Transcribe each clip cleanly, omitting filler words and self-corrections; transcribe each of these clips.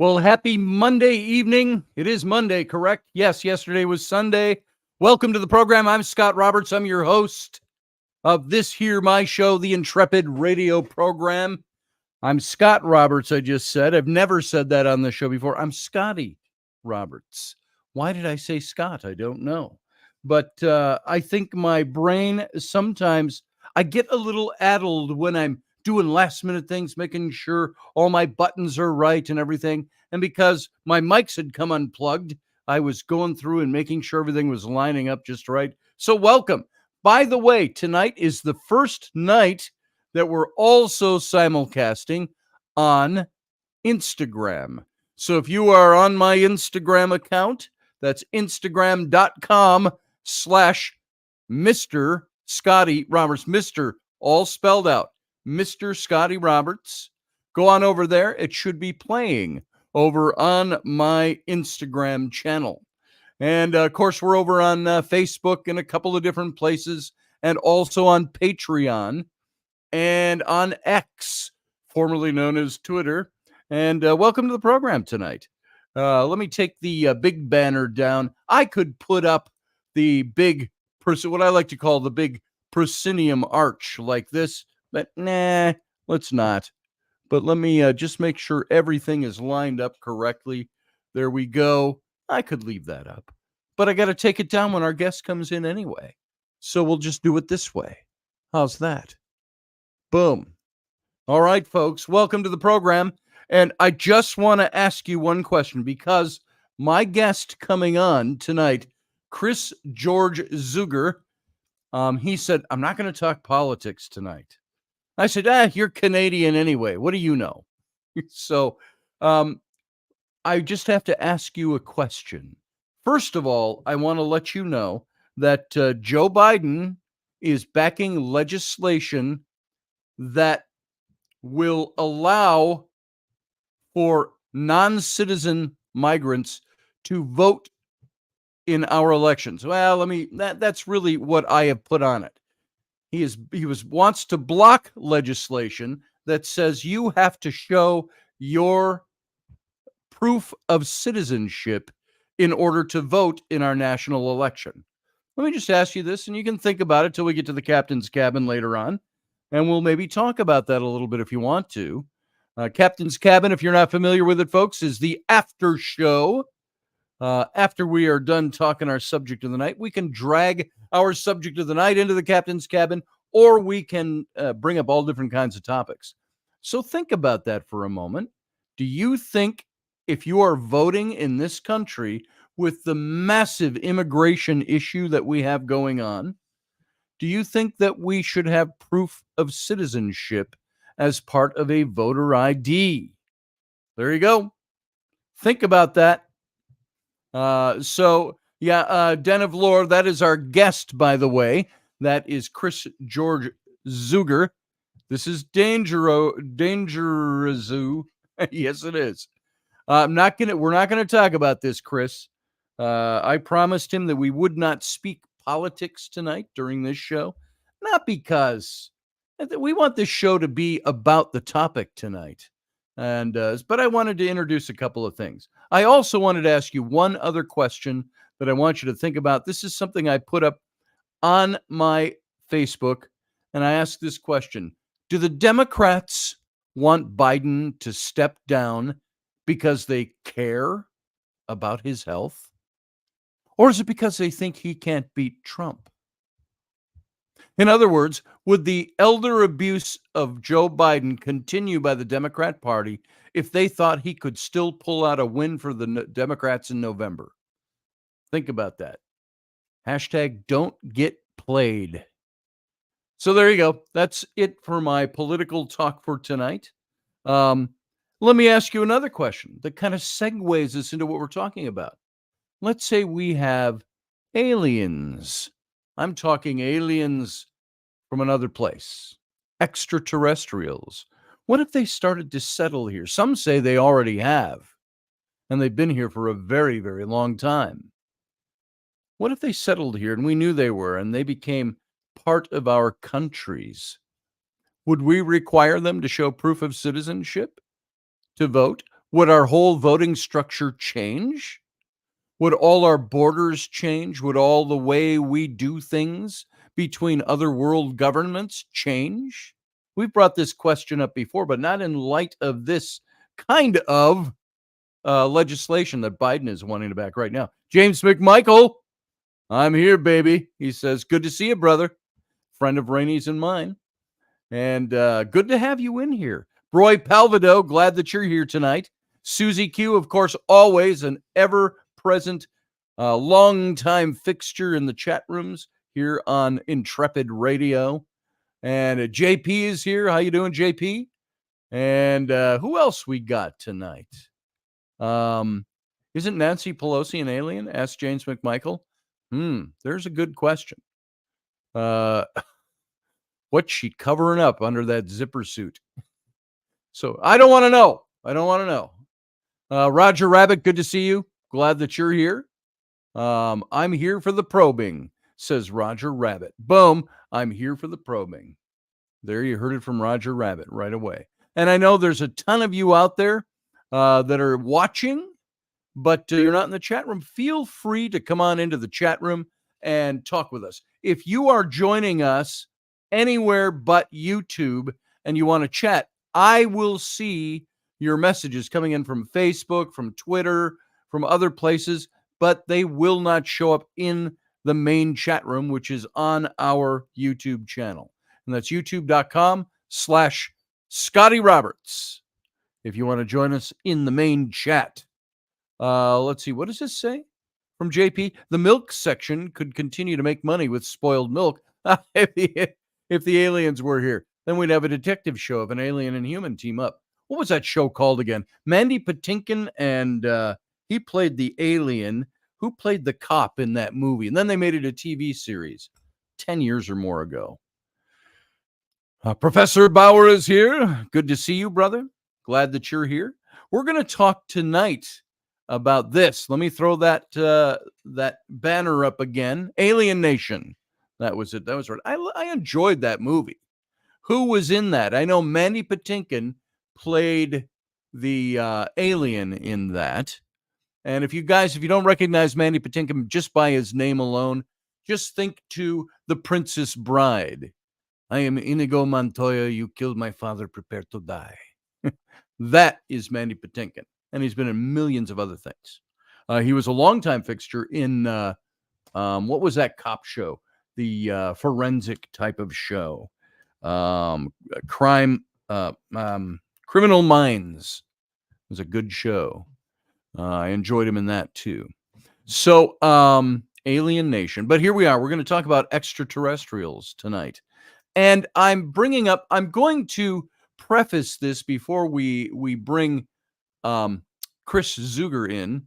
Well, happy Monday evening. It is Monday, correct? Yes, yesterday was Sunday. Welcome to the program. I'm Scott Roberts. I'm your host of this here, my show, the Intrepid radio program. I'm Scott Roberts, I just said. I've never said that on the show before. I'm Scotty Roberts. Why did I say Scott? I don't know. But I think my brain sometimes, I get a little addled when I'm doing last minute things, making sure all my buttons are right and everything. And because my mics had come unplugged, I was going through and making sure everything was lining up just right. So welcome. By the way, tonight is the first night that we're also simulcasting on Instagram. So if you are on my Instagram account, that's Instagram.com/Mr. Scotty Roberts, Mr. all spelled out, Mr. Scotty Roberts. Go on over there. It should be playing over on my Instagram channel. And of course, we're over on Facebook and a couple of different places, and also on Patreon and on X, formerly known as Twitter. And welcome to the program tonight. Let me take the big banner down. I could put up the big, what I like to call the big proscenium arch like this, but nah, let's not. But let me just make sure everything is lined up correctly. There we go. I could leave that up, but I got to take it down when our guest comes in anyway. So we'll just do it this way. How's that? Boom. All right, folks, welcome to the program. And I just want to ask you one question, because my guest coming on tonight, Chris George Zuger, he said, I'm not going to talk politics tonight. I said, you're Canadian anyway. What do you know? So I just have to ask you a question. First of all, I want to let you know that Joe Biden is backing legislation that will allow for non-citizen migrants to vote in our elections. Well, that's really what I have put on it. He wants to block legislation that says you have to show your proof of citizenship in order to vote in our national election. Let me just ask you this, and you can think about it till we get to the captain's cabin later on, and we'll maybe talk about that a little bit if you want to. Captain's Cabin, if you're not familiar with it, folks, is the after show. After we are done talking our subject of the night, we can drag our subject of the night into the Captain's Cabin, or we can bring up all different kinds of topics. So think about that for a moment. Do you think if you are voting in this country with the massive immigration issue that we have going on, do you think that we should have proof of citizenship as part of a voter ID? There you go. Think about that. Den of Lore, that is our guest, by the way. That is Chris George Zuger. This is Dangerous. Yes, it is. We're not gonna talk about this, Chris. I promised him that we would not speak politics tonight during this show, not because we want this show to be about the topic tonight, but I wanted to introduce a couple of things. I also wanted to ask you one other question that I want you to think about. This is something I put up on my Facebook, and I asked this question: do the Democrats want Biden to step down because they care about his health? Or is it because they think he can't beat Trump? In other words, would the elder abuse of Joe Biden continue by the Democrat Party if they thought he could still pull out a win for the Democrats in November? Think about that. Hashtag don't get played. So there you go. That's it for my political talk for tonight. Let me ask you another question that kind of segues us into what we're talking about. Let's say we have aliens. I'm talking aliens from another place, extraterrestrials. What if they started to settle here? Some say they already have, and they've been here for a very, very long time. What if they settled here and we knew they were, and they became part of our countries? Would we require them to show proof of citizenship to vote? Would our whole voting structure change? Would all our borders change? Would all the way we do things between other world governments change? We've brought this question up before, but not in light of this kind of legislation that Biden is wanting to back right now. James McMichael, I'm here, baby. He says, good to see you, brother. Friend of Rainey's and mine. And good to have you in here. Roy Palvido, glad that you're here tonight. Susie Q, of course, always an ever-present, long-time fixture in the chat rooms here on Intrepid Radio. And JP is here. How you doing, JP? And who else we got tonight? Isn't Nancy Pelosi an alien? Asked James McMichael. There's a good question. What's she covering up under that zipper suit? So I don't want to know. Roger Rabbit, good to see you. Glad that you're here. I'm here for the probing, says Roger Rabbit. Boom. I'm here for the probing. There, you heard it from Roger Rabbit right away. And I know there's a ton of you out there that are watching, but you're not in the chat room. Feel free to come on into the chat room and talk with us. If you are joining us anywhere but YouTube and you want to chat, I will see your messages coming in from Facebook, from Twitter, from other places, but they will not show up in the main chat room, which is on our YouTube channel. And that's youtube.com/Scotty Roberts. If you want to join us in the main chat. Let's see. What does this say from JP? The milk section could continue to make money with spoiled milk. If the aliens were here, then we'd have a detective show of an alien and human team up. What was that show called again? Mandy Patinkin, and he played the alien. Who played the cop in that movie? And then they made it a TV series 10 years or more ago. Professor Bauer is here. Good to see you, brother. Glad that you're here. We're going to talk tonight about this. Let me throw that banner up again. Alien Nation. That was it. That was right. I enjoyed that movie. Who was in that? I know Mandy Patinkin played the alien in that. And if you don't recognize Mandy Patinkin just by his name alone, just think to The Princess Bride. I am Inigo Montoya. You killed my father. Prepare to die. That is Mandy Patinkin. And he's been in millions of other things. He was a longtime fixture in, what was that cop show? The forensic type of show. Criminal Minds was a good show. I enjoyed him in that too. So, Alien Nation. But here we are. We're going to talk about extraterrestrials tonight. And I'm going to preface this before we bring Chris Zuger in.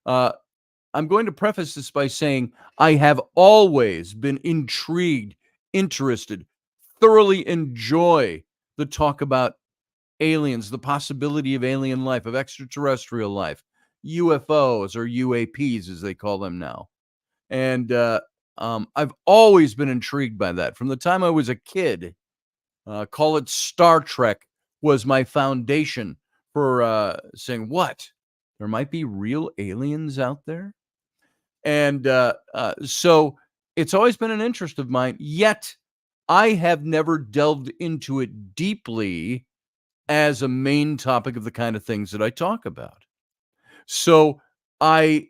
I'm going to preface this by saying I have always been intrigued, interested, thoroughly enjoy the talk about aliens, the possibility of alien life, of extraterrestrial life, UFOs or UAPs as they call them now. And I've always been intrigued by that. From the time I was a kid, call it Star Trek was my foundation for saying, what? There might be real aliens out there? And so it's always been an interest of mine, yet I have never delved into it deeply as a main topic of the kind of things that I talk about. So I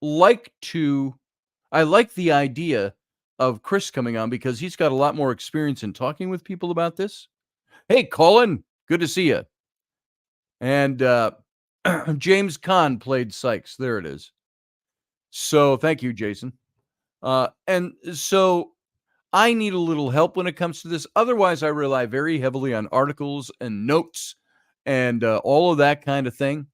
like the idea of Chris coming on because he's got a lot more experience in talking with people about this. Hey, Colin, good to see you. And James Caan played Sykes. There it is. So thank you, Jason. And so I need a little help when it comes to this. Otherwise, I rely very heavily on articles and notes and all of that kind of thing.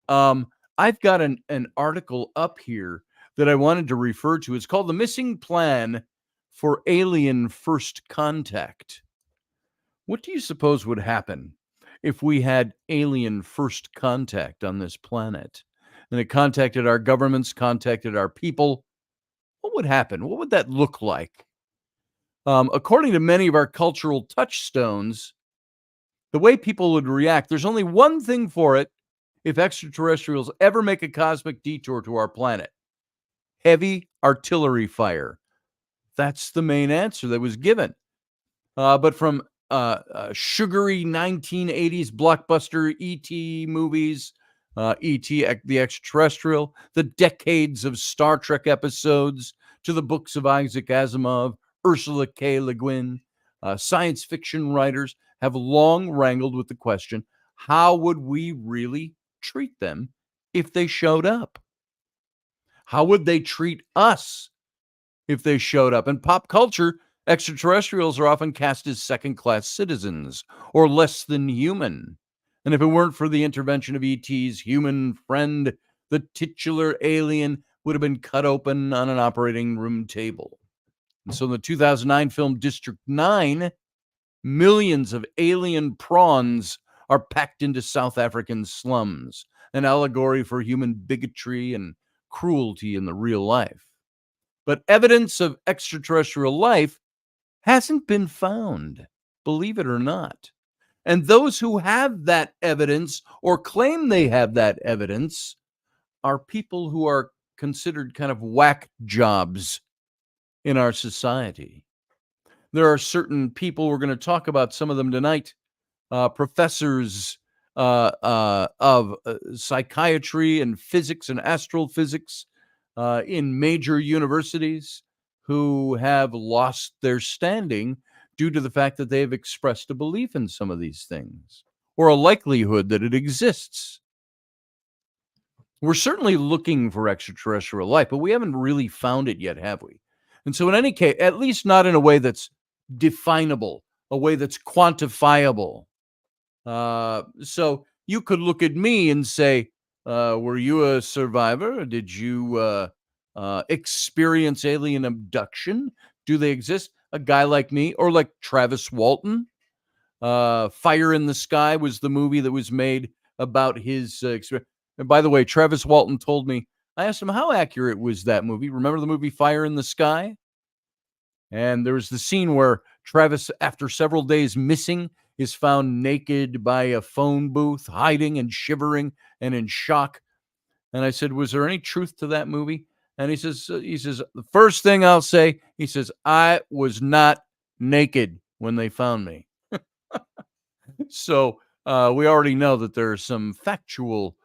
I've got an article up here that I wanted to refer to. It's called The Missing Plan for Alien First Contact. What do you suppose would happen if we had alien first contact on this planet? And it contacted our governments, contacted our people. What would happen? What would that look like? According to many of our cultural touchstones, the way people would react, there's only one thing for it, if extraterrestrials ever make a cosmic detour to our planet? Heavy artillery fire. That's the main answer that was given. But from sugary 1980s blockbuster E.T. movies, E.T. the Extraterrestrial, the decades of Star Trek episodes, to the books of Isaac Asimov, Ursula K. Le Guin, science fiction writers have long wrangled with the question, how would we really treat them if they showed up? How would they treat us if they showed up? In pop culture, extraterrestrials are often cast as second-class citizens or less than human. And if it weren't for the intervention of ET's human friend, the titular alien would have been cut open on an operating room table. And so in the 2009 film District 9, millions of alien prawns are packed into South African slums, an allegory for human bigotry and cruelty in the real life. But evidence of extraterrestrial life hasn't been found, believe it or not. And those who have that evidence or claim they have that evidence are people who are considered kind of whack jobs in our society. There are certain people, we're going to talk about some of them tonight, professors of psychiatry and physics and astrophysics in major universities who have lost their standing due to the fact that they have expressed a belief in some of these things or a likelihood that it exists. We're certainly looking for extraterrestrial life, but we haven't really found it yet, have we? And so in any case, at least not in a way that's definable, a way that's quantifiable. So you could look at me and say, were you a survivor? Did you experience alien abduction? Do they exist? A guy like me or like Travis Walton? Fire in the Sky was the movie that was made about his experience. And by the way, Travis Walton told me, I asked him, how accurate was that movie? Remember the movie Fire in the Sky? And there was the scene where Travis, after several days missing, is found naked by a phone booth, hiding and shivering and in shock. And I said, was there any truth to that movie? And he says, the first thing I'll say, he says, I was not naked when they found me. So we already know that there are some factual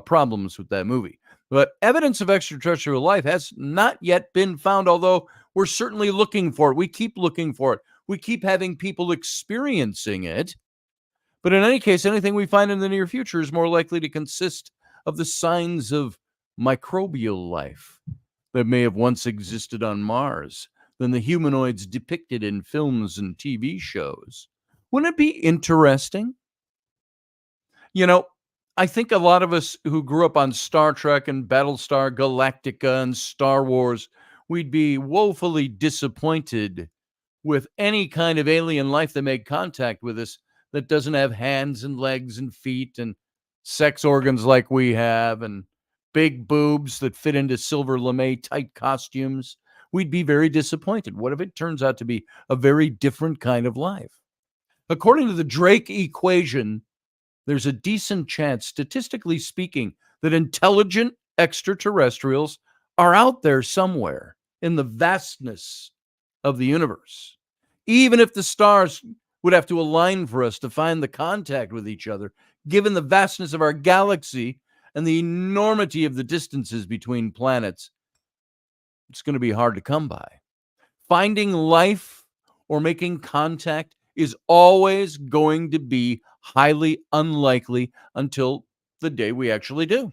problems with that movie. But evidence of extraterrestrial life has not yet been found, although we're certainly looking for it. We keep looking for it. We keep having people experiencing it. But in any case, anything we find in the near future is more likely to consist of the signs of microbial life that may have once existed on Mars than the humanoids depicted in films and TV shows. Wouldn't it be interesting? You know, I think a lot of us who grew up on Star Trek and Battlestar Galactica and Star Wars, we'd be woefully disappointed with any kind of alien life that made contact with us that doesn't have hands and legs and feet and sex organs like we have and big boobs that fit into silver lame tight costumes. We'd be very disappointed. What if it turns out to be a very different kind of life? According to the Drake equation, there's a decent chance, statistically speaking, that intelligent extraterrestrials are out there somewhere in the vastness of the universe. Even if the stars would have to align for us to find the contact with each other, given the vastness of our galaxy and the enormity of the distances between planets, it's going to be hard to come by. Finding life or making contact is always going to be highly unlikely until the day we actually do.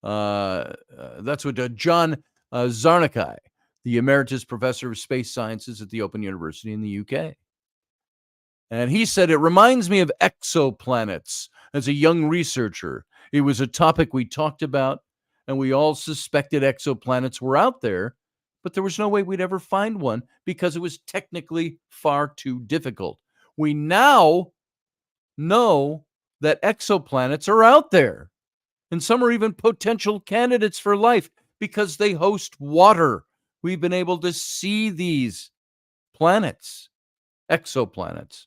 That's what John Zarnakai, the emeritus professor of space sciences at the Open University in the UK. And he said, it reminds me of exoplanets. As a young researcher, it was a topic we talked about, and we all suspected exoplanets were out there, but there was no way we'd ever find one because it was technically far too difficult. We now know that exoplanets are out there, and some are even potential candidates for life because they host water. We've been able to see these planets, exoplanets.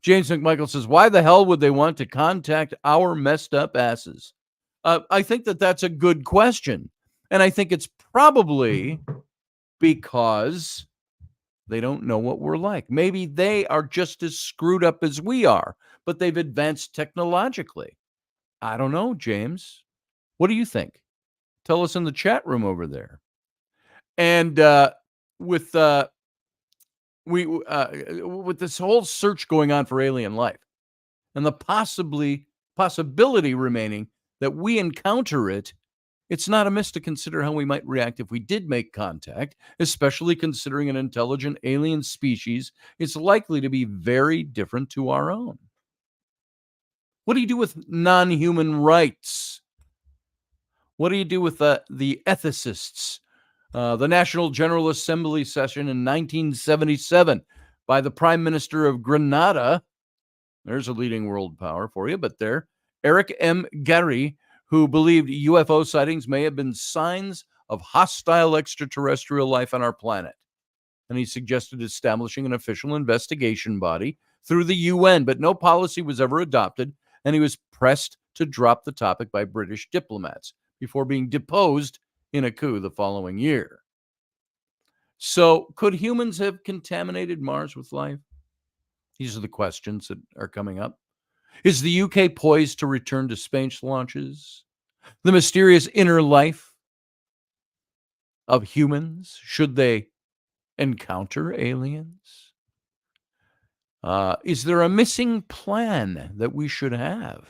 James McMichael says, why the hell would they want to contact our messed up asses? I think that's a good question. And I think it's probably because they don't know what we're like. Maybe they are just as screwed up as we are, but they've advanced technologically. I don't know, James. What do you think? Tell us in the chat room over there. And with with this whole search going on for alien life, and the possibility remaining that we encounter it, it's not amiss to consider how we might react if we did make contact, especially considering an intelligent alien species is likely to be very different to our own. What do you do with non-human rights? What do you do with the ethicists? The National General Assembly session in 1977 by the Prime Minister of Grenada. There's a leading world power for you, but there, Eric M. Gary, who believed UFO sightings may have been signs of hostile extraterrestrial life on our planet. And he suggested establishing an official investigation body through the UN, but no policy was ever adopted, and he was pressed to drop the topic by British diplomats before being deposed in a coup the following year. So, could humans have contaminated Mars with life? These are the questions that are coming up. Is the UK poised to return to space launches? The mysterious inner life of humans, should they encounter aliens? Is there a missing plan that we should have?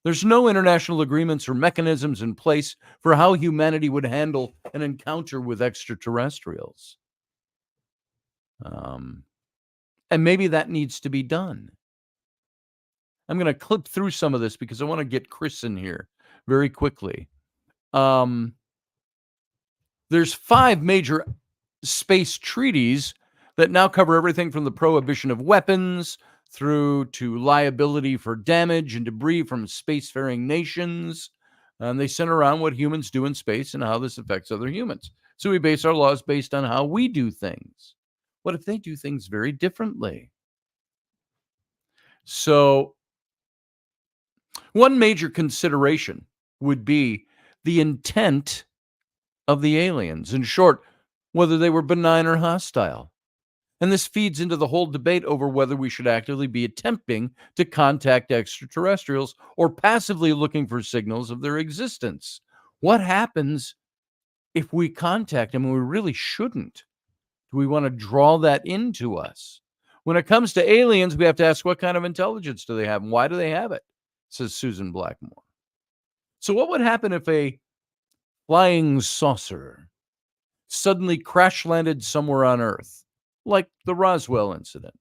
There's no international agreements or mechanisms in place for how humanity would handle an encounter with extraterrestrials. And maybe that needs to be done. I'm going to clip through some of this because I want to get Chris in here very quickly. There's 5 major space treaties that now cover everything from the prohibition of weapons through to liability for damage and debris from spacefaring nations. And they center around what humans do in space and how this affects other humans. So we base our laws based on how we do things. What if they do things very differently? So one major consideration would be the intent of the aliens. In short, whether they were benign or hostile. And this feeds into the whole debate over whether we should actively be attempting to contact extraterrestrials or passively looking for signals of their existence. What happens if we contact them and we really shouldn't? Do we want to draw that into us? When it comes to aliens, we have to ask what kind of intelligence do they have and why do they have it, says Susan Blackmore. So what would happen if a flying saucer suddenly crash landed somewhere on Earth, like the Roswell incident?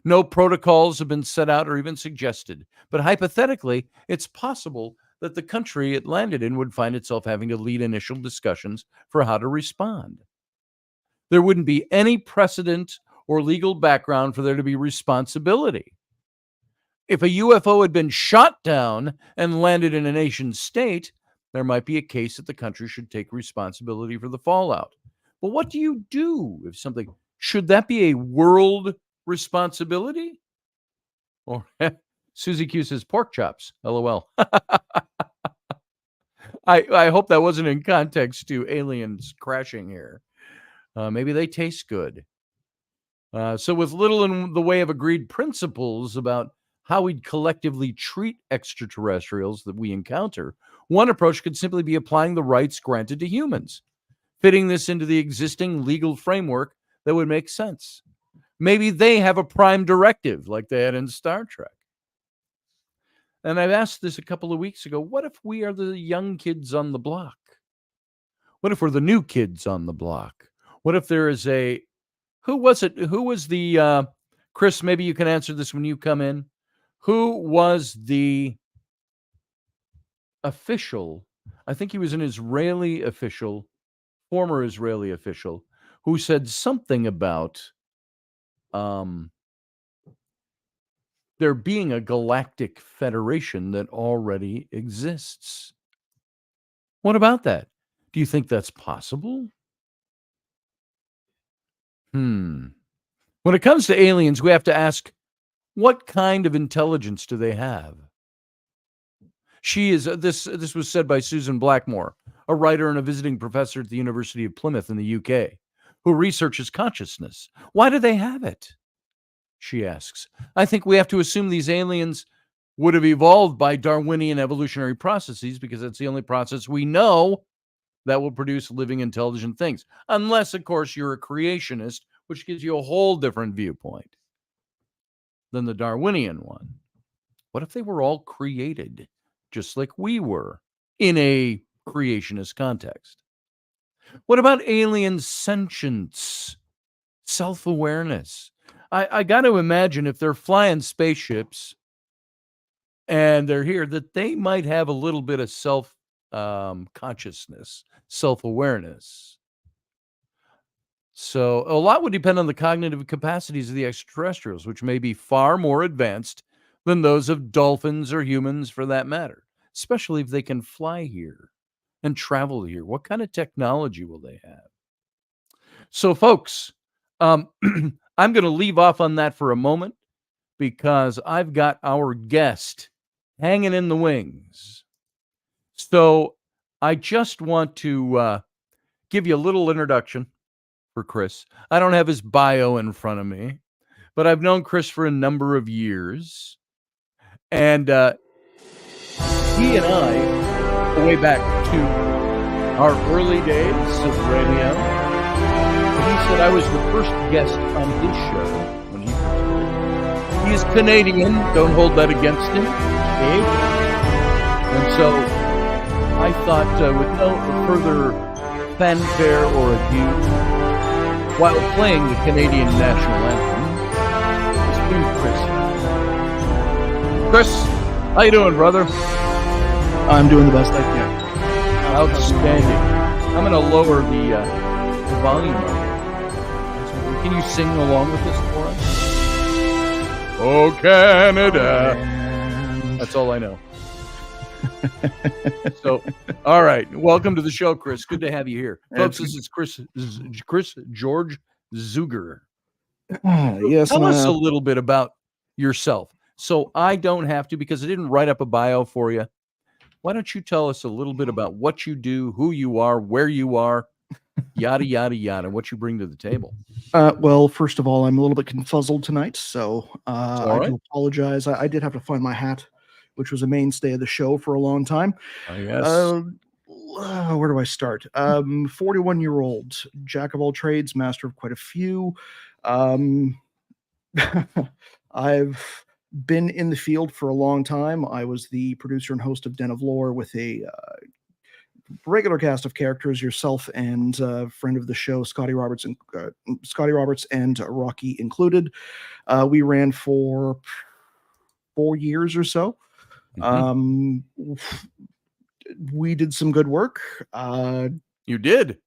No protocols have been set out or even suggested, but hypothetically, it's possible that the country it landed in would find itself having to lead initial discussions for how to respond. There wouldn't be any precedent or legal background for there to be responsibility. If a UFO had been shot down and landed in a nation state, there might be a case that the country should take responsibility for the fallout. But what do you do if something, should that be a world responsibility? Or Susie Q says pork chops, LOL. I hope that wasn't in context to aliens crashing here. Maybe they taste good. So with little in the way of agreed principles about how we'd collectively treat extraterrestrials that we encounter, one approach could simply be applying the rights granted to humans, fitting this into the existing legal framework that would make sense. Maybe they have a prime directive like they had in Star Trek. And I've asked this a couple of weeks ago, what if we are the young kids on the block? What if we're the new kids on the block? What if there is a, who was it? Who was the, Chris, maybe you can answer this when you come in. Who was the official? I think he was an Israeli official, former Israeli official, who said something about there being a galactic federation that already exists. What about that? Do you think that's possible? When it comes to aliens, we have to ask What kind of intelligence do they have? She is this was said by Susan Blackmore, a writer and a visiting professor at the University of Plymouth in the UK, who researches consciousness. Why do they have it? She asks. I think we have to assume these aliens would have evolved by Darwinian evolutionary processes because that's the only process we know that will produce living, intelligent things. Unless, of course, you're a creationist, which gives you a whole different viewpoint than the Darwinian one. What if they were all created just like we were in a creationist context? What about alien sentience, self-awareness? I got to imagine if they're flying spaceships and they're here, that they might have a little bit of consciousness, self-awareness. So a lot would depend on the cognitive capacities of the extraterrestrials, which may be far more advanced than those of dolphins or humans for that matter, especially if they can fly here and travel here. What kind of technology will they have? So, folks, I'm going to leave off on that for a moment because I've got our guest hanging in the wings. So I just want to give you a little introduction for Chris. I don't have his bio in front of me, but I've known Chris for a number of years. And he and I go way back to our early days of radio. He said I was the first guest on his show when he first started. He is Canadian. Don't hold that against him. Okay? And so I thought with no further fanfare or ado, while playing the Canadian national anthem, let's bring Chris. Chris, how you doing, brother? I'm doing the best I can. Outstanding. I'm going to lower the volume up. Can you sing along with this for us? Oh, Canada. That's all I know. So, all right. Welcome to the show, Chris. Good to have you here. Folks, this is Chris George Zuger. Yes. Tell us a little bit about yourself. So I don't have to, because I didn't write up a bio for you. Why don't you tell us a little bit about what you do, who you are, where you are, yada, yada, yada, what you bring to the table? Well, first of all, I'm a little bit confuzzled tonight, so I right. do apologize. I did have to find my hat, which was a mainstay of the show for a long time. Yes. Where do I start? 41-year-old, jack of all trades, master of quite a few. I've been in the field for a long time. I was the producer and host of Den of Lore with a regular cast of characters, yourself and friend of the show, Scotty Roberts and Rocky included. We ran for 4 years or so. Mm-hmm. We did some good work. You did.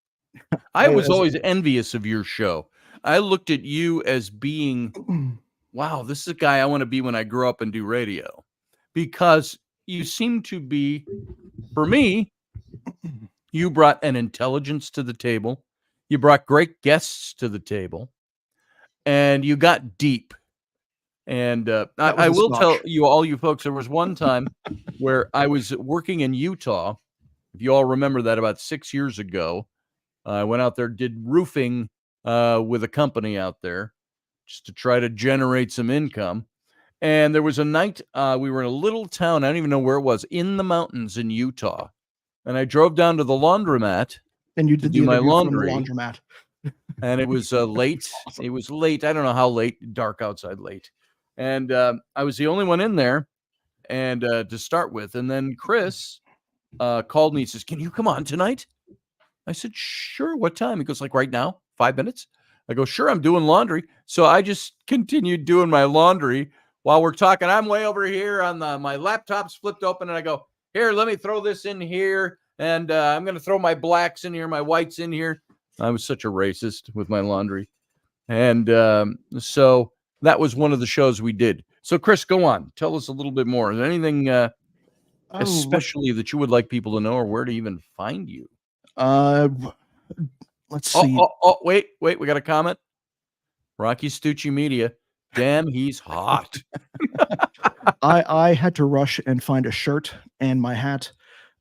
I was always envious of your show. I looked at you as being, wow, this is a guy I want to be when I grow up and do radio, because you seem to be, for me, you brought an intelligence to the table. You brought great guests to the table, and you got deep. And I will tell you, all you folks, there was one time where I was working in Utah. If you all remember that, about 6 years ago, I went out there, did roofing with a company out there just to try to generate some income. And there was a night we were in a little town, I don't even know where it was, in the mountains in Utah. And I drove down to the laundromat and you did do my laundry. From the laundromat. And it was late. Awesome. It was late. I don't know how late, dark outside late. And I was the only one in there, and to start with. And then Chris called me and says, "Can you come on tonight?" I said, "Sure. What time?" He goes, "Like right now, 5 minutes." I go, "Sure, I'm doing laundry." So I just continued doing my laundry while we're talking. I'm way over here on my laptop's flipped open, and I go, "Here, let me throw this in here, and I'm going to throw my blacks in here, my whites in here." I was such a racist with my laundry. And so that was one of the shows we did. So, Chris, go on. Tell us a little bit more. Is there anything especially that you would like people to know, or where to even find you? Let's see. Wait. We got a comment. Rocky Stucci Media. damn, he's hot. I had to rush and find a shirt and my hat,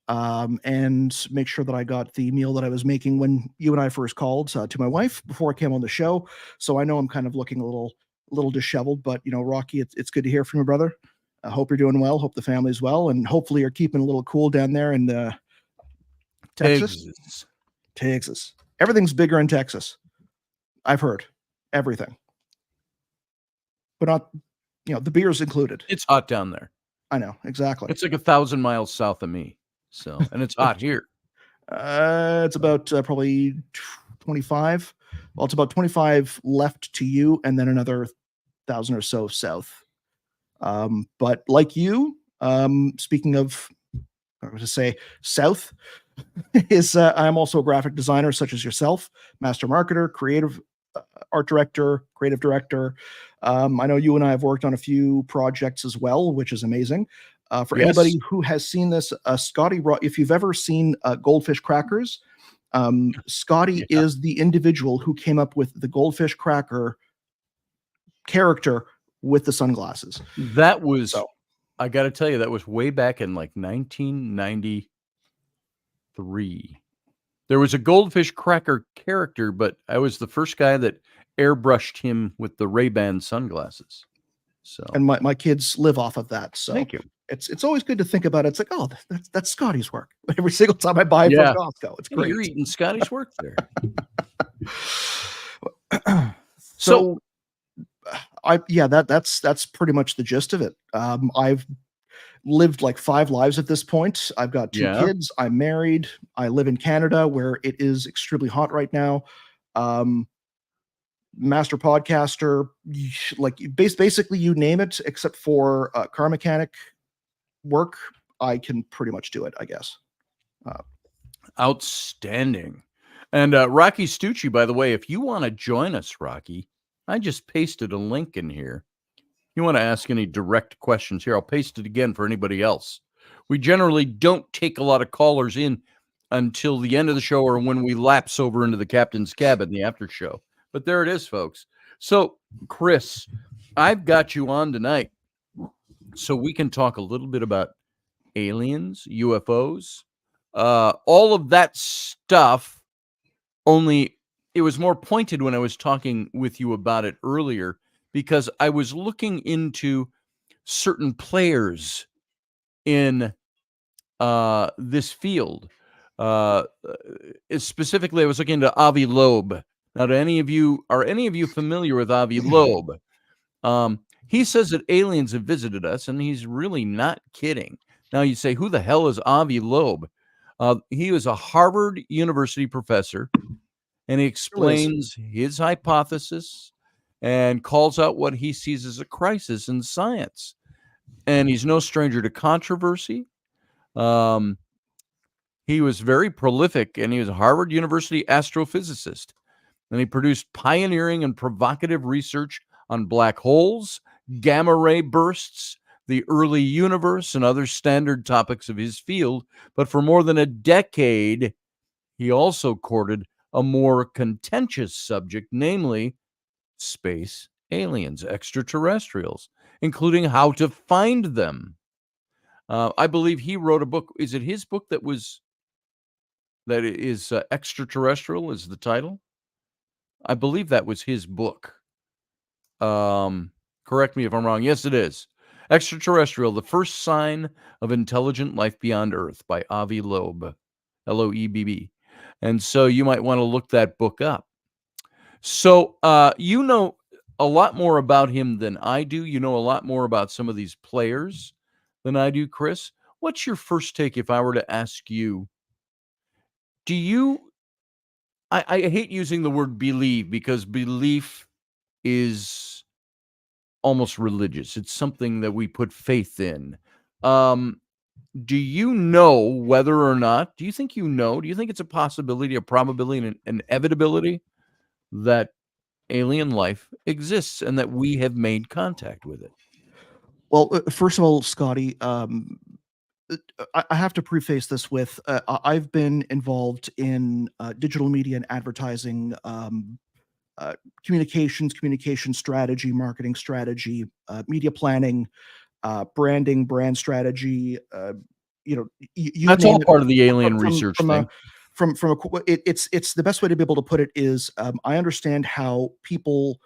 and make sure that I got the meal that I was making when you and I first called to my wife before I came on the show. So I know I'm kind of looking a little disheveled, but Rocky, it's good to hear from you, brother. I hope you're doing well. Hope the family's well, and hopefully you're keeping a little cool down there in Texas. Texas. Everything's bigger in Texas. I've heard everything, but not the beer's included. It's hot down there. I know exactly. It's like 1,000 miles south of me. So, and it's hot here. It's about probably 25. Well, it's about 25 left to you, and then another 1,000 or so south. But like you, speaking of, I was to say south, is I'm also a graphic designer, such as yourself, master marketer, creative art director, creative director. I know you and I have worked on a few projects as well, which is amazing. For anybody who has seen this, Scotty, if you've ever seen Goldfish Crackers, Scotty is the individual who came up with the Goldfish Cracker character with the sunglasses. That was, I got to tell you, that was way back in like 1993. There was a Goldfish Cracker character, but I was the first guy that airbrushed him with the Ray-Ban sunglasses. So, and my kids live off of that. So thank you. It's always good to think about it. It's like, oh, that's Scotty's work. Every single time I buy it from Costco, it's great. You're eating Scotty's work there. So that's pretty much the gist of it. I've lived like 5 lives at this point. I've got 2 kids. I'm married. I live in Canada, where it is extremely hot right now. Master podcaster, like basically you name it, except for car mechanic work, I can pretty much do it, I guess. Outstanding. And Rocky Stucci, by the way, if you want to join us, Rocky, I just pasted a link in here. You want to ask any direct questions here, I'll paste it again for anybody else. We generally don't take a lot of callers in until the end of the show or when we lapse over into the captain's cabin, the after show. But there it is, folks. So, Chris, I've got you on tonight so we can talk a little bit about aliens, UFOs, all of that stuff, only it was more pointed when I was talking with you about it earlier, because I was looking into certain players in this field. Specifically, I was looking into Avi Loeb. Now, are any of you familiar with Avi Loeb? He says that aliens have visited us, and he's really not kidding. Now, you say, who the hell is Avi Loeb? He was a Harvard University professor, and he explains his hypothesis and calls out what he sees as a crisis in science. And he's no stranger to controversy. He was very prolific, and he was a Harvard University astrophysicist. And he produced pioneering and provocative research on black holes, gamma ray bursts, the early universe, and other standard topics of his field. But for more than a decade, he also courted a more contentious subject, namely space aliens, extraterrestrials, including how to find them. I believe he wrote a book. Is it his book that is Extraterrestrial is the title? I believe that was his book. Correct me if I'm wrong. Yes, it is. Extraterrestrial, The First Sign of Intelligent Life Beyond Earth by Avi Loeb, Loebb. And so you might want to look that book up. So you know a lot more about him than I do. You know a lot more about some of these players than I do, Chris. What's your first take if I were to ask you, do you, I hate using the word believe, because belief is almost religious. It's something that we put faith in. Do you know whether or not, do you think it's a possibility, a probability, and an inevitability that alien life exists and that we have made contact with it? Well, first of all, Scotty, I have to preface this with I've been involved in digital media and advertising communication strategy, marketing strategy, media planning, branding, brand strategy, you That's name all it. part of the alien From research from a thing. from a it's the best way to be able to put it is, I understand how people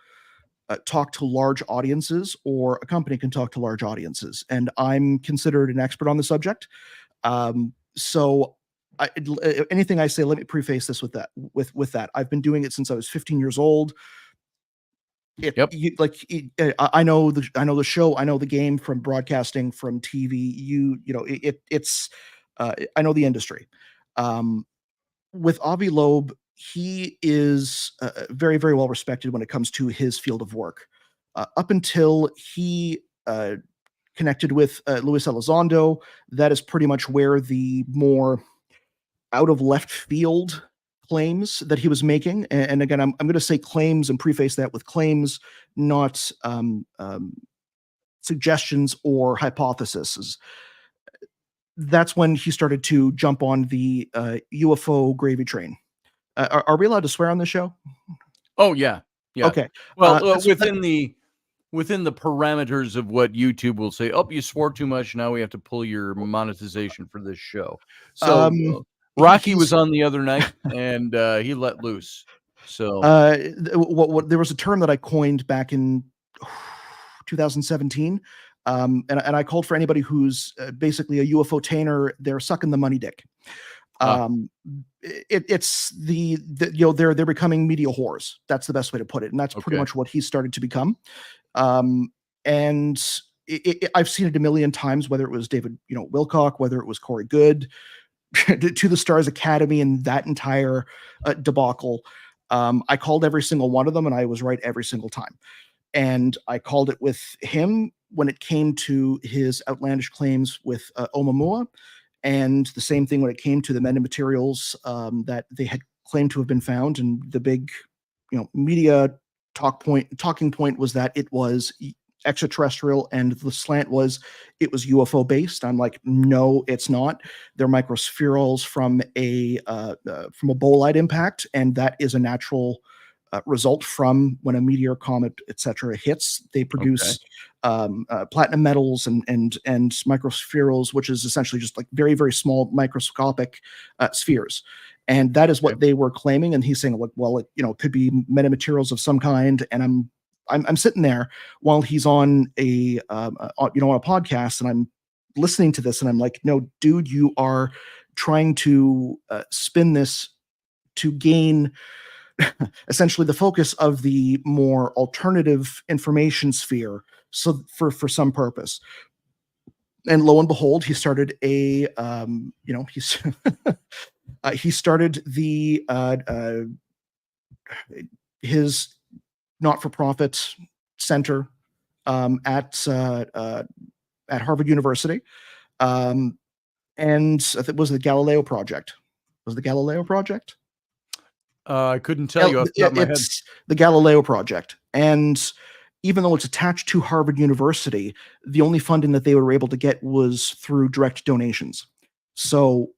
talk to large audiences, or a company can talk to large audiences, and I'm considered an expert on the subject. So anything I say, let me preface this with that. With that, I've been doing it since I was 15 years old. Yep. I know the show, I know the game from broadcasting, from TV. It's I know the industry. Um, with Avi Loeb, he is very, very well respected when it comes to his field of work. Up until he connected with Luis Elizondo, that is pretty much where the more out of left field claims that he was making. And again, I'm going to say claims and preface that with claims, not suggestions or hypotheses. That's when he started to jump on the UFO gravy train. Are we allowed to swear on the show? Oh yeah, yeah. Okay. Well, That's within the parameters of what YouTube will say. Oh, you swore too much. Now we have to pull your monetization for this show. So Rocky was he's on the other night, and he let loose. So there was a term that I coined back in 2017, and I called for anybody who's basically a UFO tainer. They're sucking the money dick. It's they're becoming media whores. That's the best way to put it, and that's pretty okay. much what he started to become. And I've seen it a million times, whether it was David Wilcock, whether it was Corey Good, to the Stars Academy, and that entire debacle. I called every single one of them, and I was right every single time. And I called it with him when it came to his outlandish claims with Oumuamua, and the same thing when it came to the metamaterials that they had claimed to have been found. And the big, media talking point was that it was extraterrestrial, and the slant was it was UFO based. I'm like, no, it's not. They're microspherals from a bolide impact, and that is a natural result from when a meteor, comet, etc. hits. They produce platinum metals and microspherals, which is essentially just like very, very small microscopic spheres. And that is what they were claiming. And he's saying, like, well, it could be metamaterials of some kind. And I'm sitting there while he's on a on a podcast, and I'm listening to this, and I'm like, no, dude, you are trying to spin this to gain essentially the focus of the more alternative information sphere, so for some purpose. And lo and behold, he started a he started the his not-for-profit center at Harvard University, and it was the Galileo Project. Was the Galileo Project? I couldn't tell you off the top of my head. It's the Galileo Project, and even though it's attached to Harvard University, the only funding that they were able to get was through direct donations. So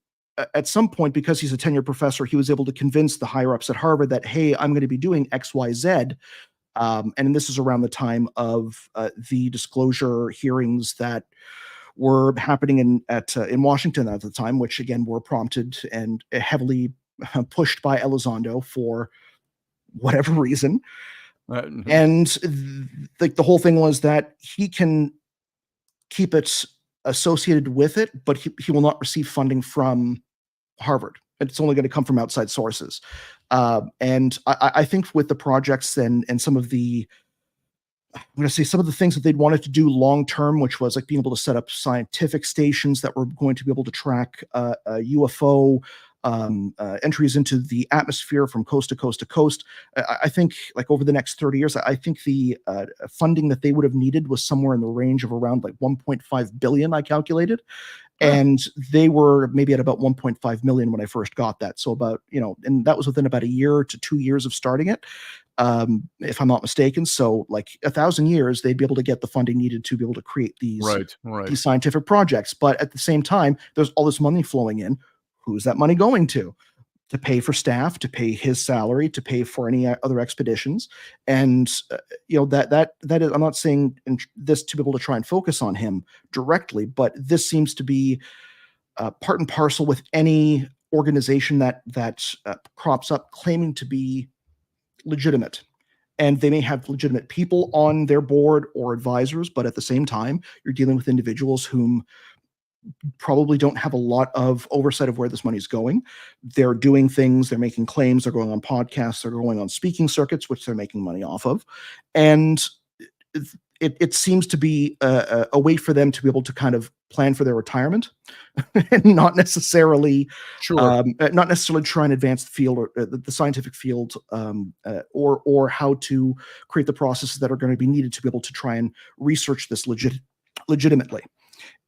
at some point, because he's a tenured professor, he was able to convince the higher ups at Harvard that, hey, I'm going to be doing X, Y, Z. And this is around the time of the disclosure hearings that were happening in Washington at the time, which again were prompted and heavily pushed by Elizondo for whatever reason. And the whole thing was that he can keep it associated with it, but he will not receive funding from Harvard. It's only going to come from outside sources. And I think with the projects and some of the, I'm going to say some of the things that they'd wanted to do long term, which was like being able to set up scientific stations that were going to be able to track UFO entries into the atmosphere from coast to coast to coast. I think like over the next 30 years, I think the funding that they would have needed was somewhere in the range of around like 1.5 billion, I calculated. And they were maybe at about 1.5 million when I first got that. So about, and that was within about a year to 2 years of starting it, if I'm not mistaken. So like 1,000 years, they'd be able to get the funding needed to be able to create these scientific projects. But at the same time, there's all this money flowing in. Who's that money going to? to pay for staff, to pay his salary, to pay for any other expeditions. And that is, I'm not saying this to be able to try and focus on him directly, but this seems to be part and parcel with any organization that crops up claiming to be legitimate. And they may have legitimate people on their board or advisors, but at the same time, you're dealing with individuals whom probably don't have a lot of oversight of where this money is going. They're doing things, they're making claims, they're going on podcasts, they're going on speaking circuits, which they're making money off of. And it seems to be a way for them to be able to kind of plan for their retirement and not necessarily try and advance the field or the scientific field, or how to create the processes that are going to be needed to be able to try and research this legitimately.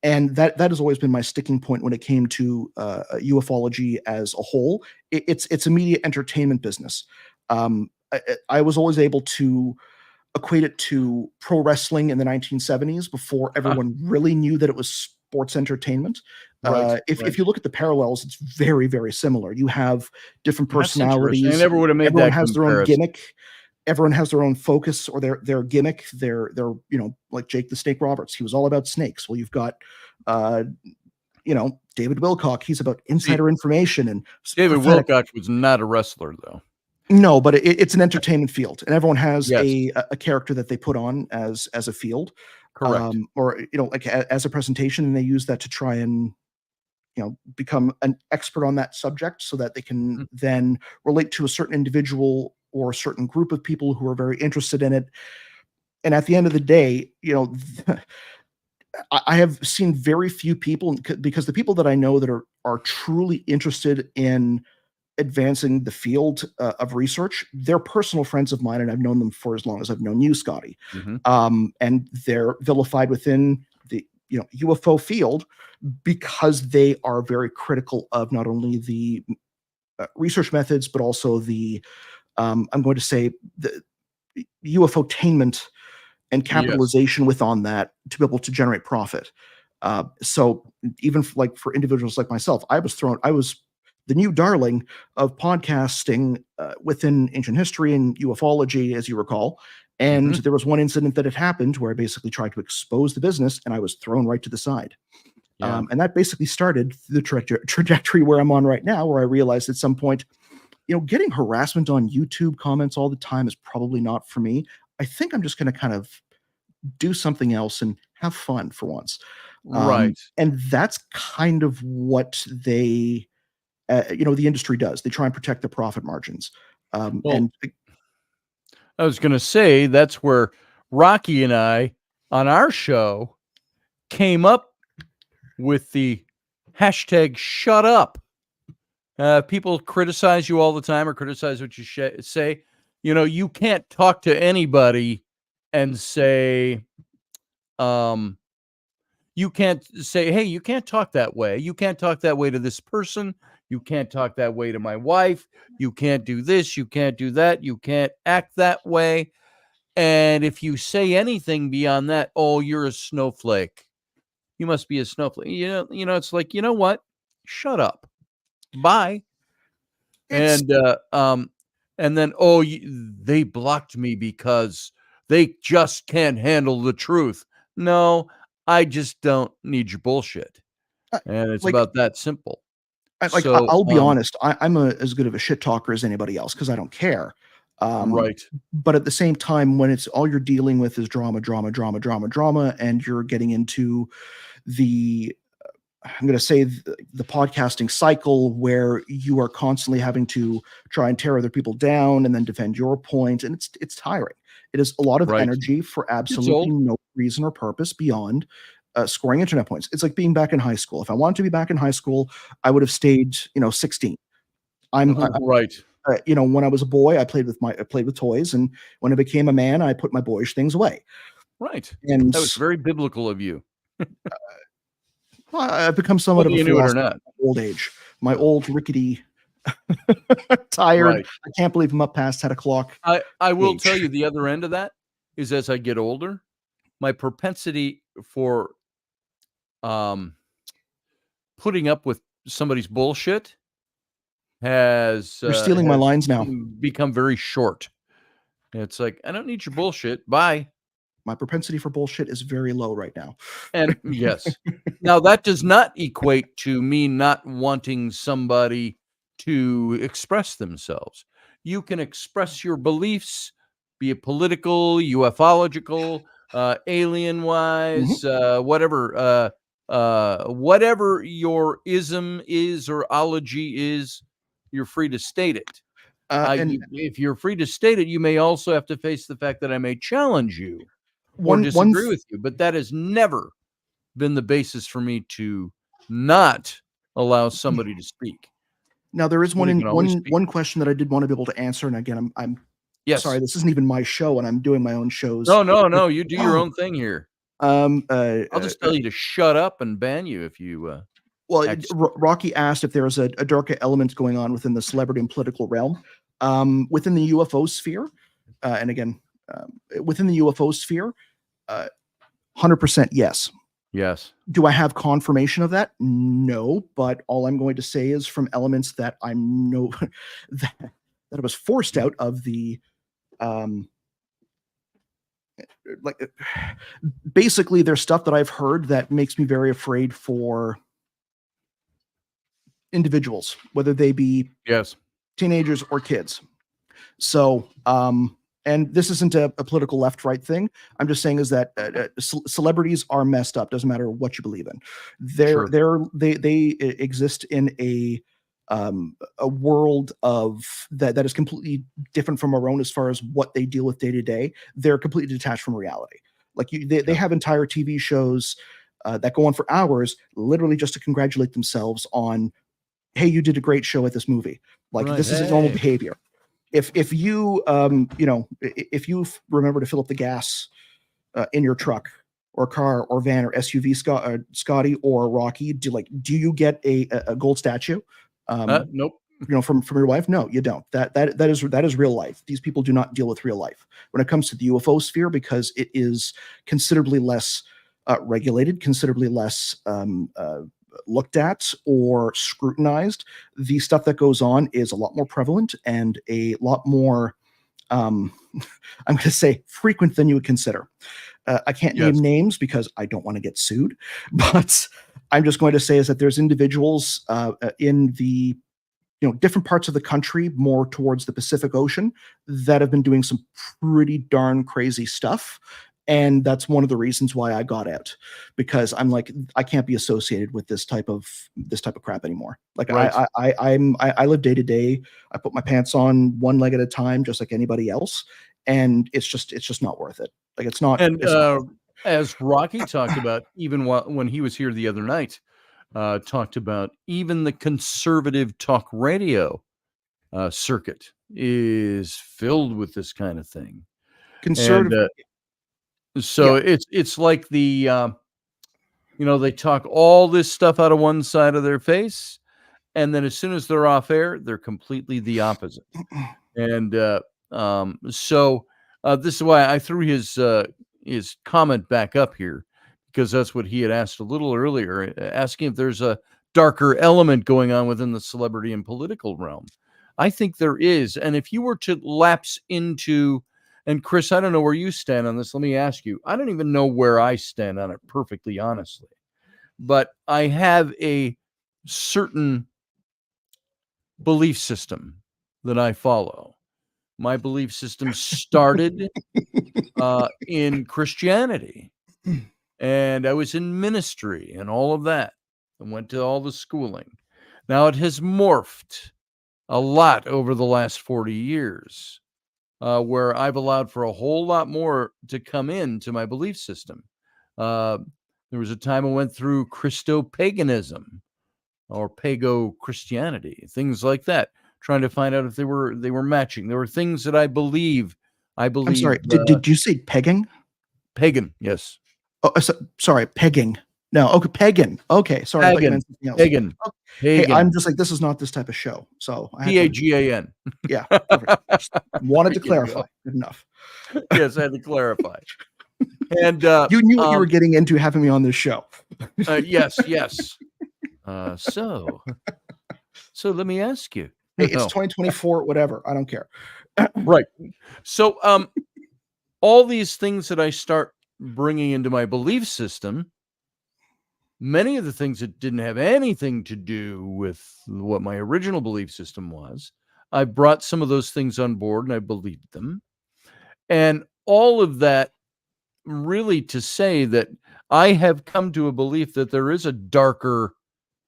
And that has always been my sticking point when it came to ufology as a whole. It's a media entertainment business. I was always able to equate it to pro wrestling in the 1970s before everyone really knew that it was sports entertainment. If you look at the parallels, it's very, very similar. You have different personalities. I never would have made Everyone that has their own comparison. gimmick. Everyone has their own focus or their gimmick. They're like Jake the Snake Roberts. He was all about snakes. Well, you've got David Wilcock. He's about insider information and David Wilcock was not a wrestler, though. No, but it's an entertainment field, and everyone has a character that they put on as a field, Correct. or like as a presentation, and they use that to try and become an expert on that subject, so that they can then relate to a certain individual or a certain group of people who are very interested in it. And at the end of the day, I have seen very few people, because the people that I know that are truly interested in advancing the field of research, they're personal friends of mine, and I've known them for as long as I've known you, Scotty. And they're vilified within the UFO field because they are very critical of not only the research methods, but also the I'm going to say the UFO-tainment and capitalization within that to be able to generate profit. So even for individuals like myself, I was the new darling of podcasting within ancient history and ufology, as you recall. And there was one incident that had happened where I basically tried to expose the business, and I was thrown right to the side. And that basically started the trajectory where I'm on right now, where I realized at some point, getting harassment on YouTube comments all the time is probably not for me. I think I'm just going to kind of do something else and have fun for once. And that's kind of what they the industry does. They try and protect the profit margins. And I was going to say that's where Rocky and I on our show came up with the hashtag shut up. People criticize you all the time or criticize what you say. You can't talk to anybody and say, you can't say, hey, you can't talk that way. You can't talk that way to this person. You can't talk that way to my wife. You can't do this. You can't do that. You can't act that way. And if you say anything beyond that, oh, you're a snowflake. You must be a snowflake. It's like, you know what? Shut up. Bye. And then, they blocked me because they just can't handle the truth. No, I just don't need your bullshit. And it's about that simple. I'll be honest, I'm as good of a shit talker as anybody else because I don't care. But at the same time, when it's all you're dealing with is drama, and you're getting into I'm going to say the podcasting cycle where you are constantly having to try and tear other people down and then defend your point, and it's tiring. It is a lot of energy for absolutely no reason or purpose beyond scoring internet points. It's like being back in high school. If I wanted to be back in high school, I would have stayed, 16. When I was a boy, I played with toys, and when I became a man, I put my boyish things away. And that was very biblical of you. I've become somewhat of a philosopher in old age. My old rickety, tired. I can't believe I'm up past 10 o'clock. I will tell you the other end of that is as I get older, my propensity for putting up with somebody's bullshit has You're stealing my lines now. become very short. It's like, I don't need your bullshit. Bye. My propensity for bullshit is very low right now. And yes. Now, that does not equate to me not wanting somebody to express themselves. You can express your beliefs, be it political, ufological, alien-wise, whatever your ism is or ology is, you're free to state it. If you're free to state it, you may also have to face the fact that I may challenge you or disagree with you, but that has never been the basis for me to not allow somebody to speak. Now, there is one question that I did want to be able to answer, and again, I'm yes. Sorry, this isn't even my show, and I'm doing my own shows. No, you do your own thing here. I'll just tell you to shut up and ban you if you. Rocky asked if there is a darker element going on within the celebrity and political realm, within the UFO sphere, and again, within the UFO sphere, 100% yes. Yes. Do I have confirmation of that? No, but all I'm going to say is from elements that I know that I was forced out of the basically there's stuff that I've heard that makes me very afraid for individuals, whether they be teenagers or kids. So and this isn't a political left-right thing. I'm just saying is that celebrities are messed up. Doesn't matter what you believe in. They exist in a world of that is completely different from our own as far as what they deal with day to day. They're completely detached from reality. Like they have entire TV shows that go on for hours, literally just to congratulate themselves on, hey, you did a great show at this movie. Like this is normal behavior. If you if you remember to fill up the gas in your truck or car or van or SUV, Scotty or Rocky, do you get a gold statue? Nope. From your wife? No, you don't. That is real life. These people do not deal with real life when it comes to the UFO sphere, because it is considerably less regulated, considerably less looked at or scrutinized. The stuff that goes on is a lot more prevalent and a lot more I'm going to say frequent than you would consider. I can't name names because I don't want to get sued, but I'm just going to say is that there's individuals in the different parts of the country, more towards the Pacific Ocean, that have been doing some pretty darn crazy stuff. And that's one of the reasons why I got out, because I'm like, I can't be associated with this type of crap anymore. Like I live day to day. I put my pants on one leg at a time, just like anybody else. And it's just not worth it. Like it's not. And as Rocky talked about, even when he was here the other night, talked about even the conservative talk radio circuit is filled with this kind of thing. Conservative. So it's like the they talk all this stuff out of one side of their face, and then as soon as they're off air, they're completely the opposite. And so this is why I threw his comment back up here, because that's what he had asked a little earlier, asking if there's a darker element going on within the celebrity and political realm. I think there is, and if you were to lapse into, and Chris, I don't know where you stand on this. Let me ask you. I don't even know where I stand on it, perfectly honestly. But I have a certain belief system that I follow. My belief system started in Christianity. And I was in ministry and all of that. I went to all the schooling. Now it has morphed a lot over the last 40 years. Where I've allowed for a whole lot more to come into my belief system. There was a time I went through Christo-paganism or Pago-Christianity, things like that, trying to find out if they were matching. There were things that I believe. I'm sorry. Did you say pegging? Pagan, yes. Oh, sorry, pegging. No, okay, pagan. Okay, sorry. Pagan. Okay. Hey, I'm just like, this is not this type of show. So Pagan. Yeah. Just wanted to clarify. Good enough. Yes, I had to clarify. And you knew what you were getting into having me on this show. Yes. So let me ask you, Hey, it's No. 2024, whatever. I don't care. Right. So, all these things that I start bringing into my belief system, many of the things that didn't have anything to do with what my original belief system was, I brought some of those things on board and I believed them. And all of that really to say that I have come to a belief that there is a darker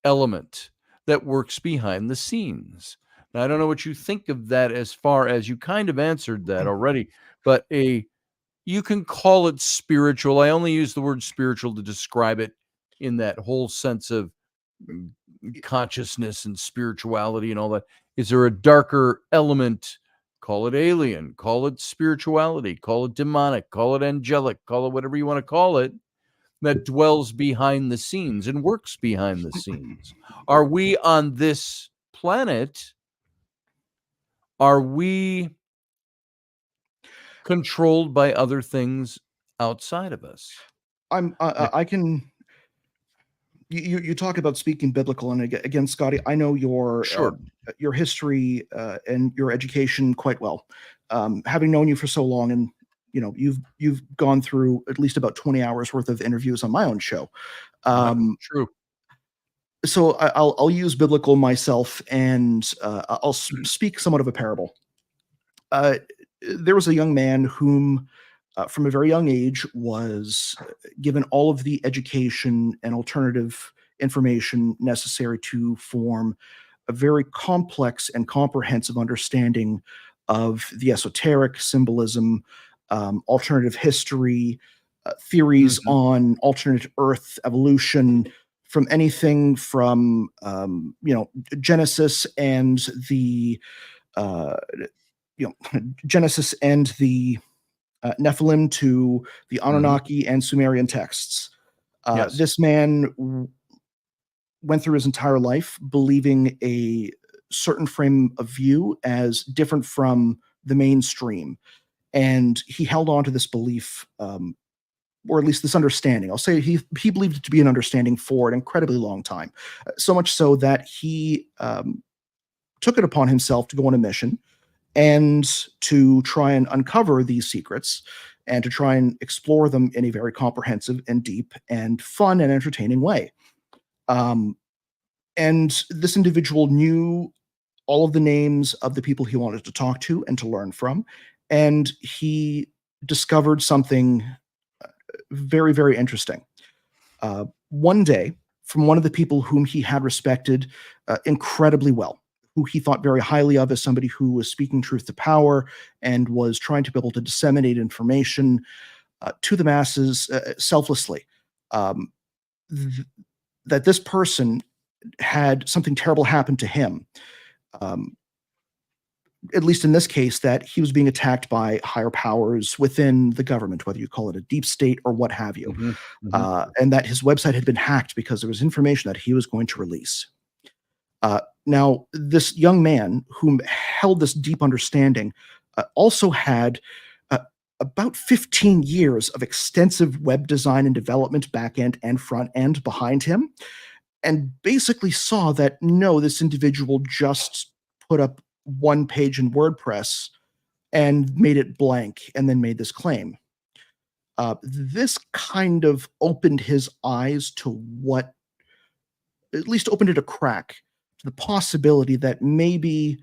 element that works behind the scenes. Now, I don't know what you think of that as far as you kind of answered that already, but you can call it spiritual. I only use the word spiritual to describe it in that whole sense of mm, consciousness and spirituality and all that. Is there a darker element? Call it alien, call it spirituality, call it demonic, call it angelic, call it whatever you want to call it, that dwells behind the scenes and works behind the scenes. Are we on this planet? Are we controlled by other things outside of us? I can. You talk about speaking biblical, and again, Scotty, I know Sure. your history and your education quite well. Having known you for so long, and you've gone through at least about 20 hours worth of interviews on my own show. True. So I'll use biblical myself, and I'll speak somewhat of a parable. Uh, there was a young man whom, from a very young age, was given all of the education and alternative information necessary to form a very complex and comprehensive understanding of the esoteric, symbolism, alternative history, theories Mhm. on alternate Earth evolution, from anything from Genesis and the uh, Genesis and the Nephilim to the Mhm. Anunnaki and Sumerian texts. Yes. This man went through his entire life believing a certain frame of view as different from the mainstream. And he held on to this belief, or at least this understanding. I'll say he believed it to be an understanding for an incredibly long time. So much so that he took it upon himself to go on a mission and to try and uncover these secrets and to try and explore them in a very comprehensive and deep and fun and entertaining way. Um, and this individual knew all of the names of the people he wanted to talk to and to learn from. And he discovered something very, very interesting. One day, from one of the people whom he had respected incredibly well, who he thought very highly of as somebody who was speaking truth to power and was trying to be able to disseminate information to the masses selflessly. Um, th- that this person had something terrible happen to him. Um, at least in this case, that he was being attacked by higher powers within the government, whether you call it a deep state or what have you, Mhm. Mhm. and that his website had been hacked because there was information that he was going to release. Now, this young man whom held this deep understanding also had uh, about 15 years of extensive web design and development, back end and front end, behind him, and basically saw that no, this individual just put up one page in WordPress and made it blank and then made this claim. This kind of opened his eyes to what, at least opened it a crack to the possibility that maybe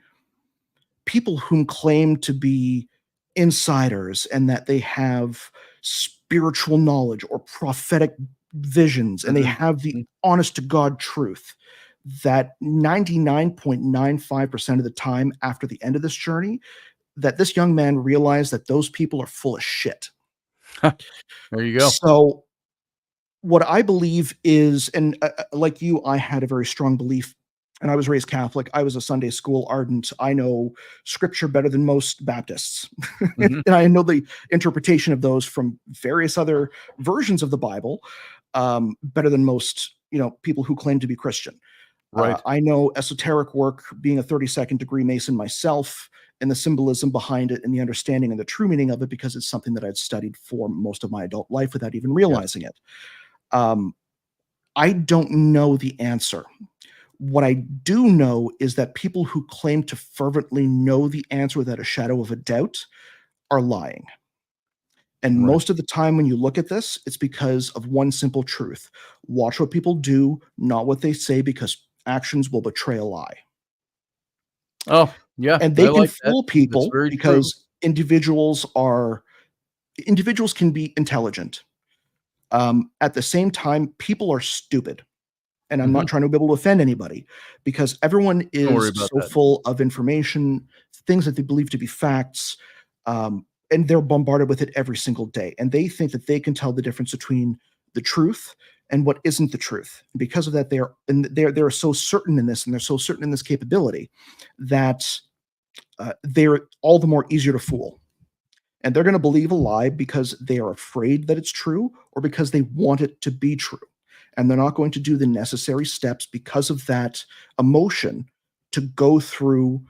people whom claim to be insiders and that they have spiritual knowledge or prophetic visions and they Mhm. have the Mhm. honest to God truth, that 99.95% of the time after the end of this journey, that this young man realized that those people are full of shit. There you go. So what I believe is, and like you, I had a very strong belief, and I was raised Catholic. I was a Sunday school ardent. I know scripture better than most Baptists, Mhm. and I know the interpretation of those from various other versions of the Bible better than most, people who claim to be Christian. Right. I know esoteric work, being a 32nd degree Mason myself, and the symbolism behind it and the understanding and the true meaning of it, because it's something that I'd studied for most of my adult life without even Yes. realizing it. Um, I don't know the answer. What I do know is that people who claim to fervently know the answer without a shadow of a doubt are lying. And Right. most of the time when you look at this, it's because of one simple truth. Watch what people do, not what they say, because actions will betray a lie. Oh, yeah, And I they can like that. fool That's people very true. because individuals can be intelligent. At the same time, people are stupid. And I'm not Mhm. trying to be able to offend anybody because everyone Don't worry is about so that. full of information, things that they believe to be facts, and they're bombarded with it every single day. And they think that they can tell the difference between the truth and what isn't the truth. And because of that, they're so certain in this, and they're so certain in this capability that they're all the more easier to fool. And they're going to believe a lie because they are afraid that it's true or because they want it to be true. And they're not going to do the necessary steps because of that emotion to go through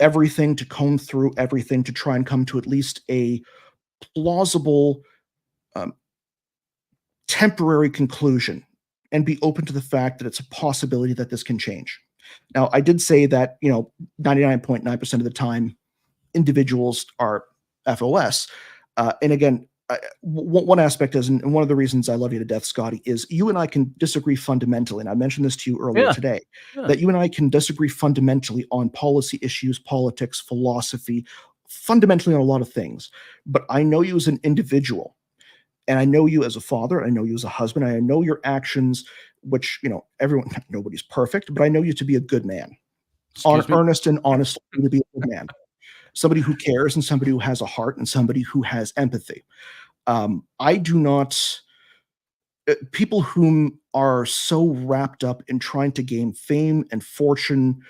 everything, to comb through everything, to try and come to at least a plausible, um, temporary conclusion and be open to the fact that it's a possibility that this can change. Now, I did say that, 99.9% of the time, individuals are FOS. And again, one aspect is, and one of the reasons I love you to death, Scotty, is you and I can disagree fundamentally. And I mentioned this to you earlier Yeah, today, yeah. that you and I can disagree fundamentally on policy issues, politics, philosophy, fundamentally on a lot of things. But I know you as an individual, and I know you as a father, I know you as a husband, I know your actions, which, everyone, nobody's perfect, but I know you to be a good man, Excuse me? earnest and honest, to be a good man, somebody who cares and somebody who has a heart and somebody who has empathy. I do not people whom are so wrapped up in trying to gain fame and fortune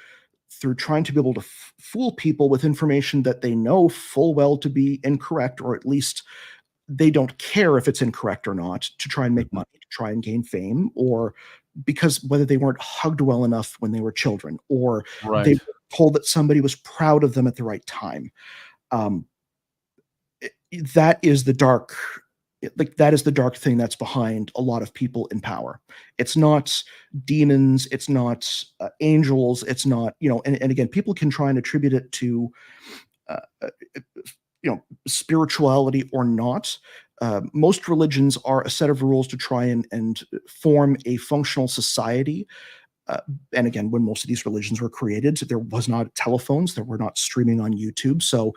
through trying to be able to fool people with information that they know full well to be incorrect, or at least they don't care if it's incorrect or not, to try and make Mhm. money, to try and gain fame, or because whether they weren't hugged well enough when they were children, or they Right. were told that somebody was proud of them at the right time. Um, that is the dark that is the dark thing that's behind a lot of people in power. It's not demons, it's not angels, it's not, and again, people can try and attribute it to uh, uh, spirituality or not. Most religions are a set of rules to try and form a functional society. uh, and again, when most of these religions were created, there was not telephones, there were not streaming on YouTube, so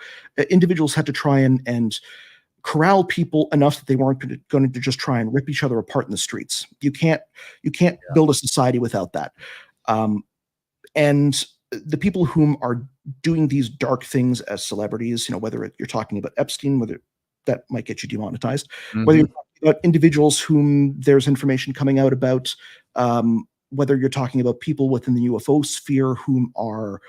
individuals had to try and corral people enough that they weren't going to just try and rip each other apart in the streets. You can't Yeah. build a society without that. Um, and the people whom are doing these dark things as celebrities, whether you're talking about Epstein, whether that might get you demonetized, whether you're Mhm. talking about individuals whom there's information coming out about, whether you're talking about people within the UFO sphere whom are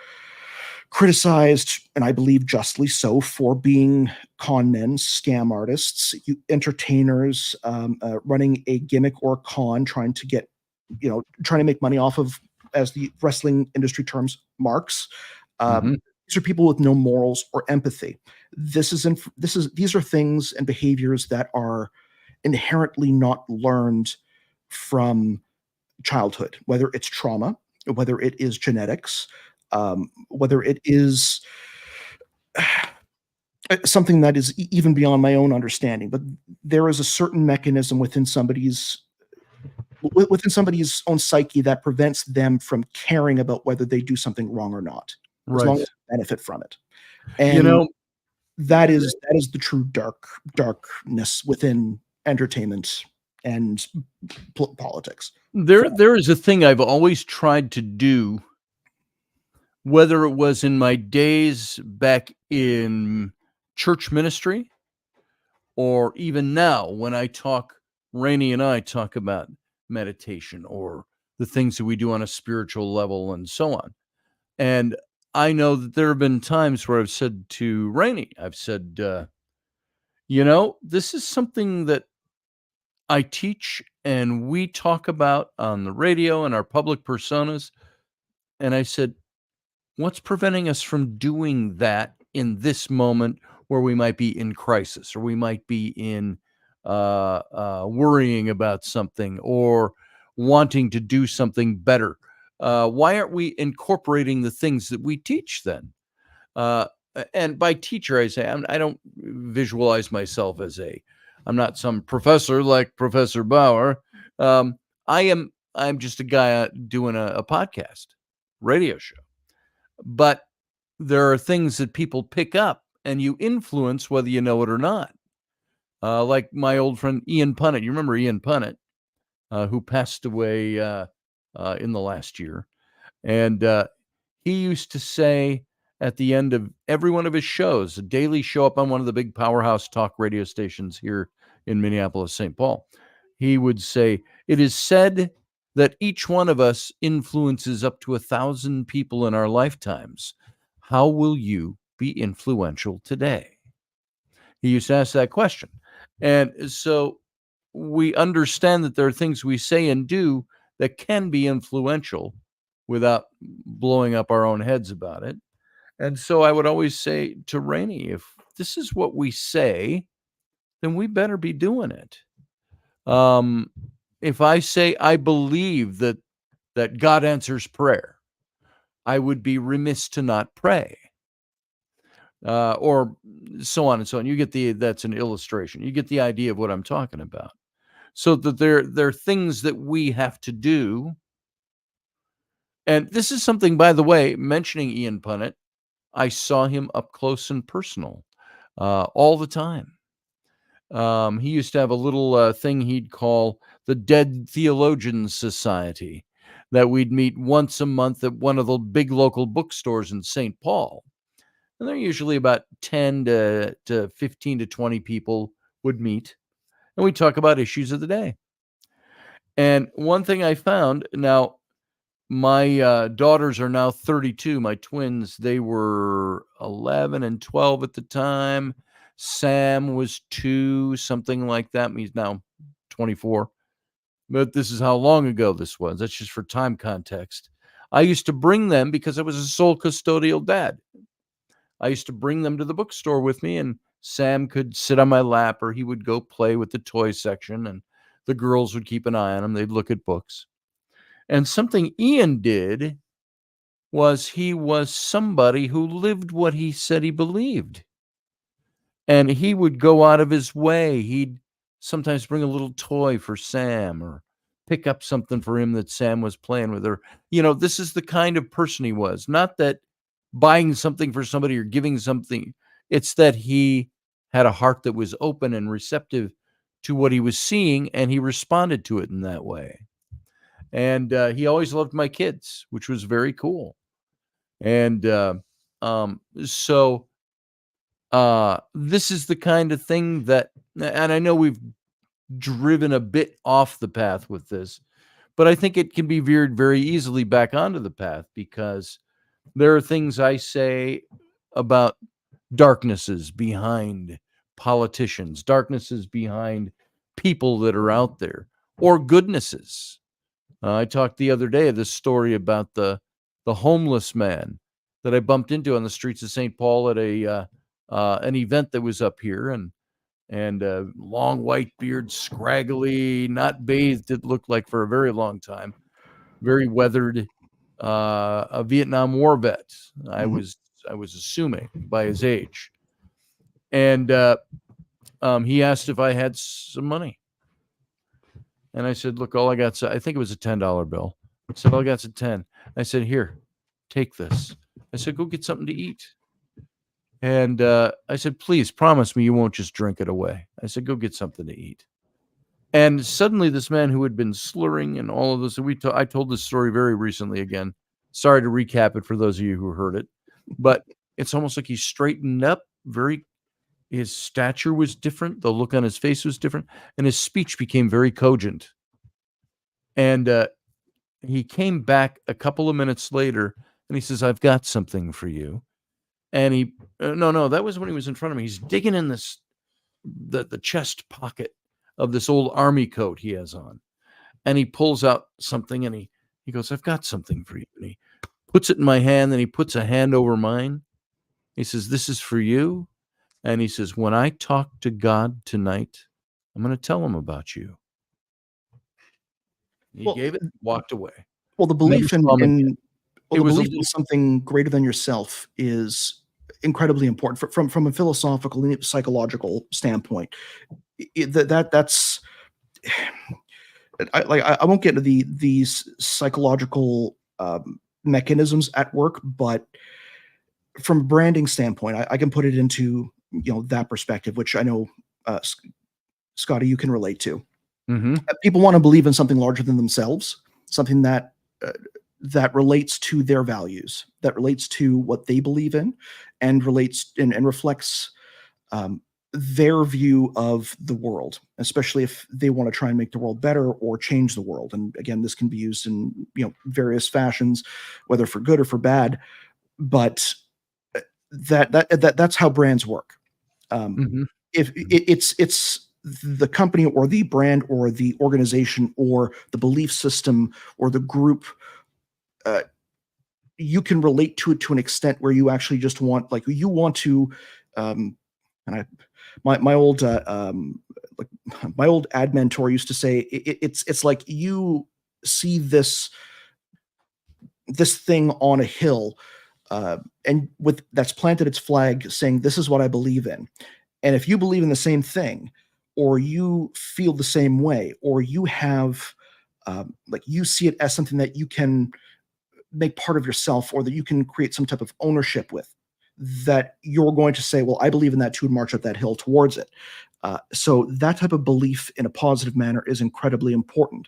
criticized, and I believe justly so, for being con men, scam artists, entertainers, running a gimmick or con, trying to make money off of, as the wrestling industry terms, marks. Mhm. These are people with no morals or empathy. These are things and behaviors that are inherently not learned from childhood, whether it's trauma, whether it is genetics, whether it is something that is even beyond my own understanding. But there is a certain mechanism within somebody's own psyche that prevents them from caring about whether they do something wrong or not, as long Right. as they benefit from it. You And know, that is the true darkness within entertainment and politics. there is a thing I've always tried to do, whether it was in my days back in church ministry or even now when Rainey and I talk about meditation or the things that we do on a spiritual level and so on. And I know that there have been times where I've said to Rainey, I've said, this is something that I teach and we talk about on the radio and our public personas. And I said, what's preventing us from doing that in this moment where we might be in crisis or we might be in worrying about something or wanting to do something better? Why aren't we incorporating the things that we teach then? And by teacher, I say I don't visualize myself as I'm not some professor like Professor Bauer. I'm just a guy doing a podcast, radio show. But there are things that people pick up and you influence whether you know it or not. Like my old friend Ian Punnett. You remember Ian Punnett, who passed away in the last year. And he used to say at the end of every one of his shows, a daily show up on one of the big powerhouse talk radio stations here in Minneapolis, St. Paul, he would say, "It is said that each one of us influences up to 1,000 people in our lifetimes. How will you be influential today?" He used to ask that question. And so we understand that there are things we say and do that can be influential without blowing up our own heads about it. And so I would always say to Rainey, if this is what we say, then we better be doing it. If I say I believe that God answers prayer, I would be remiss to not pray. Or so on and so on. You get that's an illustration. You get the idea of what I'm talking about. So that there are things that we have to do. And this is something, by the way, mentioning Ian Punnett, I saw him up close and personal all the time. He used to have a little thing he'd call the Dead Theologians Society that we'd meet once a month at one of the big local bookstores in St. Paul. And they're usually about 10 to 15 to 20 people would meet. And we talk about issues of the day. And one thing I found, now, my daughters are now 32. My twins, they were 11 and 12 at the time. Sam was 2, something like that. He's now 24. But this is how long ago this was. That's just for time context. I used to bring them because I was a sole custodial dad. I used to bring them to the bookstore with me, and Sam could sit on my lap, or he would go play with the toy section, and the girls would keep an eye on him. They'd look at books. And something Ian did was he was somebody who lived what he said he believed. And he would go out of his way. He'd sometimes bring a little toy for Sam or pick up something for him that Sam was playing with. Or, this is the kind of person he was. Not that buying something for somebody or giving something. It's that he had a heart that was open and receptive to what he was seeing, and he responded to it in that way. And he always loved my kids, which was very cool. And so this is the kind of thing that, and I know we've driven a bit off the path with this, but I think it can be veered very easily back onto the path, because there are things I say about darknesses behind politicians, darknesses behind people that are out there, or goodnesses. I talked the other day of this story about the homeless man that I bumped into on the streets of St. Paul at an event that was up here, and long white beard, scraggly, not bathed, it looked like, for a very long time, very weathered, a Vietnam War vet. I was assuming by his age, and he asked if I had some money. And I said, "Look, all I got, I think it was a $10 bill. I said, all I got's a 10. I said, "Here, take this." I said, "Go get something to eat." And I said, "Please promise me you won't just drink it away." I said, "Go get something to eat." And suddenly this man who had been slurring and all of this, I told this story very recently again. Sorry to recap it for those of you who heard it, but it's almost like he straightened up. His stature was different. The look on his face was different, and his speech became very cogent. And he came back a couple of minutes later, and he says, "I've got something for you." And he, no, that was when he was in front of me. He's digging in the chest pocket of this old army coat he has on, and he pulls out something, and he goes, "I've got something for you." And he puts it in my hand, and he puts a hand over mine. He says, "This is for you." And he says, "When I talk to God tonight, I'm going to tell him about you." He gave it, walked away. Well, the Never belief saw him again. It the was a belief in little something greater than yourself is incredibly important from a philosophical and psychological standpoint. That's I won't get into these psychological mechanisms at work, but from a branding standpoint, I can put it into that perspective, which I know Scotty, you can relate to. Mhm. People want to believe in something larger than themselves, something uh, that relates to their values, that relates to what they believe in, and relates and reflects um, their view of the world, especially if they want to try and make the world better or change the world. And again, this can be used in various fashions, whether for good or for bad. But that's how brands work. Um, Mhm. if it's the company or the brand or the organization or the belief system or the group, uh, you can relate to it to an extent where you actually just want, like, you want to, um, and I, my old, like my old ad mentor used to say, it's like you see this thing on a hill, and with that's planted its flag saying, "This is what I believe in." And if you believe in the same thing, or you feel the same way, or you have, like, you see it as something that you can make part of yourself, or that you can create some type of ownership with, that you're going to say, "Well, I believe in that too," and march up that hill towards it. So that type of belief in a positive manner is incredibly important.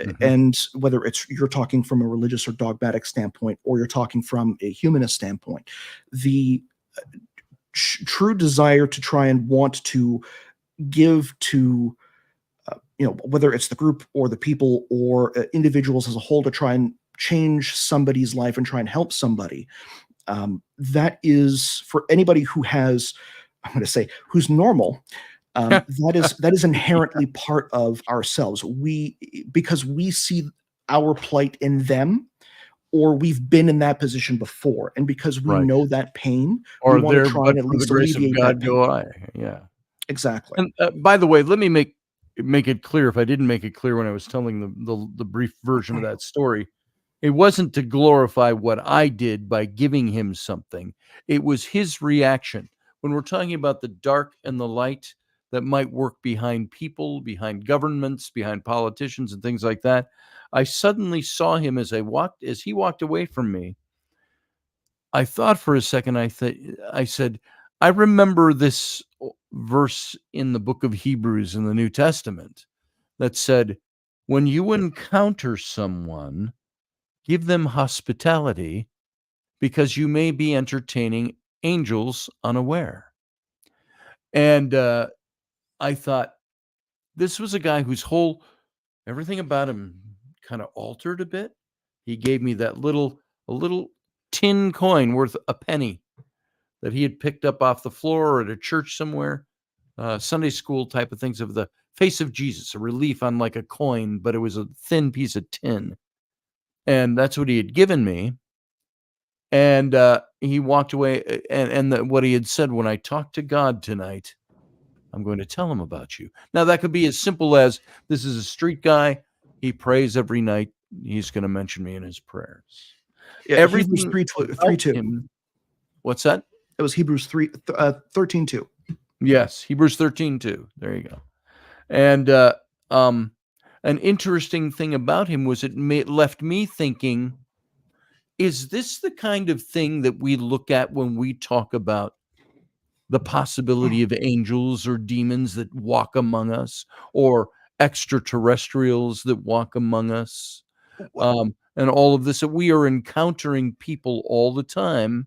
Mhm. And whether it's you're talking from a religious or dogmatic standpoint, or you're talking from a humanist standpoint, the true desire to try and want to give to whether it's the group or the people or individuals as a whole, to try and change somebody's life and try and help somebody, that is, for anybody who has, I'm going to say, who's normal, that is inherently part of ourselves. Because we see our plight in them, or we've been in that position before, and because we Right. know that pain, we Or want to there, try but and at for the least grace of alleviate that God pain. go I. Yeah. Exactly. And, by the way, let me make it clear, if I didn't make it clear when I was telling the brief version of that story. It wasn't to glorify what I did by giving him something. It was his reaction. When we're talking about the dark and the light that might work behind people, behind governments, behind politicians and things like that, I suddenly saw him as he walked away from me. I thought for a second, I said, I remember this verse in the book of Hebrews in the New Testament that said, when you encounter someone, give them hospitality, because you may be entertaining angels unaware. And I thought, this was a guy whose whole everything about him kind of altered a bit. He gave me a little tin coin worth a penny that he had picked up off the floor or at a church somewhere, Sunday school type of things, of the face of Jesus, a relief on like a coin, but it was a thin piece of tin. And that's what he had given me. And he walked away. What he had said: when I talk to God tonight, I'm going to tell him about you. Now, that could be as simple as, this is a street guy. He prays every night. He's going to mention me in his prayers. Yeah, Hebrews Everything 3, about 3:2. him. What's that? It was Hebrews 13:2. Yes, Hebrews 13:2. There you go. And um, an interesting thing about him was it left me thinking, is this the kind of thing that we look at when we talk about the possibility of angels or demons that walk among us, or extraterrestrials that walk among us, and all of this, that we are encountering people all the time?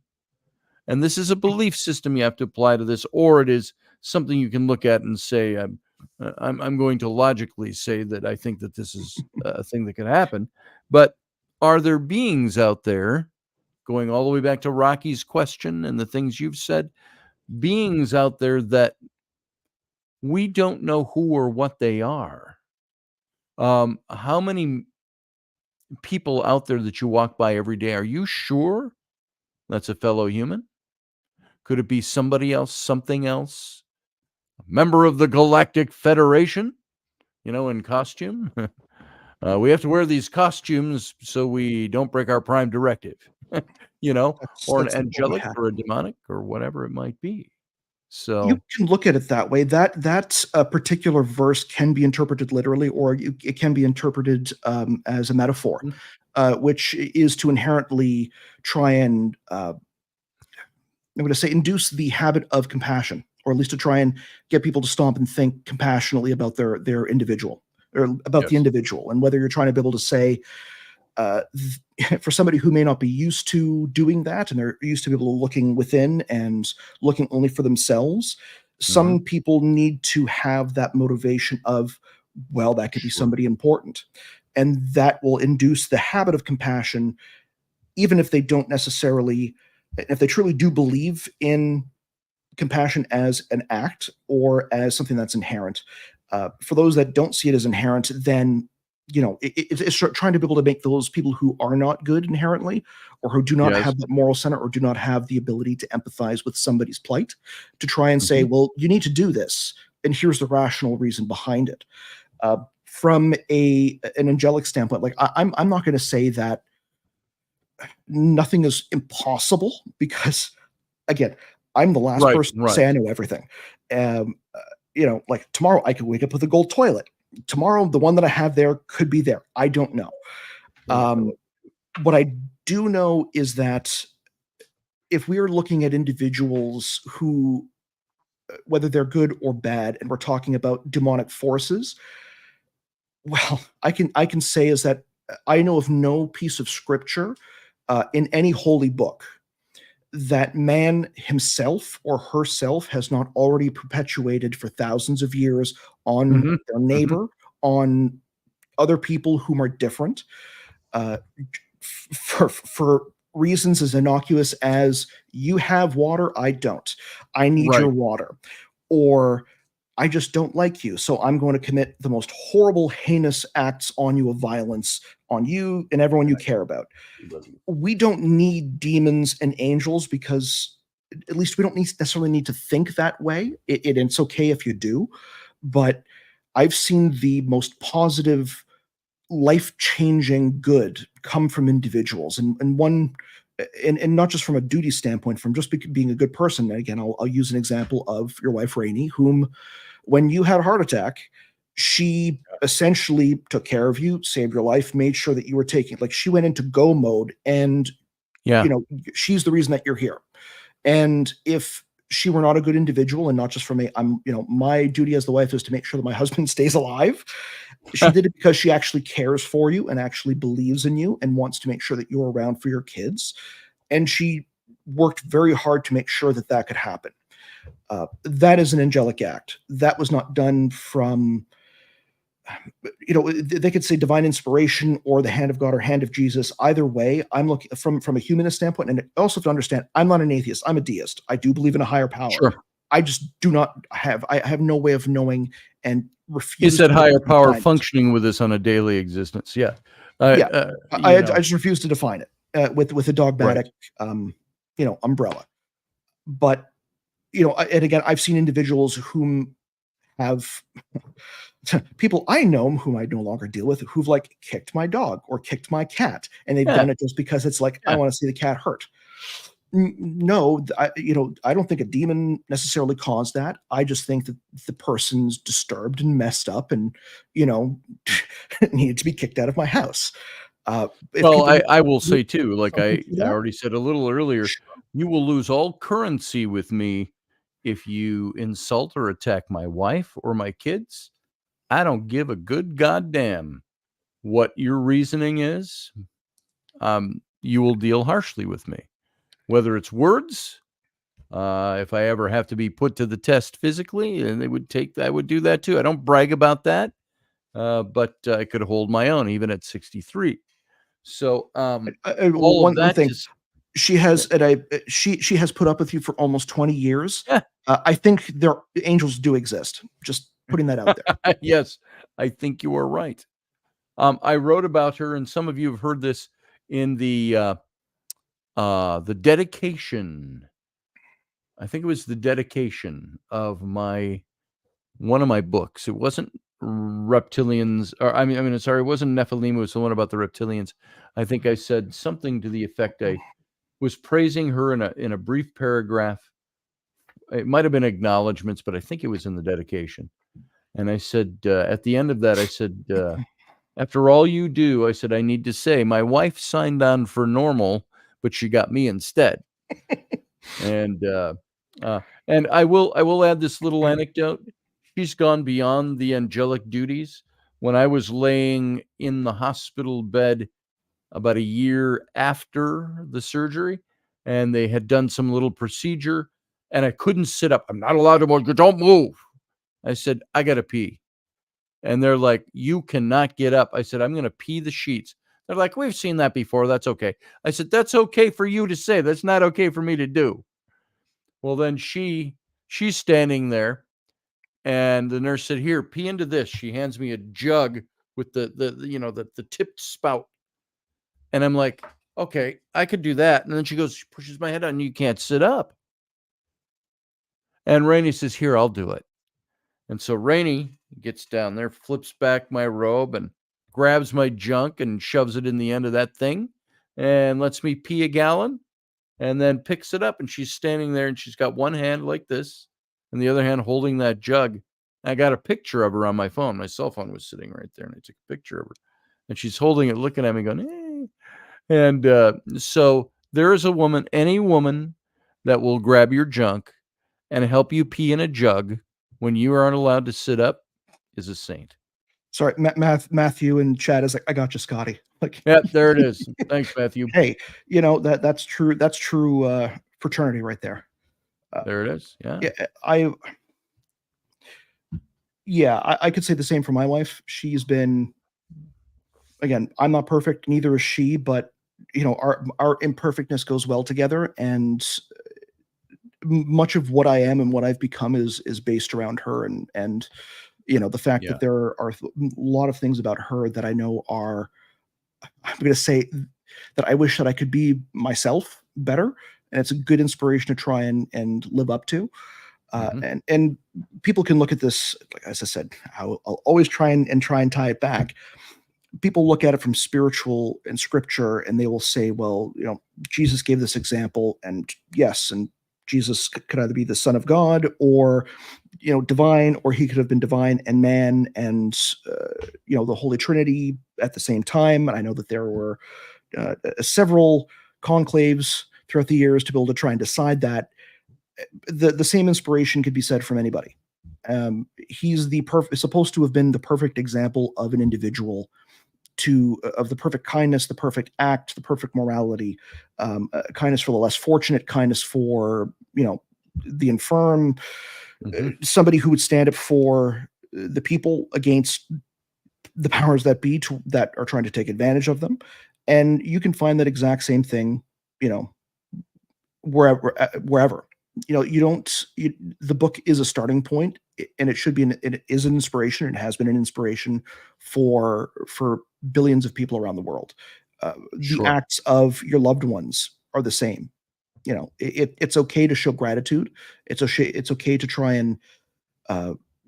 And this is a belief system you have to apply to this, or it is something you can look at and say, I'm going to logically say that I think that this is a thing that could happen. But are there beings out there, going all the way back to Rocky's question and the things you've said, beings out there that we don't know who or what they are? How many people out there that you walk by every day, are you sure that's a fellow human? Could it be somebody else, something else? A member of the Galactic Federation, in costume? We have to wear these costumes so we don't break our prime directive, or an That's what would angelic happen. or a demonic or whatever it might be. You So, can look at it that way. That a particular verse can be interpreted literally, or it can be interpreted as a metaphor, mm, which is to inherently try and I'm going to say induce the habit of compassion, or at least to try and get people to stop and think compassionately about their individual, or about the yes. individual, and whether you're trying to be able to say for somebody who may not be used to doing that and they're used to be able to looking within and looking only for themselves, Hmm. some people need to have that motivation of, well, that could be Sure. somebody important, and that will induce the habit of compassion, even if they don't necessarily, if they truly do believe in compassion as an act or as something that's inherent. For those that don't see it as inherent, then it's trying to be able to make those people who are not good inherently, or who do not Yes. have that moral center, or do not have the ability to empathize with somebody's plight, to try and say, Hmm. well, you need to do this, and here's the rational reason behind it. From an angelic standpoint, like I'm not going to say that nothing is impossible, because again, I'm the last Right. person to say Right. I know everything. Um, like tomorrow I could wake up with a gold toilet. Tomorrow, the one that I have there could be there. I don't know. Oh, I Um, what I do know is that if we are looking at individuals who, whether they're good or bad, and we're talking about demonic forces, well, I can say is that I know of no piece of scripture in any holy book that man himself or herself has not already perpetuated for thousands of years on hmm their hmm neighbor, on other people whom are different, uh, for reasons as innocuous as, you have water, I don't. I need your Right. water. Or, I just don't like you, so I'm going to commit the most horrible, heinous acts on you of violence on you and everyone you care about. We don't need demons and angels, because at least we don't necessarily need to think that way. It's okay if you do, but I've seen the most positive, life-changing good come from individuals, and one, and not just from a duty standpoint, from just being a good person. And again, I'll use an example of your wife Rainey, whom, when you had a heart attack, she essentially took care of you, saved your life, made sure that you were taking, like, she went into go mode, and you Yeah. know she's the reason that you're here. And if she were not a good individual, and not just for me, my duty as the wife is to make sure that my husband stays alive. She did it because she actually cares for you and actually believes in you and wants to make sure that you're around for your kids. And she worked very hard to make sure that that could happen. That is an angelic act. That was not done from, they could say divine inspiration or the hand of God or hand of Jesus. Either way, I'm looking from a humanist standpoint, and also to understand, I'm not an atheist. I'm a deist. I do believe in a higher power. Sure. I just do not have. I have no way of knowing, and Is refuse that to higher power define it. functioning with us on a daily existence? Yeah. Yeah, You I know, just refuse to define it with a right. dogmatic, um, umbrella. But and again, I've seen individuals whom have people I know whom I no longer deal with, who've like kicked my dog or kicked my cat, and they've Yeah. done it just because it's like, I Yeah. want to see the cat hurt. No, I don't think a demon necessarily caused that. I just think that the person's disturbed and messed up, and you know needed to be kicked out of my house. If Well, people I will do say too, like something I to I that, already said a little earlier, sure. you will lose all currency with me if you insult or attack my wife or my kids. I don't give a good goddamn what your reasoning is. You will deal harshly with me, whether it's words. If I ever have to be put to the test physically, and I would do that too. I don't brag about that, but I could hold my own even at 63. So, all of One that thing, just she has, and she has put up with you for almost 20 years. yeah. I think angels do exist. Just putting that out there. Yes, I think you are right. I wrote about her, and some of you have heard this in the dedication. I think it was the dedication of one of my books. It wasn't reptilians, or I mean, sorry, it wasn't Nephilim. It was the one about the reptilians. I think I said something to the effect I was praising her in a brief paragraph. It might have been acknowledgments, but I think it was in the dedication. And I said, at the end of that, I said, after all you do, I said, I need to say my wife signed on for normal, but she got me instead. And I will add this little anecdote. She's gone beyond the angelic duties. When I was laying in the hospital bed about a year after the surgery, and they had done some little procedure, and I couldn't sit up. I'm not allowed to move. Don't move. I said, I got to pee. And they're like, you cannot get up. I said, I'm going to pee the sheets. They're like, we've seen that before. That's okay. I said, that's okay for you to say. That's not okay for me to do. Well, then she's standing there, and the nurse said, here, pee into this. She hands me a jug with the tipped spout. And I'm like, okay, I could do that. And then she goes, she pushes my head on, you can't sit up. And Rainey says, here, I'll do it. And so Rainey gets down there, flips back my robe, and grabs my junk and shoves it in the end of that thing and lets me pee a gallon, and then picks it up. And she's standing there, and she's got one hand like this and the other hand holding that jug. I got a picture of her on my phone. My cell phone was sitting right there, and I took a picture of her. And she's holding it, looking at me, going, eh. And so there is a woman, any woman that will grab your junk and help you pee in a jug when you aren't allowed to sit up is a saint. Sorry, Matthew in chat is like, I got you, Scotty. Like, yeah, there it is. Thanks, Matthew. Hey, that's true. That's true fraternity right there. There it is. I could say the same for my wife. She's been, again, I'm not perfect, neither is she, but our imperfectness goes well together, and much of what I am and what I've become is based around her, and the fact that there are a lot of things about her that I know are, I'm going to say that I wish that I could be myself better, and it's a good inspiration to try and live up to. And people can look at this, like as I said, I'll always try and tie it back. People look at it from spiritual and scripture, and they will say, well, Jesus gave this example, and yes, and Jesus could either be the Son of God or, divine, or he could have been divine and man, and the Holy Trinity at the same time. And I know that there were several conclaves throughout the years to be able to try and decide that. The same inspiration could be said from anybody. He's supposed to have been the perfect example of an individual, of the perfect kindness, the perfect act, the perfect morality, kindness for the less fortunate, kindness for the infirm, somebody who would stand up for the people against the powers that be that are trying to take advantage of them. And you can find that exact same thing, wherever. The book is a starting point, and it should be it is an inspiration. It has been an inspiration for billions of people around the world. The acts of your loved ones are the same. It's okay to show gratitude. It's okay to try and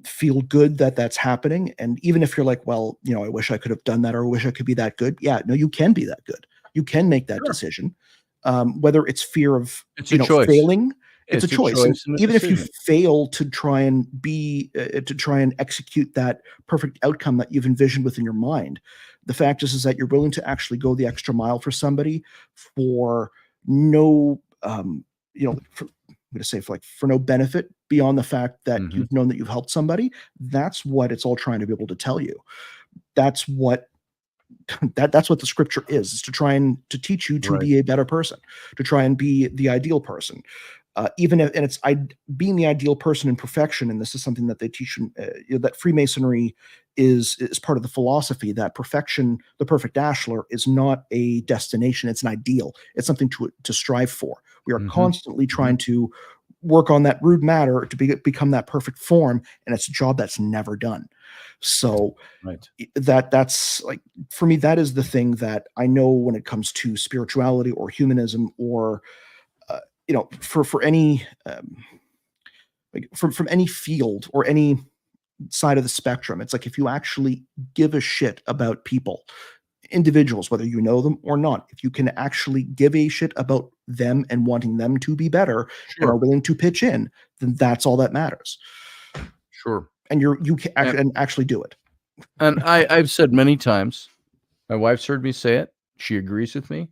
feel good that that's happening. And even if you're like, well, I wish I could have done that, or I wish I could be that good. Yeah, no, you can be that good. You can make that decision. Whether it's fear of failing. It's a choice. And even if you fail to try and execute that perfect outcome that you've envisioned within your mind, the fact is that you're willing to actually go the extra mile for somebody for no, I'm going to say for no benefit beyond the fact that you've known that you've helped somebody. That's what it's all trying to be able to tell you. That's what the scripture is to try and to teach you to be a better person, to try and be the ideal person. Even if, and it's being the ideal person in perfection, and this is something that they teach that Freemasonry is part of the philosophy, that perfection, the perfect ashlar, is not a destination; it's an ideal. It's something to strive for. We are constantly trying to work on that rude matter to become that perfect form, and it's a job that's never done. So that's like, for me, that is the thing that I know when it comes to spirituality or humanism, or for any from any field or any side of the spectrum. It's like if you actually give a shit about people, individuals, whether you know them or not, if you can actually give a shit about them and wanting them to be better and are Sure. willing to pitch in, then that's all that matters. Sure. And you can actually do it. And I've said many times, my wife's heard me say it. She agrees with me.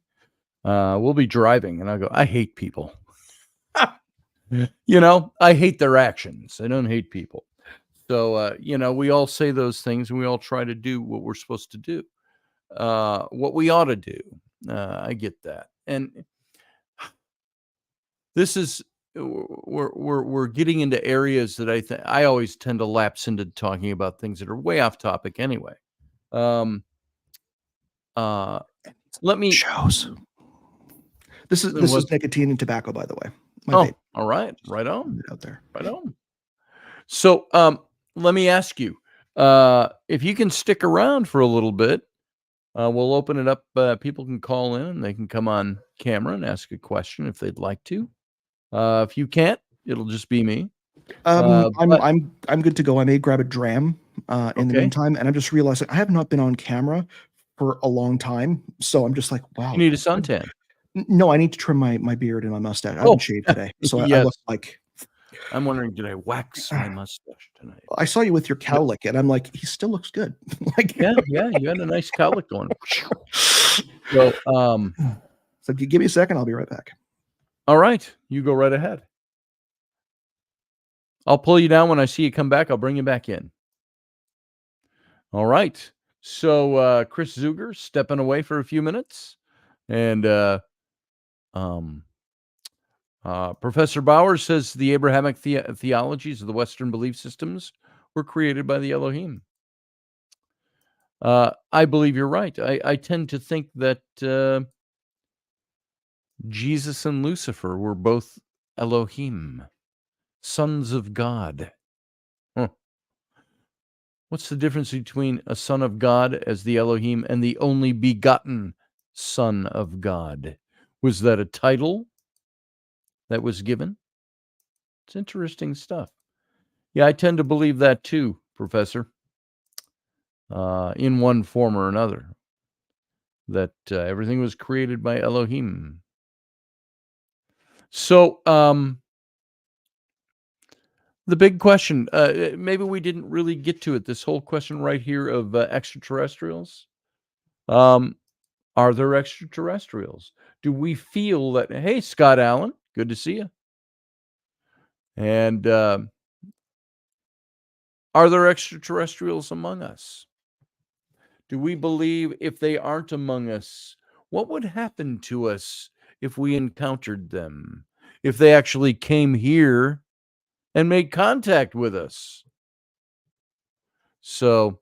We'll be driving, and I go, I hate people. I hate their actions. I don't hate people. So, we all say those things, and we all try to do what we're supposed to do, what we ought to do. I get that, and this is we're getting into areas that I always tend to lapse into talking about things that are way off topic anyway. Um, let me Shows. This is nicotine and tobacco, by the way. My vape. All right, right on, out there. right on. So, let me ask you, if you can stick around for a little bit, we'll open it up. People can call in and they can come on camera and ask a question if they'd like to. If you can't, it'll just be me. I'm good to go. I may grab a dram in the Okay. meantime, and I'm just realizing I have not been on camera for a long time, so I'm just like, wow. You need a suntan. No, I need to trim my beard and my mustache. I haven't shaved today, so I Yes. look like. I'm wondering, did I wax my mustache tonight? I saw you with your cowlick, and I'm like, he still looks good. Like, Yeah, you had a nice cowlick going. So, so give me a second, I'll be right back. all right, you go right ahead. I'll pull you down when I see you come back. I'll bring you back in. All right. So, Chris Zuger stepping away for a few minutes, and Professor Bauer says the Abrahamic theologies of the Western belief systems were created by the Elohim. I believe you're right. I tend to think that Jesus and Lucifer were both Elohim, sons of God. Huh. What's the difference between a son of God as the Elohim and the only begotten Son of God? Was that a title that was given? It's interesting stuff. Yeah, I tend to believe that too, Professor, in one form or another, that everything was created by Elohim. So, the big question, maybe we didn't really get to it, this whole question right here of extraterrestrials. Are there extraterrestrials? Do we feel that, hey, Scott Allen, good to see you. And are there extraterrestrials among us? Do we believe if they aren't among us, what would happen to us if we encountered them? If they actually came here and made contact with us? So,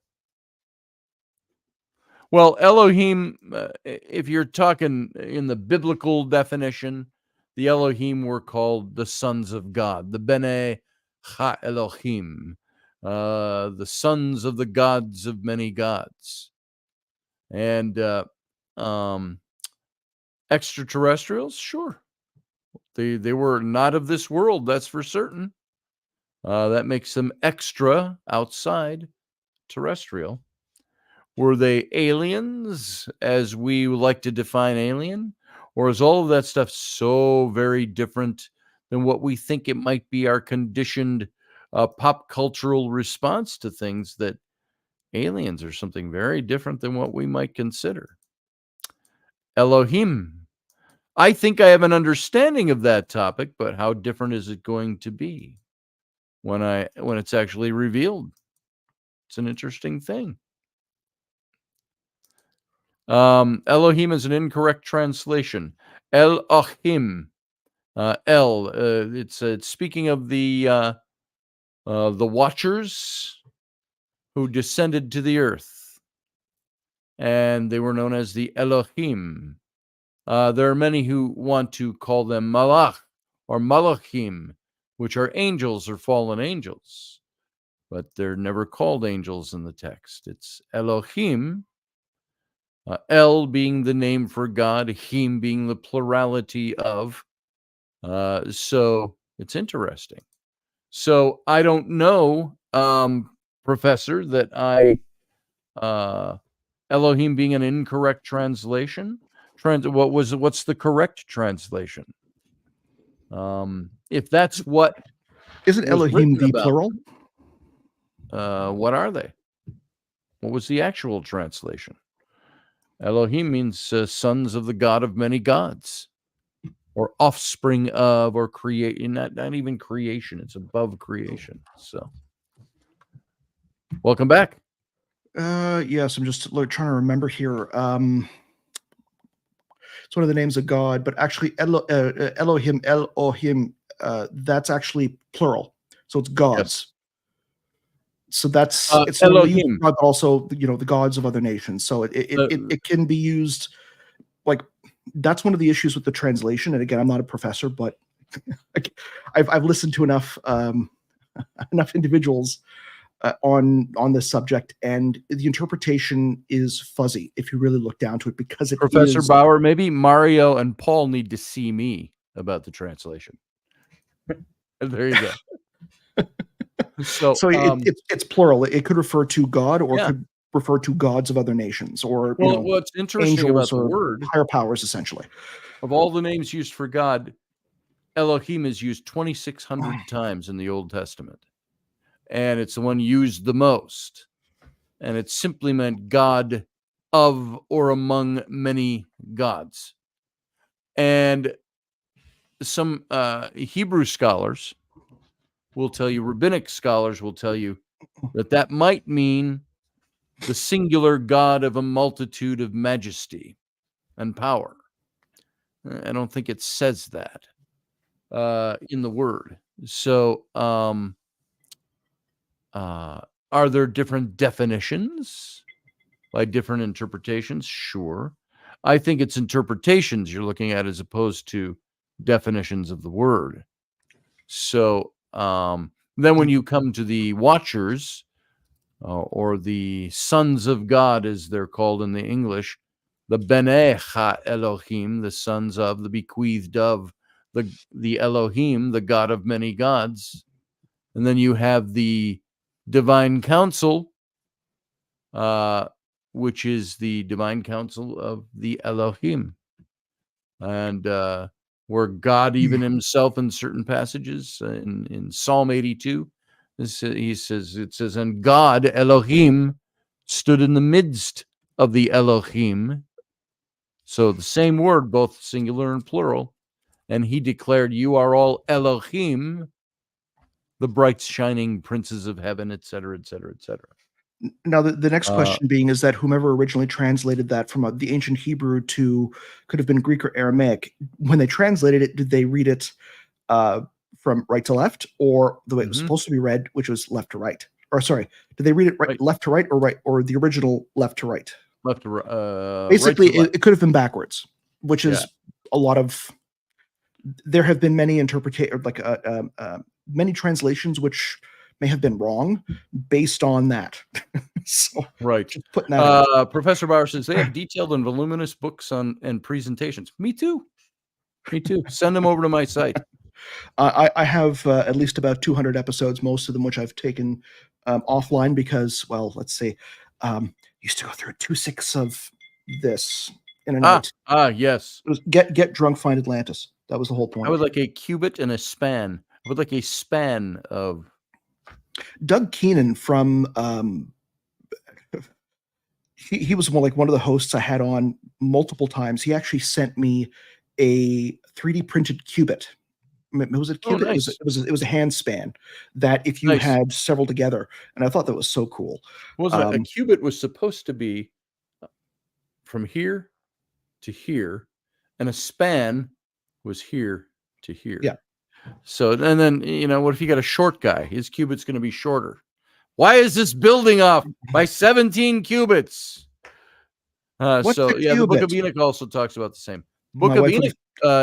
well, Elohim, if you're talking in the biblical definition, the Elohim were called the sons of God, the Bene Ha Elohim, the sons of the gods of many gods. And extraterrestrials, sure. They were not of this world, that's for certain. That makes them extra outside terrestrial. Were they aliens, as we like to define alien? Or is all of that stuff so very different than what we think it might be, our conditioned pop cultural response to things, that aliens are something very different than what we might consider? Elohim. I think I have an understanding of that topic, but how different is it going to be when it's actually revealed? It's an interesting thing. Elohim is an incorrect translation. Elohim. It's speaking of the Watchers who descended to the earth, and they were known as the Elohim. There are many who want to call them Malach or Malachim, which are angels or fallen angels, but they're never called angels in the text. It's Elohim. El being the name for God, Him being the plurality of. So it's interesting. So I don't know. Professor, that Elohim being an incorrect translation. What's the correct translation? If that's what Isn't was Elohim written the about, plural? what are they? What was the actual translation? Elohim means sons of the God of many gods, or offspring of, or create. Not even creation. It's above creation. So, welcome back. Yes, I'm just trying to remember here. It's one of the names of God, but actually Elohim, that's actually plural. So it's gods. Yes. So that's it's normally used Elohim. for God, but also the gods of other nations. So it can be used like that's one of the issues with the translation. And again, I'm not a professor, but I've listened to enough enough individuals on this subject, and the interpretation is fuzzy if you really look down to it, because it Professor is. Bauer, maybe Mario and Paul need to see me about the translation. There you go. So, So it's plural. It could refer to God, or yeah. could refer to gods of other nations, or Well, what's interesting about angels the or word, higher powers, essentially. of all the names used for God, Elohim is used 2,600 times in the Old Testament, and it's the one used the most. And it simply meant God of or among many gods. And some Hebrew scholars will tell you, rabbinic scholars will tell you, that might mean the singular God of a multitude of majesty and power. I don't think it says that in the word. So, are there different definitions by different interpretations? Sure. I think it's interpretations you're looking at as opposed to definitions of the word. So, then when you come to the Watchers, or the sons of God, as they're called in the English, the B'nai Ha-Elohim, the sons of, the bequeathed of, the Elohim, the God of many gods. And then you have the Divine Council, which is the Divine Council of the Elohim. And where God even himself in certain passages, in Psalm 82, he says, it says, and God, Elohim, stood in the midst of the Elohim. So the same word, both singular and plural. And he declared, you are all Elohim, the bright shining princes of heaven, etc., etc., etc. Now, the next question being is that whomever originally translated that from the ancient Hebrew to, could have been Greek or Aramaic, when they translated it, did they read it from right to left, or the way it was supposed to be read, which was left to right? Or sorry, did they read it left to right, or the original left to right? Left to right. Basically, Right to left. it could have been backwards, which is a lot of. There have been many many translations which may have been wrong based on that. So, right. just putting that out. Professor Bauer says they have detailed and voluminous books and presentations. Me too. Me too. Send them over to my site. I have at least about 200 episodes, most of them which I've taken offline because, well, let's see, used to go through 2/6 of this in a night. Yes. It was get drunk, find Atlantis. That was the whole point. I would like a cubit and a span. I would like a span of. Doug Keenan from he was one of the hosts I had on multiple times. He actually sent me a 3D printed cubit. Was it cubit? Nice. It was a hand span that if you had several together, and I thought that was so cool. A cubit was supposed to be from here to here, and a span was here to here. Yeah. So, and then, what if you got a short guy? His cubit's going to be shorter. Why is this building off by 17 cubits? The Book of Enoch also talks about the same. Book of Enoch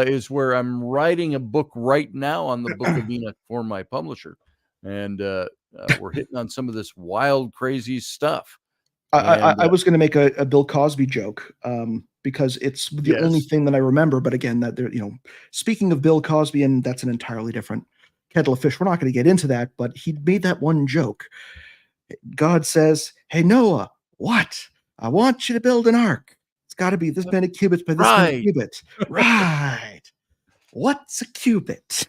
is where I'm writing a book right now on the Book of Enoch for my publisher. And we're hitting on some of this wild, crazy stuff. I was going to make a Bill Cosby joke because it's the only thing that I remember. But again, that there, speaking of Bill Cosby, and that's an entirely different kettle of fish. We're not going to get into that, but he made that one joke. God says, "Hey Noah, what? I want you to build an ark. It's got to be this many cubits by this many Right. cubits." Right. What's a cubit?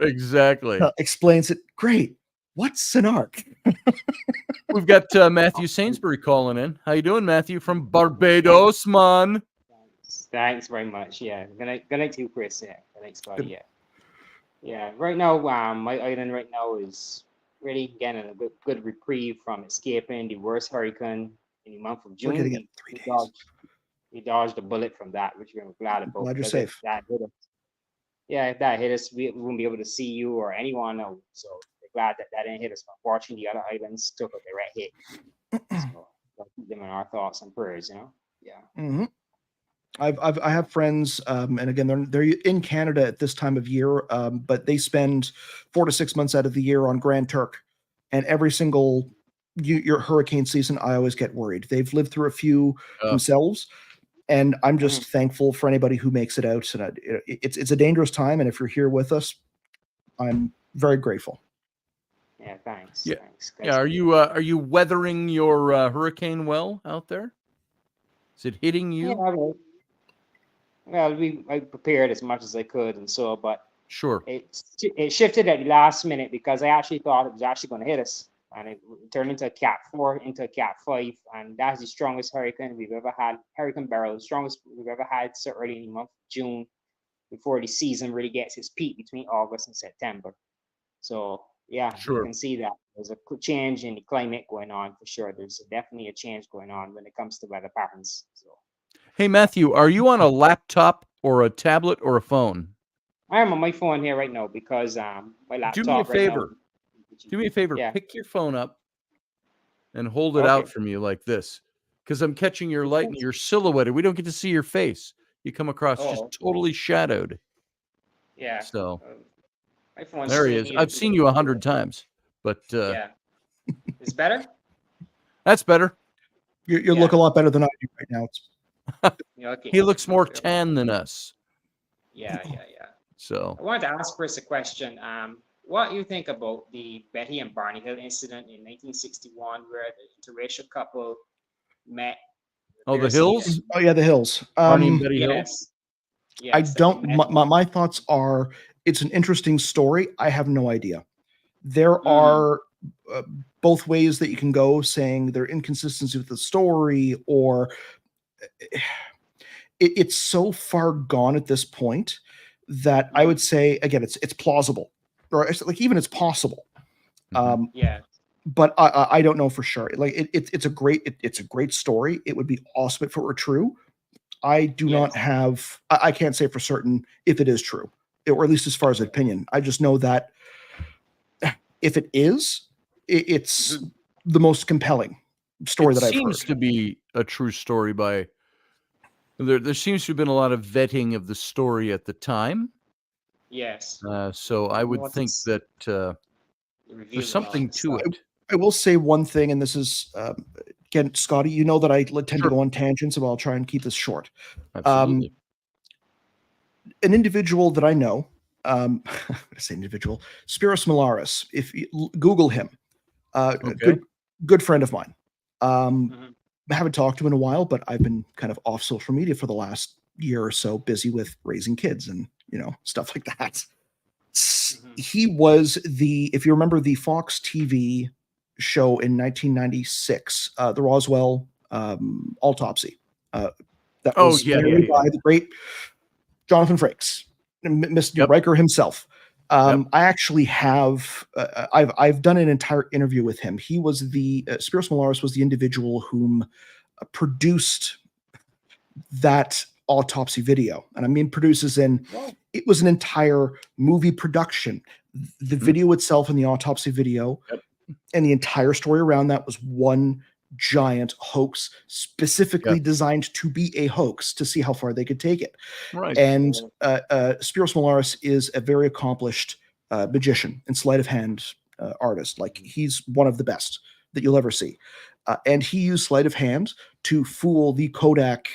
Exactly. Explains it. Great. What's an ark? We've got Matthew Sainsbury calling in. How you doing, Matthew, from Barbados, man? Thanks very much. Yeah. Good night to you, Chris. Yeah. Good night, Scotty. Yeah. Yeah. Right now, my island right now is really getting a good reprieve from escaping the worst hurricane in the month of We're June. getting it 3 days. We dodged a bullet from that, which we're glad about. Glad you're because safe. If that hit us, yeah, if that hit us, we wouldn't be able to see you or anyone else. So we're glad that that didn't hit us. Unfortunately, the other islands took a direct hit. So we'll keep them in our thoughts and prayers, you know? Yeah. Mm-hmm. I have friends, and again, they're in Canada at this time of year, but they spend 4 to 6 months out of the year on Grand Turk, and every single your hurricane season, I always get worried. They've lived through a few themselves, and I'm just thankful for anybody who makes it out. And it's a dangerous time, and if you're here with us, I'm very grateful. Yeah, thanks. Yeah. Thanks. Yeah. Are you weathering your hurricane well out there? Is it hitting you? Yeah, well, I prepared as much as I could, and so, but Sure. it shifted at the last minute because I actually thought it was actually going to hit us, and it turned into a Cat 4, into a Cat 5, and that's the strongest hurricane we've ever had. Hurricane Beryl, the strongest we've ever had so early in the month of June, before the season really gets its peak between August and September. So yeah, Sure. you can see that there's a change in the climate going on for sure. There's definitely a change going on when it comes to weather patterns. So. Hey, Matthew, are you on a laptop or a tablet or a phone? I am on my phone here right now because my laptop. Do me a favor. Right now, Do me a favor. Yeah. Pick your phone up and hold it out from you like this, because I'm catching your light and you're silhouetted. We don't get to see your face. You come across just totally shadowed. Yeah. So my phone's there he is. I've seen you 100 times, but yeah, it's better. That's better. You look a lot better than I do right now. Okay. He looks more tan than us. Yeah. So I wanted to ask Chris a question. What do you think about the Betty and Barney Hill incident in 1961, where the interracial couple met? Oh, the Hills? Oh, yeah, the Hills. Barney and Betty Hill? Yes. I don't. My thoughts are, it's an interesting story. I have no idea. There are both ways that you can go, saying there are inconsistencies with the story, or it's so far gone at this point that I would say, again, it's plausible, or like even it's possible. But I don't know for sure. Like it's a great story. It would be awesome if it were true. I do not have. I can't say for certain if it is true, or at least as far as opinion. I just know that if it is, it's the most compelling story that I've heard. It seems to be a true story. By there seems to have been a lot of vetting of the story at the time. Yes. So I would think that there's something to it. I will say one thing, and this is again, Scotty, you know that I tend to go on tangents, so I'll try and keep this short. Absolutely. An individual that I know, I'm going to say individual, Spiros Malaris. If you Google him, good friend of mine. I haven't talked to him in a while, but I've been kind of off social media for the last year or so, busy with raising kids and stuff like that. He was if you remember the Fox TV show in 1996, the Roswell autopsy. That was by the great Jonathan Frakes, Mr. Riker himself. I actually have I've done an entire interview with him. He was Spiros Malaris was the individual whom produced that autopsy video. And I mean produces it was an entire movie production. The video itself and the autopsy video and the entire story around that was one giant hoax, specifically designed to be a hoax to see how far they could take it. Right. And Spiros Malaris is a very accomplished magician and sleight of hand artist. Like he's one of the best that you'll ever see. And he used sleight of hand to fool the Kodak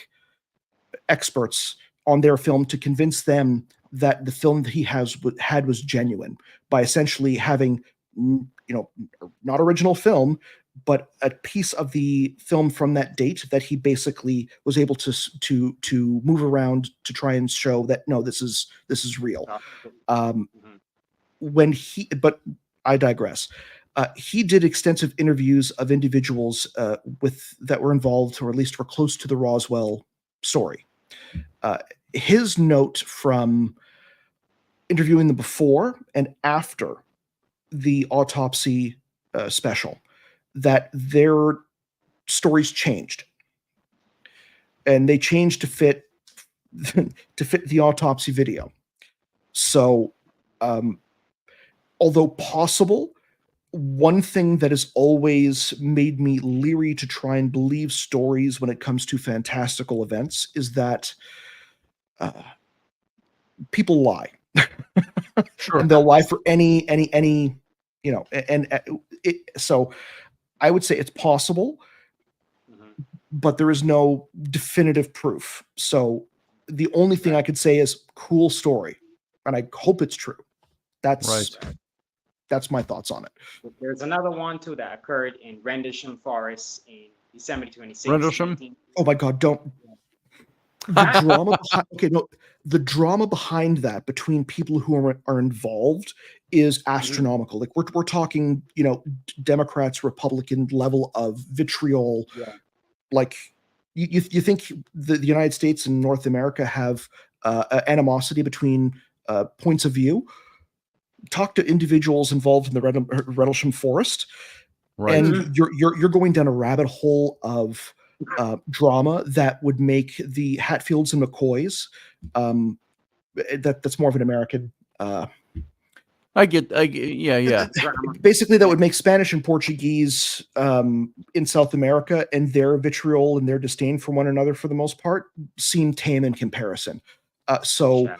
experts on their film to convince them that the film that he had was genuine by essentially having not original film, but a piece of the film from that date that he basically was able to move around to try and show that no, this is real. But I digress. He did extensive interviews of individuals that were involved, or at least were close to the Roswell story. His note from interviewing them before and after the autopsy special, that their stories changed, and they changed to fit the autopsy video. So, although possible, one thing that has always made me leery to try and believe stories when it comes to fantastical events is that people lie. Sure. And they'll lie for any, so I would say it's possible, but there is no definitive proof. So the only thing I could say is cool story, and I hope it's true. That's my thoughts on it. There's another one too that occurred in Rendlesham Forest in December 26th. Rendlesham? Oh my God, don't. The drama behind that between people who are involved is astronomical. Like we're talking, Democrats, Republican level of vitriol. Yeah. Like you think the United States and North America have animosity between points of view? Talk to individuals involved in the Rendlesham Forest, and you're going down a rabbit hole of drama that would make the Hatfields and McCoys. That's more of an American. Yeah. Basically, that would make Spanish and Portuguese in South America and their vitriol and their disdain for one another, for the most part, seem tame in comparison. That's all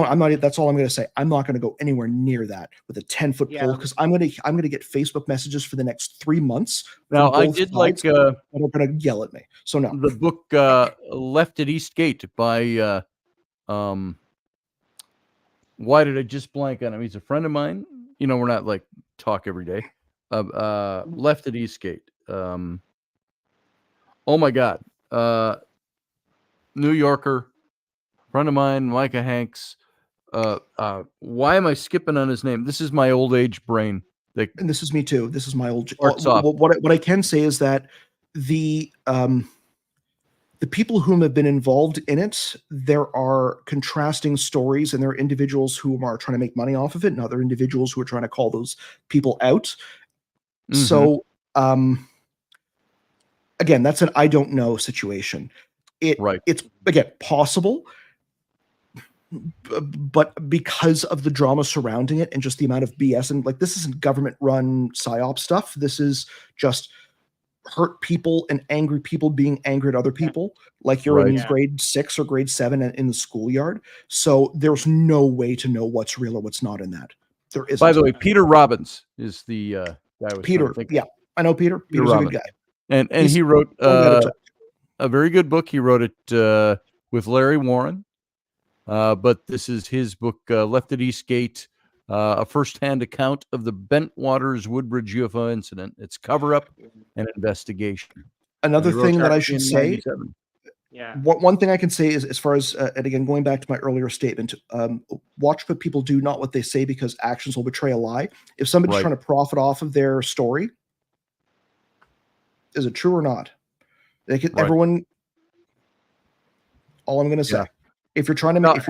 I'm going to say. I'm not going to go anywhere near that with a 10-foot pole, because I'm going to get Facebook messages for the next 3 months. Now, I did like that are going to yell at me. So no, the book Left at Eastgate by why did I just blank on him? He's a friend of mine. We're not like talk every day. Left at Eastgate. Oh my God. New Yorker. Friend of mine, Micah Hanks. Why am I skipping on his name? This is my old age brain. And this is me too. This is my old. What I can say is that the people whom have been involved in it, there are contrasting stories, and there are individuals who are trying to make money off of it, and other individuals who are trying to call those people out. Mm-hmm. So, again, that's an I don't know situation. It's again possible, but because of the drama surrounding it and just the amount of BS, and like this isn't government run psyop stuff. This is just hurt people and angry people being angry at other people, like you're in grade 6 or grade 7 in the schoolyard. So there's no way to know what's real or what's not in that. There isn't. By the way, Peter Robbins is the guy. Peter, yeah, I know Peter. Peter's a good guy, and he wrote a very good book. He wrote it with Larry Warren, but this is his book, Left at Eastgate. A first-hand account of the Bentwaters Woodbridge UFO incident, its cover-up and investigation. Another thing that I should say, one thing I can say is, as far as, and again, going back to my earlier statement, watch what people do, not what they say, because actions will betray a lie. If somebody's trying to profit off of their story, is it true or not? Everyone, all I'm going to say, if you're trying to make,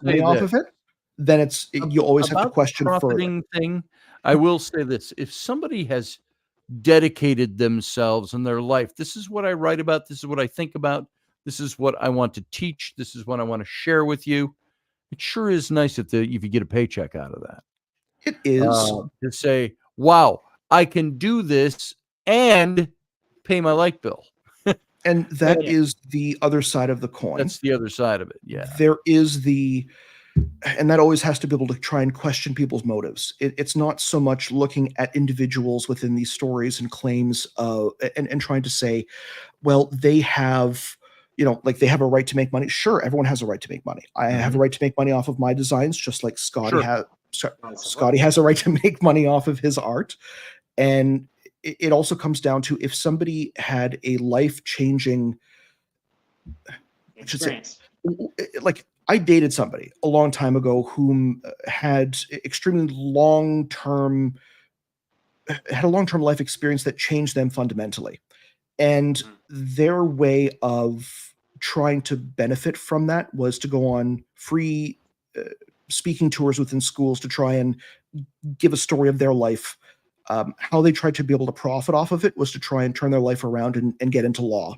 money off of it, then you always have to question further. Thing, I will say this: if somebody has dedicated themselves in their life, this is what I write about, this is what I think about, this is what I want to teach, this is what I want to share with you. It sure is nice if you get a paycheck out of that. It is to say, wow, I can do this and pay my light bill. And that is the other side of the coin. That's the other side of it. Yeah. There is and that always has to be able to try and question people's motives. It's not so much looking at individuals within these stories and claims and trying to say, well, they have, they have a right to make money. Sure, everyone has a right to make money. I have a right to make money off of my designs, just like Scotty has a right to make money off of his art. And it also comes down to if somebody had a life-changing, I should say, Experience. like I dated somebody a long time ago whom had extremely long-term had a long-term life experience that changed them fundamentally. And their way of trying to benefit from that was to go on free speaking tours within schools to try and give a story of their life. How they tried to be able to profit off of it was to try and turn their life around and get into law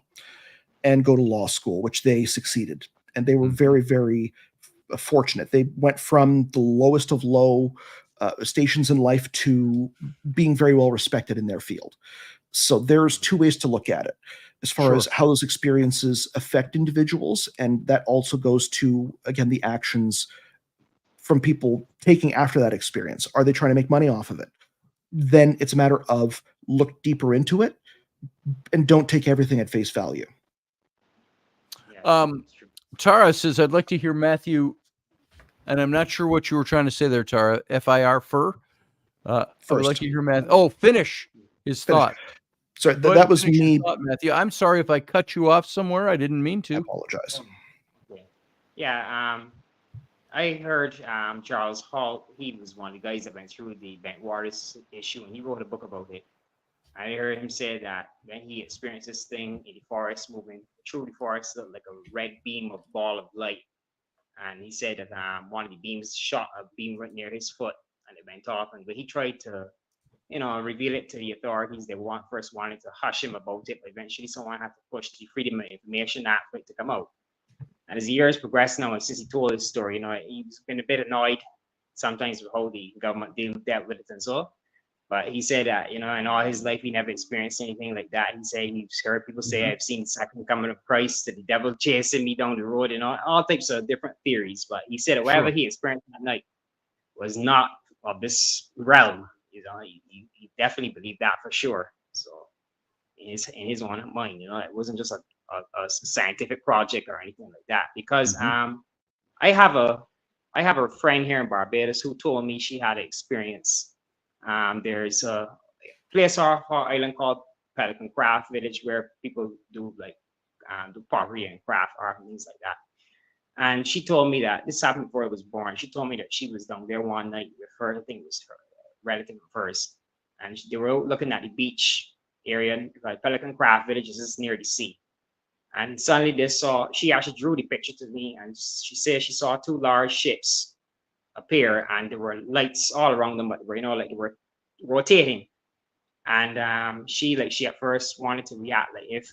and go to law school, which they succeeded. And they were very, very fortunate. They went from the lowest of low stations in life to being very well respected in their field. So there's two ways to look at it as far as how those experiences affect individuals. And that also goes to, again, the actions from people taking after that experience. Are they trying to make money off of it? Then it's a matter of look deeper into it and don't take everything at face value. Tara says, I'd like to hear Matthew, and I'm not sure what you were trying to say there, Tara, FIR fur. I would like to hear Matthew. Oh, finish his thought. Sorry, that was me. Thought, Matthew. I'm sorry if I cut you off somewhere. I didn't mean to. I apologize. Yeah, I heard Charles Hall. He was one of the guys that went through the Bent Waters issue, and he wrote a book about it. I heard him say that when he experienced this thing in the forest, moving through the forest, like a red beam of ball of light. And he said that one of the beams shot a beam right near his foot, and it went off. And but he tried to, reveal it to the authorities. They first wanted to hush him about it, but eventually someone had to push the Freedom of Information Act for it to come out. And as the years progressed now, and since he told his story, he's been a bit annoyed sometimes with how the government dealt with it and so. But he said that, in all his life, he never experienced anything like that. He said he's heard people say, I've seen the second coming of Christ, the devil chasing me down the road, and all types of different theories. But he said that whatever he experienced that night was not of this realm. He definitely believed that for sure. So in his own mind, it wasn't just a scientific project or anything like that. Because I have a friend here in Barbados who told me she had an experience. There's a place or island called Pelican Craft Village where people do do pottery and craft art and things like that. And she told me that this happened before I was born. She told me that she was down there one night with her, I think it was her relative of hers, and they were looking at the beach area, like Pelican Craft Village is near the sea. And suddenly she actually drew the picture to me, and she said she saw two large ships appear, and there were lights all around them, but they were rotating. And she at first wanted to react if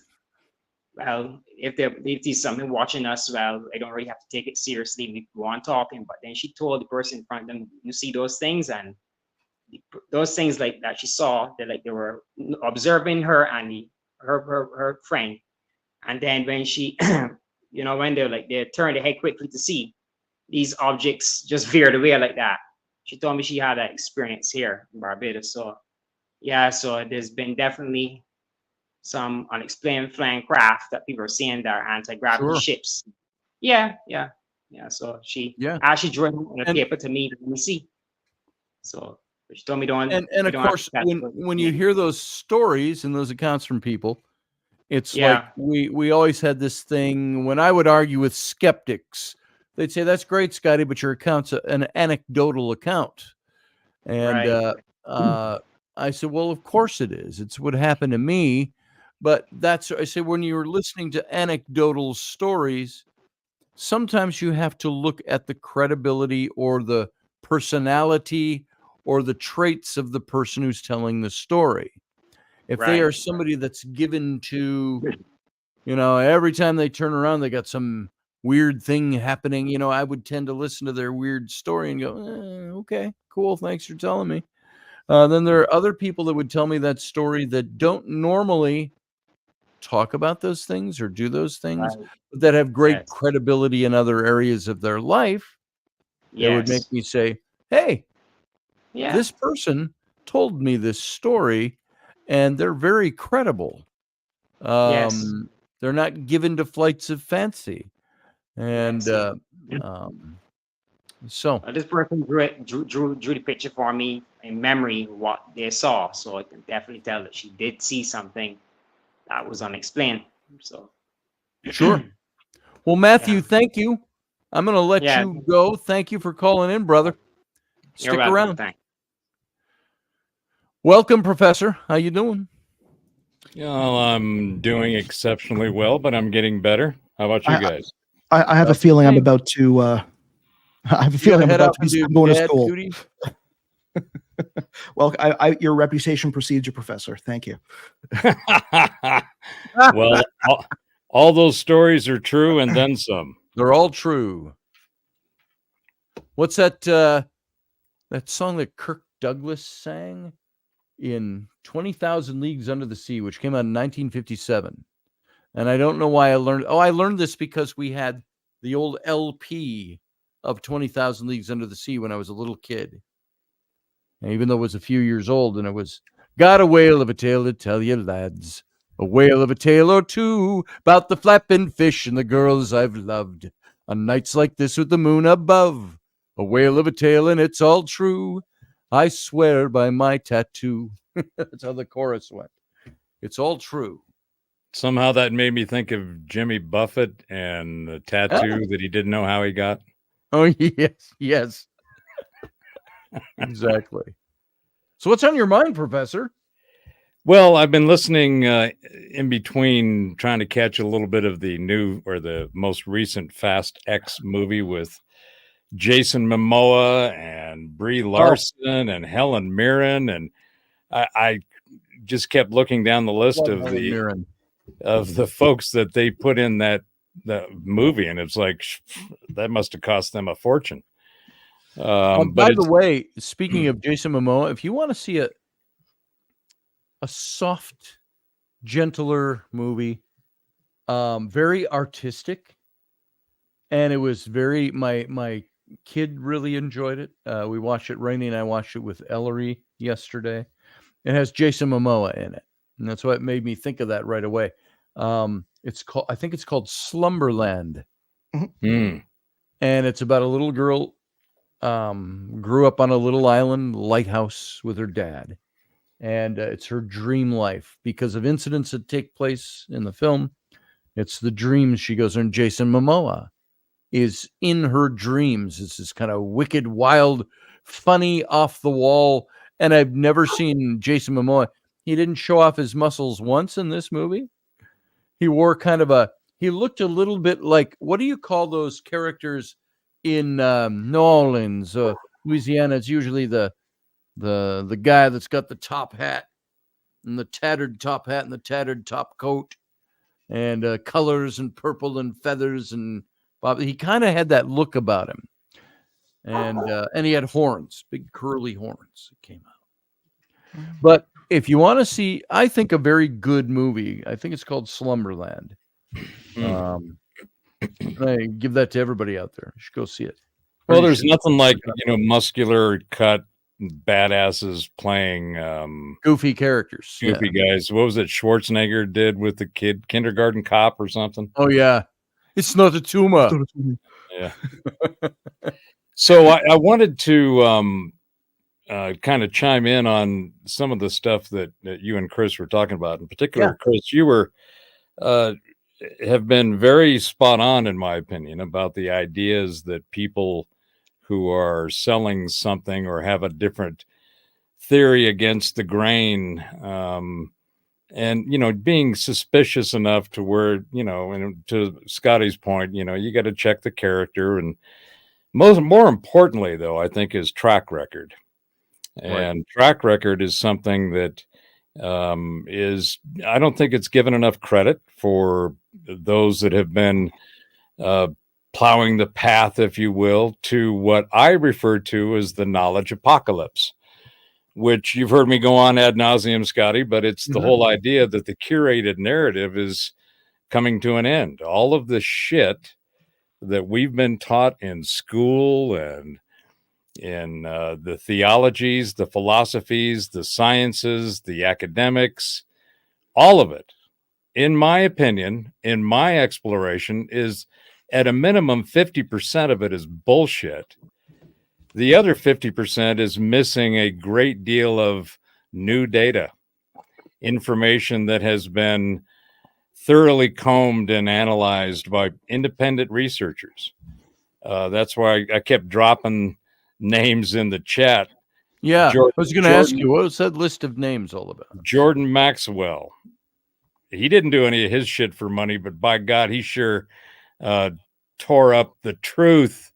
there's something watching us, I don't really have to take it seriously. We go on talking. But then she told the person in front of them, you see those things, and those things like that she saw, they were observing her and her friend. And then when she, when they turned their head quickly to see, these objects just veered away like that. She told me she had that experience here in Barbados. So yeah, so there's been definitely some unexplained flying craft that people are seeing that are anti-gravity ships. Yeah. So she actually drew it on a paper to me to see. So she told me don't. And of course, when you hear those stories and those accounts from people, it's like we always had this thing. When I would argue with skeptics, they'd say, "That's great, Scotty, but your account's an anecdotal account." And I said, "Well, of course it is. It's what happened to me." But I say, when you're listening to anecdotal stories, sometimes you have to look at the credibility or the personality or the traits of the person who's telling the story. If they are somebody that's given to, every time they turn around, they got some weird thing happening, I would tend to listen to their weird story and go, okay, cool. Thanks for telling me. Then there are other people that would tell me that story that don't normally talk about those things or do those things, but that have great credibility in other areas of their life. That would make me say, hey, this person told me this story and they're very credible. They're not given to flights of fancy. And So This person drew the picture for me in memory what they saw, so I can definitely tell that she did see something that was unexplained. So sure. Well, Matthew, Yeah. thank you. I'm going to let Yeah. you go. Thank you for calling in, brother. You're Stick welcome. around. Thanks. Welcome, Professor. How you doing? Well, I'm doing exceptionally well, but I'm getting better. How about you guys? I have a About the feeling I'm same. about to. I have a You feeling gotta I'm head about off to be and do going to dad school. duty. Well, your reputation precedes you, Professor. Thank you. Well, all those stories are true and then some. They're all true. What's that song that Kirk Douglas sang in 20,000 Leagues Under the Sea, which came out in 1957? And I don't know why I learned. Oh, I learned this because we had the old LP of 20,000 Leagues Under the Sea when I was a little kid. And even though it was a few years old, and it was, got a whale of a tale to tell you, lads. A whale of a tale or two about the flapping fish and the girls I've loved. On nights like this with the moon above. A whale of a tale, and it's all true. I swear by my tattoo. That's how the chorus went. It's all true. Somehow that made me think of Jimmy Buffett and the tattoo that he didn't know how he got. Oh, yes. Exactly. So what's on your mind, Professor? Well, I've been listening in between, trying to catch a little bit of the new or the most recent Fast X movie with Jason Momoa and Brie Larson and Helen Mirren, and I just kept looking down the list of the folks that they put in the movie, and it's like that must have cost them a fortune. By the way, speaking of Jason Momoa, if you want to see a soft, gentler movie, very artistic, and it was very my kid really enjoyed it. We watched it. Rainey and I watched it with Ellery yesterday. It has Jason Momoa in it, and that's what made me think of that right away. I think it's called Slumberland, Mm-hmm. and it's about a little girl grew up on a little island lighthouse with her dad, and it's her dream life because of incidents that take place in the film. It's the dreams she goes on. Jason Momoa is in her dreams. It's this kind of wicked, wild, funny, off the wall. And I've never seen Jason Momoa. He didn't show off his muscles once in this movie. He wore he looked a little bit like, what do you call those characters in New Orleans, Louisiana? It's usually the guy that's got the top hat and the tattered top hat and the tattered top coat and colors and purple and feathers and Bob. He kind of had that look about him, and he had horns, big curly horns that came out. But if you want to see, I think a very good movie. I think it's called Slumberland. I give that to everybody out there. You should go see it. Well, there's nothing like muscular cut badasses playing goofy characters, goofy guys. What was it Schwarzenegger did with the kid, Kindergarten Cop or something? Oh yeah, it's not a tumor. Yeah. So I wanted to kind of chime in on some of the stuff that you and Chris were talking about. In particular, Chris, you were have been very spot on, in my opinion, about the ideas that people who are selling something or have a different theory against the grain, and being suspicious enough to where, and to Scotty's point, you got to check the character, and more importantly, though, I think is track record. And track record is something that I don't think it's given enough credit for those that have been plowing the path, if you will, to what I refer to as the knowledge apocalypse, which you've heard me go on ad nauseum, Scotty, but it's the whole idea that the curated narrative is coming to an end. All of the shit that we've been taught in school and in the theologies, the philosophies, the sciences, the academics, all of it, in my opinion, in my exploration, is at a minimum 50% of it is bullshit. The other 50% is missing a great deal of new data, information that has been thoroughly combed and analyzed by independent researchers. That's why I kept dropping names in the chat. Yeah, I was going to ask Jordan- you, what was that list of names all about? Jordan Maxwell. He didn't do any of his shit for money, but by God, he sure tore up the truth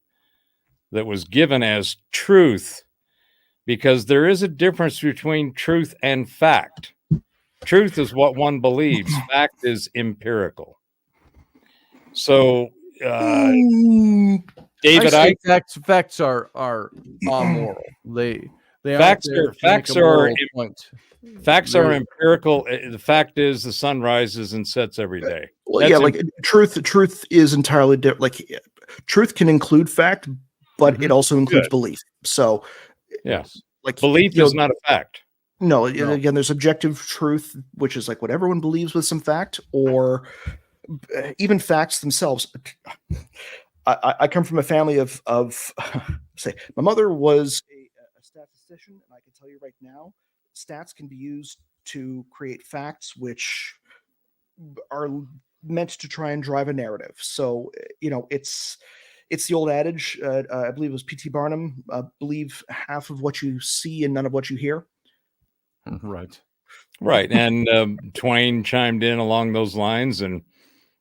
that was given as truth, because there is a difference between truth and fact. Truth is what one believes. Fact is empirical. So, David I Icke, say facts are amoral. They Facts aren't there are- to make facts a are moral point. facts are They're- empirical. The fact is the sun rises and sets every day. Well, That's yeah, like truth is entirely different. Like truth can include fact, but it also includes Good. belief. So, Yes. like Belief you know, is not a fact. no, No. again, there's objective truth, which is like what everyone believes with some fact, or even facts themselves. I come from a family of say my mother was a statistician, and I can tell you right now, stats can be used to create facts which are meant to try and drive a narrative. So you know, it's the old adage. I believe it was P.T. Barnum. Believe half of what you see and none of what you hear. Right. Right. And Twain chimed in along those lines. And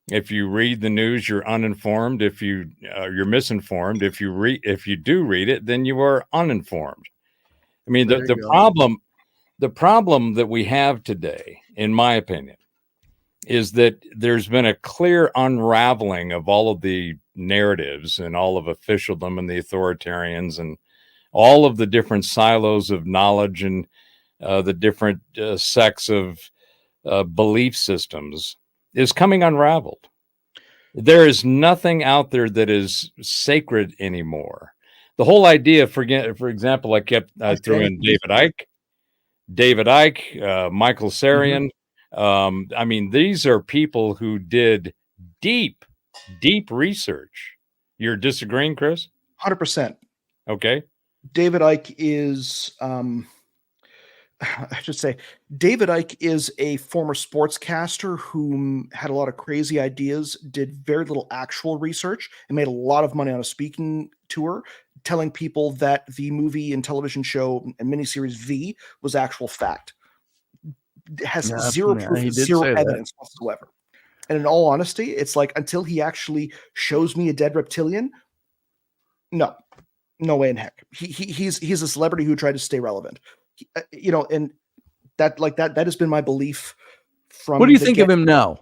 if you read the news, you're uninformed. If you're misinformed. If you do read it, then you are uninformed. I mean, There you the go. problem that we have today, in my opinion, is that there's been a clear unraveling of all of the narratives and all of officialdom and the authoritarians and all of the different silos of knowledge and the different sects of belief systems is coming unraveled. There is nothing out there that is sacred anymore. The whole idea, for example, I kept threw in David Icke, Michael Sarian. I mean, these are people who did deep research. You're disagreeing, Chris? 100%. Okay. David Icke is, I should say, David Icke is a former sportscaster who had a lot of crazy ideas, did very little actual research, and made a lot of money on a speaking tour, telling people that the movie and television show and miniseries V was actual fact. It has Yeah, zero yeah, proof, he did zero say that. evidence whatsoever. And in all honesty, it's like until he actually shows me a dead reptilian, no way in heck. He's a celebrity who tried to stay relevant. You know, and that has been my belief from. What do you think of him now?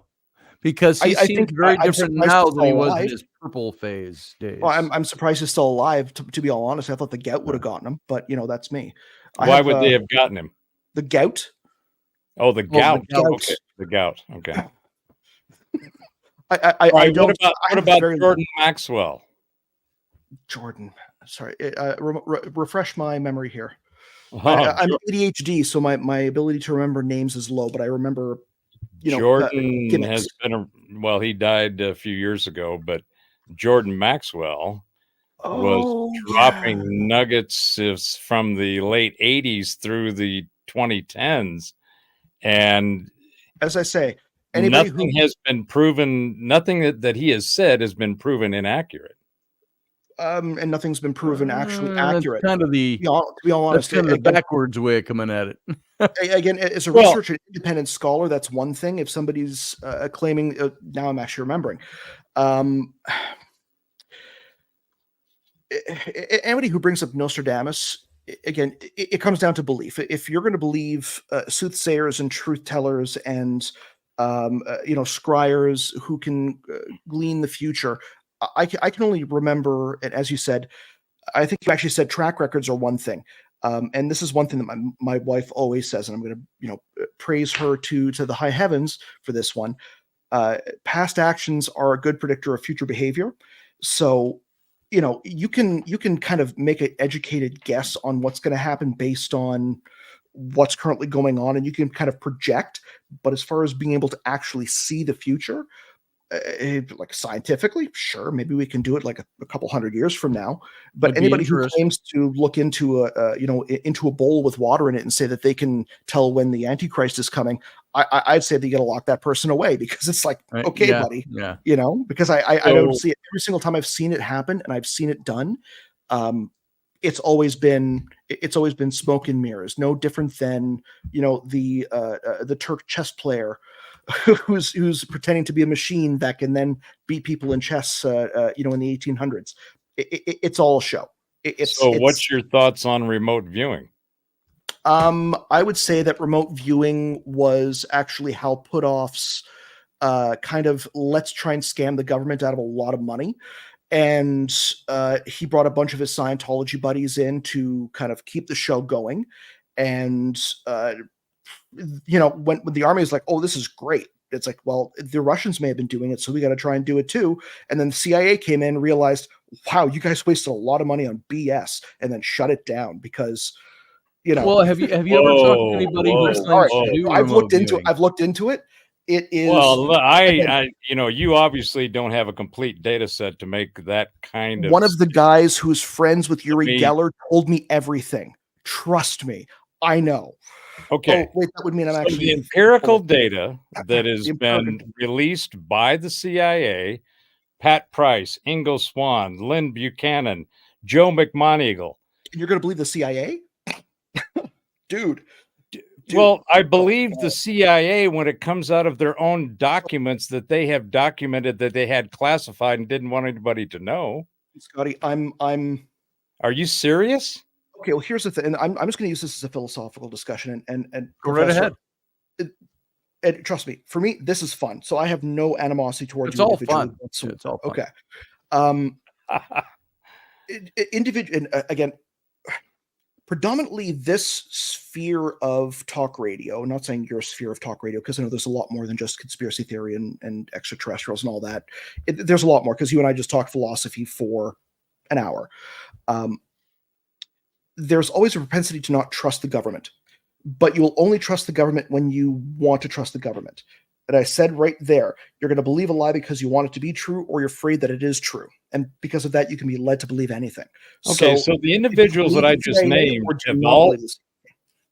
Because he I seems think very I'm different surprised now he's than he still was in alive. his purple phase days. Well, I'm surprised he's still alive. To be all honest, I thought the gout would have gotten him, but you know, that's me. Why would they have gotten him? The gout? Oh, the gout. gout. Okay. The gout. Okay. I don't. What about Jordan Maxwell? Jordan. Sorry. Refresh my memory here. Oh, I'm ADHD, so my ability to remember names is low, but I remember, you know, Jordan has been he died a few years ago, but Jordan Maxwell was dropping nuggets from the late 80s through the 2010s. And as I say, nothing has been proven, nothing that he has said has been proven inaccurate. And nothing's been proven actually accurate. Kind of the, to be all honest, that's kind of the backwards way of coming at it. Again, as a researcher, an independent scholar, that's one thing. If somebody's claiming, now I'm actually remembering, anybody who brings up Nostradamus, again, it comes down to belief. If you're going to believe soothsayers and truth tellers and you know, scryers who can glean the future, I can only remember, and as you said, I think you actually said track records are one thing. And this is one thing that my wife always says, and I'm going to, you know, praise her to the high heavens for this one. Past actions are a good predictor of future behavior. So, you know, you can kind of make an educated guess on what's going to happen based on what's currently going on, and you can kind of project. But as far as being able to actually see the future, Like scientifically, sure, maybe we can do it like a couple hundred years from now. But Would be anybody who interesting. claims to look into into a bowl with water in it and say that they can tell when the Antichrist is coming, I'd say that you got to lock that person away, because it's like, Right? okay, Yeah, buddy, yeah. because I don't So see it every single time I've seen it happen and I've seen it done. It's always been smoke and mirrors, no different than the Turk chess player who's pretending to be a machine that can then beat people in chess, in the 1800s. It's all a show. what's your thoughts on remote viewing? I would say that remote viewing was actually Hal Puthoff's kind of let's try and scam the government out of a lot of money. And he brought a bunch of his Scientology buddies in to kind of keep the show going. And when the army is like, oh, this is great, it's like, well, the Russians may have been doing it, so we got to try and do it too. And then the CIA came in and realized, wow, you guys wasted a lot of money on BS, and then shut it down because, Well, have you ever talked to anybody who claims to do I've remote looked into it. It is I you obviously don't have a complete data set to make that kind of. One of the guys who's friends with Uri Geller told me everything. Trust me, I know. Okay. Oh, wait, that would mean I'm So actually the empirical data that has been released by the CIA, Pat Price, Ingo Swann, Lynn Buchanan, Joe McMoneagle. You're going to believe the CIA? Dude. Well, I believe the CIA when it comes out of their own documents that they have documented that they had classified and didn't want anybody to know. Scotty, Are you serious? Okay, well, here's the thing, and I'm just going to use this as a philosophical discussion, and Go right ahead. And trust me, for me, this is fun. So I have no animosity towards It's all fun. whatsoever. It's all fun. Okay. Individual, and again, predominantly this sphere of talk radio. I'm not saying your sphere of talk radio, because I know there's a lot more than just conspiracy theory and extraterrestrials and all that. There's a lot more, because you and I just talked philosophy for an hour. There's always a propensity to not trust the government, but you will only trust the government when you want to trust the government. And I said right there, you're going to believe a lie because you want it to be true, or you're afraid that it is true. And because of that, you can be led to believe anything. Okay, so the individuals that I just named,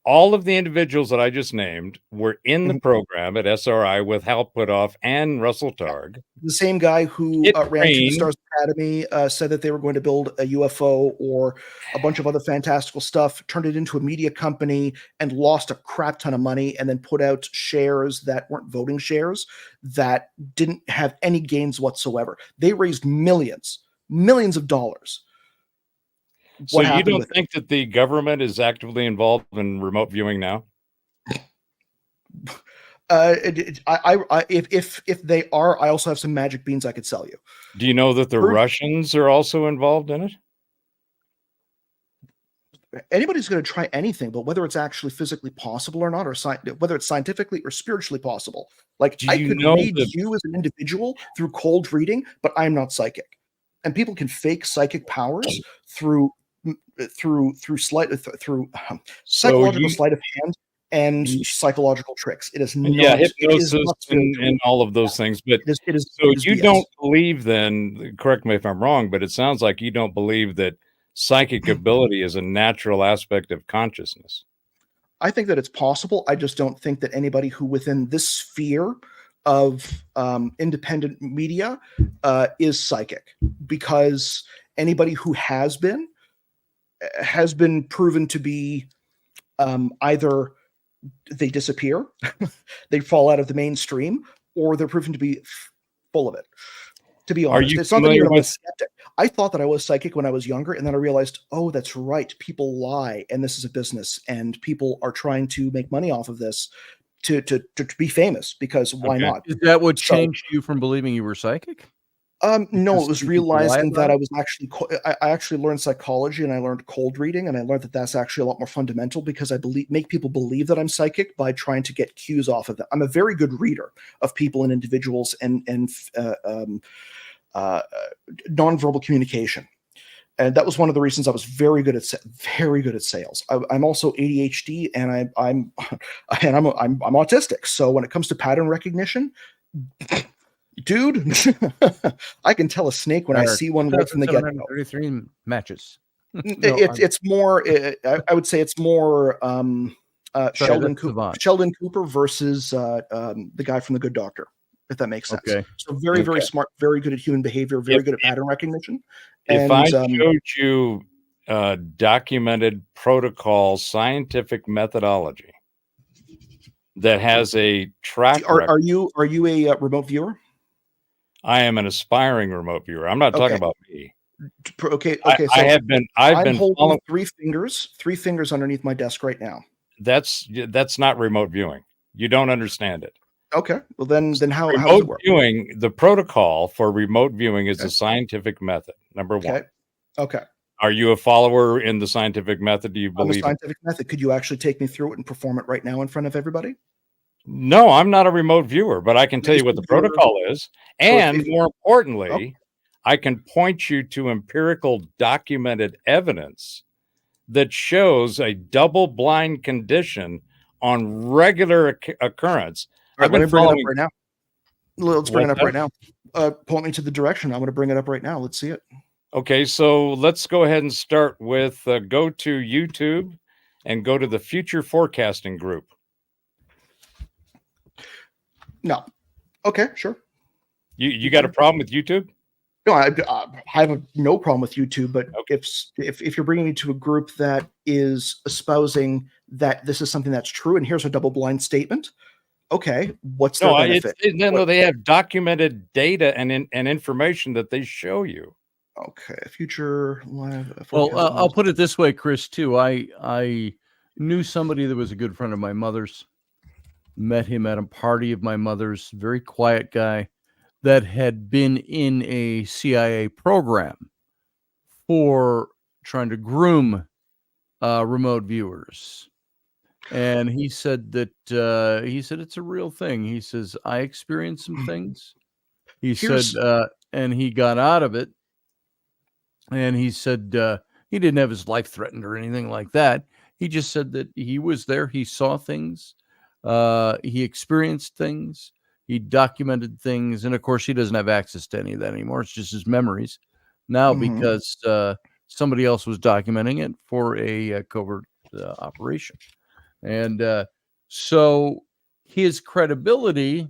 all of the individuals that I just named were in the program at SRI with Hal Puthoff and Russell Targ. The same guy who ran to the Stars Academy said that they were going to build a UFO or a bunch of other fantastical stuff, turned it into a media company and lost a crap ton of money, and then put out shares that weren't voting shares that didn't have any gains whatsoever. They raised millions of dollars. So you don't think that the government is actively involved in remote viewing now? If they are, I also have some magic beans I could sell you. Do you know that the Russians are also involved in it? Anybody's going to try anything, but whether it's actually physically possible or not, or whether it's scientifically or spiritually possible. Like, I could read you as an individual through cold reading, but I'm not psychic. And people can fake psychic powers through psychological sleight of hand and psychological tricks. It is not hypnosis and all of those things. But it is so you don't believe then, correct me if I'm wrong, but it sounds like you don't believe that psychic ability is a natural aspect of consciousness. I think that it's possible. I just don't think that anybody who within this sphere of independent media is psychic, because anybody who has been proven to be either they disappear, they fall out of the mainstream, or they're proven to be full of it. To be honest, it's not that I'm a skeptic. I thought that I was psychic when I was younger, and then I realized, oh, that's right, people lie, and this is a business, and people are trying to make money off of this to be famous, because why not? Is that what changed you from believing you were psychic? No, it was realizing that I actually learned psychology, and I learned cold reading, and I learned that that's actually a lot more fundamental, because I make people believe that I'm psychic by trying to get cues off of them. I'm a very good reader of people and individuals and nonverbal communication. And that was one of the reasons I was very good at sales. I'm also ADHD, and I'm autistic. So when it comes to pattern recognition, dude. I can tell a snake when I see one right from the get-go. 733 matches. It's more. I would say it's more Sheldon Cooper versus the guy from The Good Doctor, if that makes sense. Okay. So very smart, very good at human behavior, very good at pattern recognition. If I showed you documented protocol, scientific methodology that has a track record. Are you a remote viewer? I am an aspiring remote viewer. I'm not talking about me. Okay. So I've been holding three fingers underneath my desk right now. That's not remote viewing. You don't understand it. Okay. Well, then how does it work? Viewing, the protocol for remote viewing is a scientific method. Number one. Okay. Are you a follower in the scientific method? Do you believe I'm a scientific method? Could you actually take me through it and perform it right now in front of everybody? No, I'm not a remote viewer, but I can tell you what the protocol is. And more importantly, I can point you to empirical documented evidence that shows a double-blind condition on regular occurrence. All right, let me bring it up right now. Let's bring it up right now. Point me to the direction. I'm going to bring it up right now. Let's see it. Okay, so let's go ahead and start with go to YouTube and go to the future forecasting group. No. Okay, sure. You got a problem with YouTube? No, I have no problem with YouTube, but if you're bringing me to a group that is espousing that this is something that's true, and here's a double-blind statement, okay, what's their benefit? No, they have documented data and information that they show you. Okay, future live. Well, I'll put it this way, Chris, too. I knew somebody that was a good friend of my mother's. Met him at a party of my mother's, very quiet guy that had been in a CIA program for trying to groom remote viewers. And he said that it's a real thing. He says, I experienced some things. He said, and he got out of it. And he said he didn't have his life threatened or anything like that. He just said that he was there. He saw things. He experienced things, he documented things, and of course he doesn't have access to any of that anymore. It's just his memories now because somebody else was documenting it for a covert operation. And so his credibility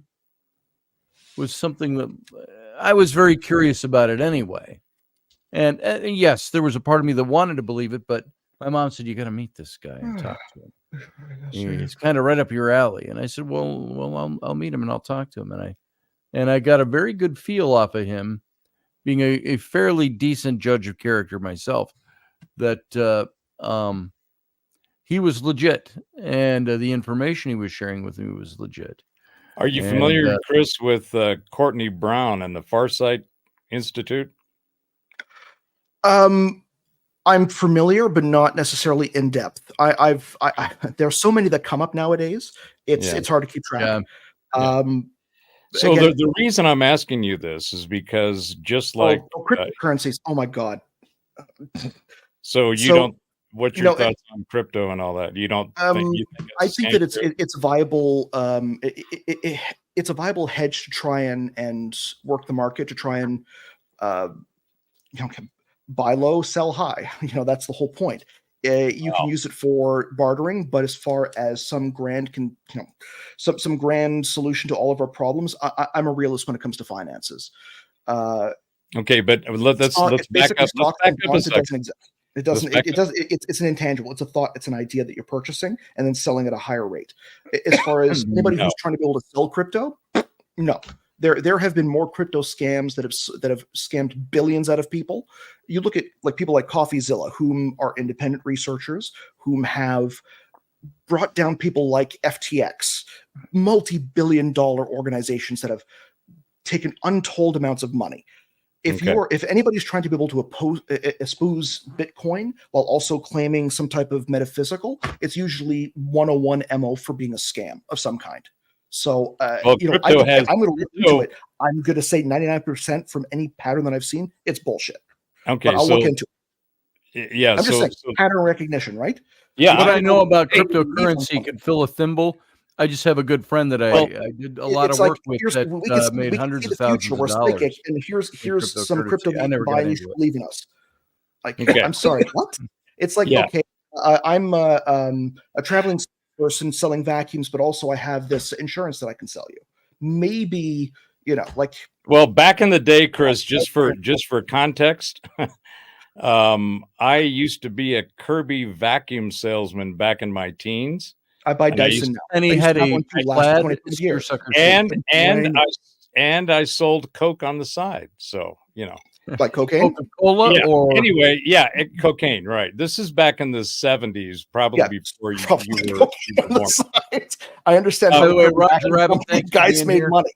was something that I was very curious about it anyway. And yes, there was a part of me that wanted to believe it, but my mom said, you got to meet this guy and talk to him. It's kind of right up your alley. And I said, well, I'll meet him and I'll talk to him. And I got a very good feel off of him, being a fairly decent judge of character myself, that he was legit, and the information he was sharing with me was legit. Are you familiar, Chris, with Courtney Brown and the Farsight Institute? I'm familiar, but not necessarily in depth. There are so many that come up nowadays. It's hard to keep track. So again, the reason I'm asking you this is because just like cryptocurrencies. Oh my God. What's your thoughts on crypto and all that? You don't think I think that it's viable. It's a viable hedge to try and work the market, to try and buy low, sell high. That's the whole point. You can use it for bartering, but as far as some grand solution to all of our problems, I'm a realist when it comes to finances. Okay, but let's back up. It doesn't exist. It's an intangible. It's a thought. It's an idea that you're purchasing and then selling at a higher rate. As far as anybody who's trying to be able to sell crypto, no. There have been more crypto scams that have scammed billions out of people. You look at people like CoffeeZilla, whom are independent researchers, whom have brought down people like FTX, multi-billion-dollar organizations that have taken untold amounts of money. If anybody's trying to be able to espouse Bitcoin while also claiming some type of metaphysical, it's usually 101 MO for being a scam of some kind. So, I'm going to look into it. I'm going to say 99% from any pattern that I've seen, it's bullshit. Okay, but I'll look into it. Yeah, I'm just saying pattern recognition, right? Yeah, what I know about cryptocurrency could fill a thimble. I just have a good friend that Well, I did a lot It's of like, work with here's that we can see made hundreds the of thousands future. of We're psychic, dollars and here's in some crypto cryptocurrency. that I you never can got buy, and you into should it. believe in us. Like, Okay. I'm sorry, what? It's like, Yeah. okay, I'm a traveling person selling vacuums, but also I have this insurance that I can sell you. Maybe, like, Well, back in the day, Chris, just for context, I used to be a Kirby vacuum salesman back in my teens. I buy And I Dyson used- now. And I he used had to have a one too, lasted plaid 25 years. seersucker And I sold Coke on the side. So, Like cocaine? Coca-Cola Yeah. or Anyway, cocaine, right. This is back in the 70s, probably Yeah, before you probably were cocaine on the born. side. I understand. By how the way, Kirby Roger vacuum Rabbit, company thanks for guys being made here. money.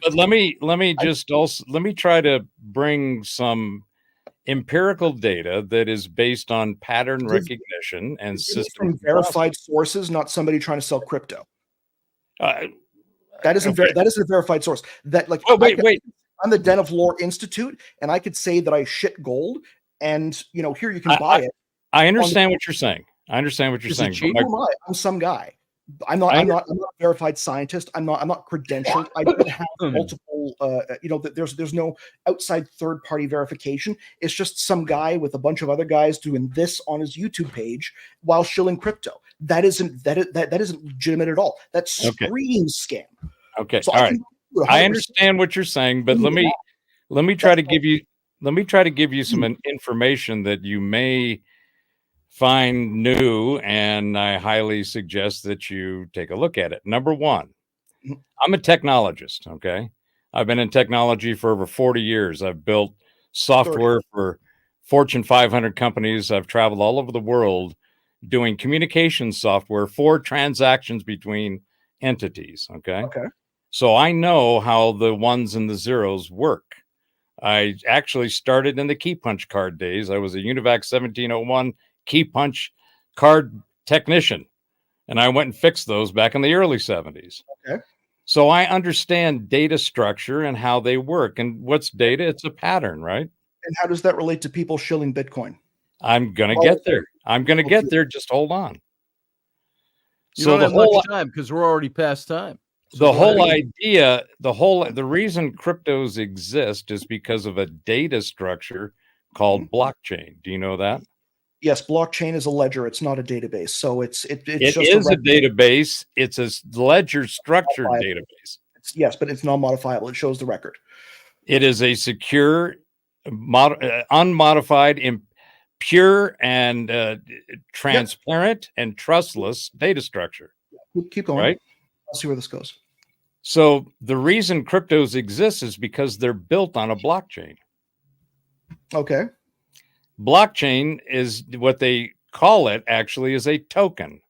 But let me try to bring some empirical data that is based on pattern This- recognition and This is system from verified sources, not somebody trying to sell crypto. Uh, That isn't okay. that isn't a verified source. That like Oh, wait. I'm the Den of Lore Institute, and I could say that I shit gold, and here you can buy it. I understand what you're saying. Is it saying. cheap? but Who am I? I'm some guy. I'm not a verified scientist. I'm not credentialed. I don't have multiple. There's no outside third party verification. It's just some guy with a bunch of other guys doing this on his YouTube page while shilling crypto. That isn't legitimate at all. That screams scam. Okay. So All right. I understand what you're saying, but let me try to give you some information that you may find new, and I highly suggest that you take a look at it. Number one, I'm a technologist. Okay. I've been in technology for over 40 years. I've built software for Fortune 500 companies. I've traveled all over the world doing communication software for transactions between entities. Okay. So I know how the ones and the zeros work. I actually started in the key punch card days. I was a UNIVAC 1701 key punch card technician, and I went and fixed those back in the early 70s. Okay. So I understand data structure and how they work. And what's data? It's a pattern, right? And how does that relate to people shilling Bitcoin? I'm going to get there. Get there. Just hold on. You don't have much time because we're already past time. So the reason cryptos exist is because of a data structure called blockchain. Do you know that? Yes, blockchain is a ledger. It's not a database. So it's just a database. It's a ledger structured database. Yes, but it's non-modifiable. It shows the record. It is a secure, unmodified, pure, and transparent and trustless data structure. Keep going. Right? I'll see where this goes. So the reason cryptos exist is because they're built on a blockchain. Okay. Blockchain is what they call it. Actually, is a token.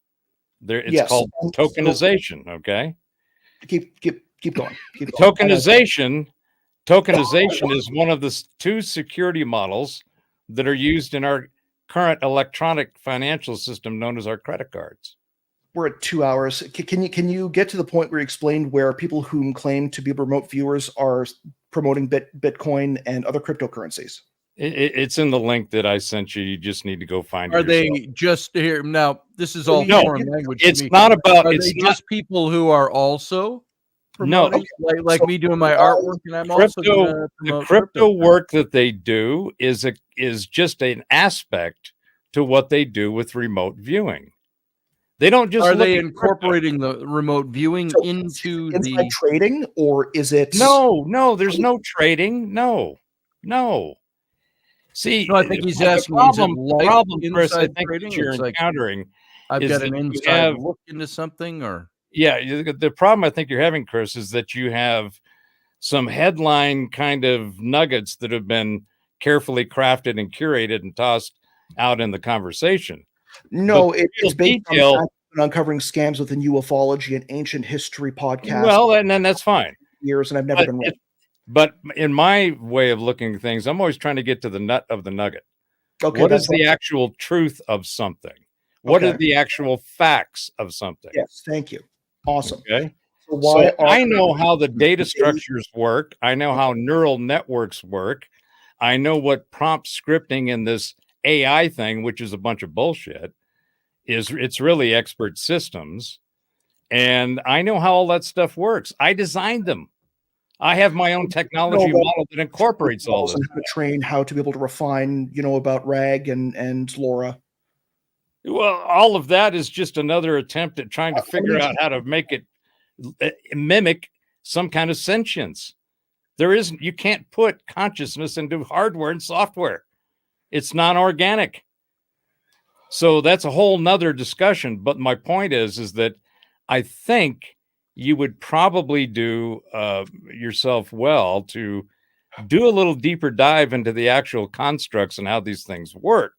It's called tokenization. Okay. Keep going. Tokenization is one of the two security models that are used in our current electronic financial system known as our credit cards. We're at 2 hours. Can you get to the point where you explained where people whom claim to be remote viewers are promoting Bitcoin and other cryptocurrencies? It's in the link that I sent you. You just need to go find it. Are they just here now? This is all foreign language. It's not about. Are they just people who are also promoting, like me doing my artwork, and I'm also the crypto work that they do is just an aspect to what they do with remote viewing. They don't just. Are they incorporating the remote viewing into the trading, or is it? No. There's no trading. No. See, no, I think he's asking. The problem, Chris, I think that you're encountering. I've got an inside look into something, or the problem I think you're having, Chris, is that you have some headline kind of nuggets that have been carefully crafted and curated and tossed out in the conversation. No, it's based on uncovering scams within ufology and ancient history podcast. Well, and then that's fine. Years, and I've never been right. But in my way of looking at things, I'm always trying to get to the nut of the nugget. Okay, what is the actual truth of something? What are the actual facts of something? Yes, thank you. Awesome. Okay. So I know how the data structures work. I know how neural networks work. I know what prompt scripting in this AI thing, which is a bunch of bullshit, is. It's really expert systems. and I know how all that stuff works. I designed them. I have my own technology model that incorporates all this. And how to train, how to be able to refine, about RAG and LoRa. Well, all of that is just another attempt at trying to figure out how to make it mimic some kind of sentience. You can't put consciousness into hardware and software. It's non-organic. So that's a whole nother discussion. But my point is that I think you would probably do yourself well to do a little deeper dive into the actual constructs and how these things work.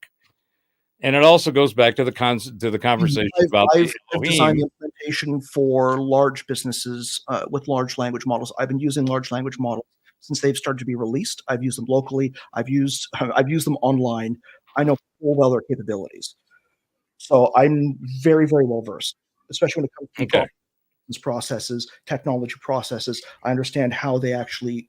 And it also goes back to the conversation about I've designed the implementation for large businesses with large language models. I've been using large language models since they've started to be released. I've used them locally. I've used them online. I know full well their capabilities. So I'm very, very well versed, especially when it comes to business processes, technology processes. I understand how they actually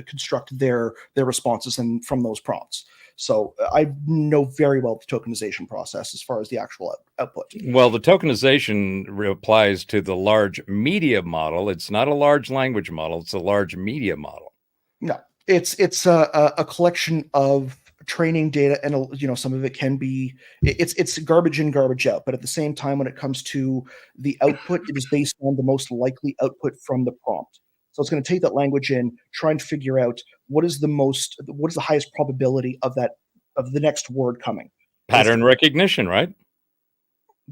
construct their responses and from those prompts. So I know very well the tokenization process as far as the actual output. Well, the tokenization applies to the large media model. It's not a large language model. It's a large media model. No, it's a collection of training data, and some of it can be it's garbage in, garbage out. But at the same time, when it comes to the output, it is based on the most likely output from the prompt. So it's going to take that language in, try and figure out what is the highest probability of the next word coming. Pattern recognition, right?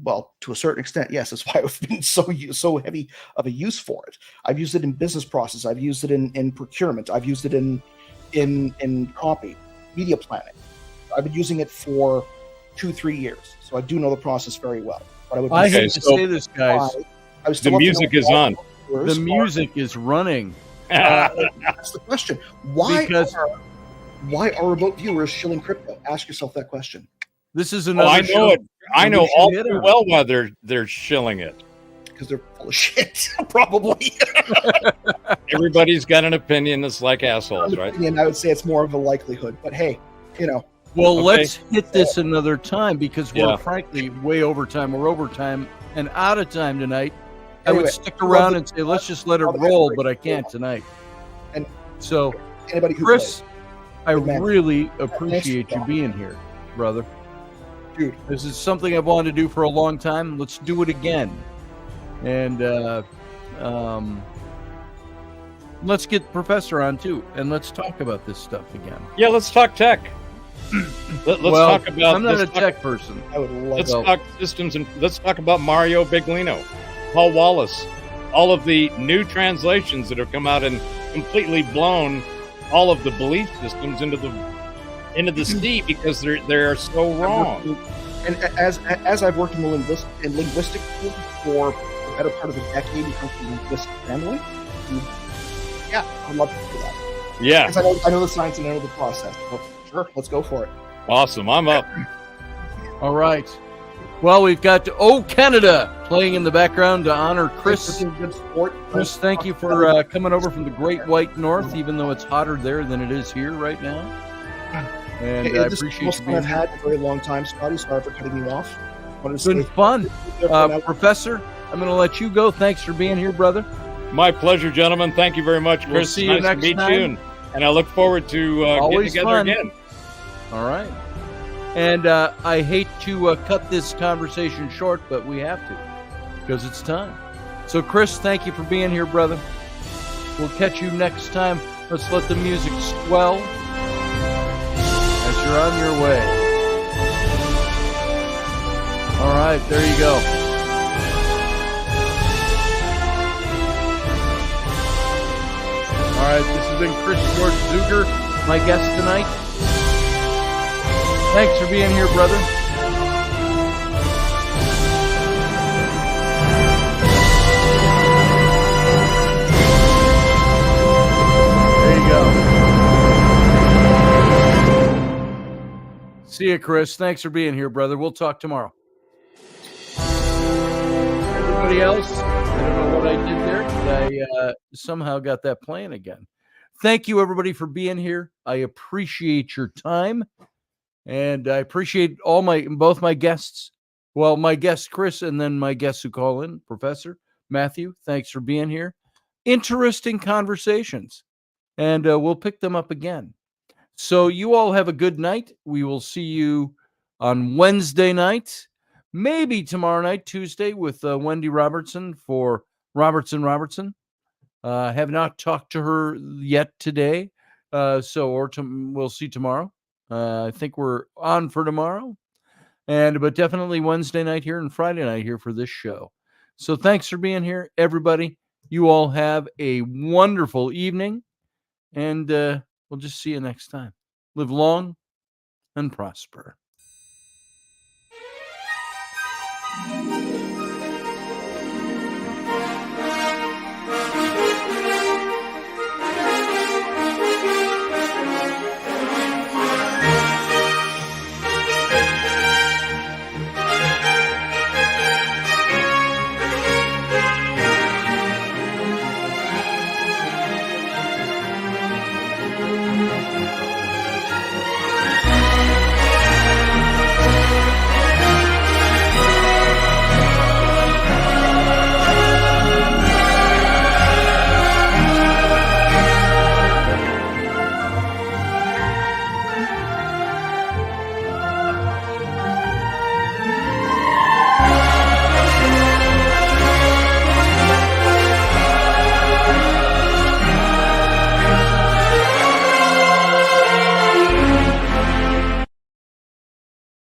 Well, to a certain extent, yes. That's why I've been so heavy of a use for it. I've used it in business process. I've used it in procurement. I've used it in copy, media planning. I've been using it for 2-3 years, so I do know the process very well. But I hate to say this, guys. The music is on. The music is running. That's the question. Why are remote viewers shilling crypto? Ask yourself that question. This is another. I know it. I know all too well why they're shilling it. Because they're full of shit, probably. Everybody's got an opinion that's like assholes, right? And I would say it's more of a likelihood. But hey, Well, let's hit this another time because we're frankly way over time. We're over time and out of time tonight. Anyway, I would stick around and say, let's just let it roll, but I can't tonight. And so, Chris, I really appreciate you being here, brother. Dude, this is something I've wanted to do for a long time. Let's do it again. And let's get Professor on too, and let's talk about this stuff again. Yeah, let's talk tech. Let's talk about. I'm not a tech person. I would love. Let's talk systems, and let's talk about Mario Biglino, Paul Wallace, all of the new translations that have come out and completely blown all of the belief systems into the sea because they're so wrong. And as I've worked in linguistic field for the better part of a decade, in terms of linguistic family, yeah, I'd love to do that. Yeah, because I know the science and I know the process. So sure, let's go for it. Awesome, I'm up. All right. Well, we've got Canada playing in the background to honor Chris. Chris, thank you for coming over from the Great White North, even though it's hotter there than it is here right now. And I appreciate you being I've had a very long time, Scotty. Sorry for cutting me off. It's been fun. Professor, I'm going to let you go. Thanks for being here, brother. My pleasure, gentlemen. Thank you very much, Chris. We'll see you next time. And I look forward to getting together again. All right. And I hate to cut this conversation short, but we have to because it's time. So, Chris, thank you for being here, brother. We'll catch you next time. Let's let the music swell as you're on your way. All right, there you go. All right, this has been Chris George Zuger, my guest tonight. Thanks for being here, brother. There you go. See you, Chris. Thanks for being here, brother. We'll talk tomorrow. Everybody else, I don't know what I did there, but I somehow got that playing again. Thank you, everybody, for being here. I appreciate your time. And I appreciate both my guests. Well, my guest, Chris, and then my guests who call in, Professor. Matthew, thanks for being here. Interesting conversations, and we'll pick them up again. So you all have a good night. We will see you on Wednesday night, maybe tomorrow night, Tuesday, with Wendy Robertson for Robertson. Have not talked to her yet today, we'll see tomorrow. I think we're on for tomorrow, but definitely Wednesday night here and Friday night here for this show. So thanks for being here, everybody. You all have a wonderful evening, and we'll just see you next time. Live long and prosper.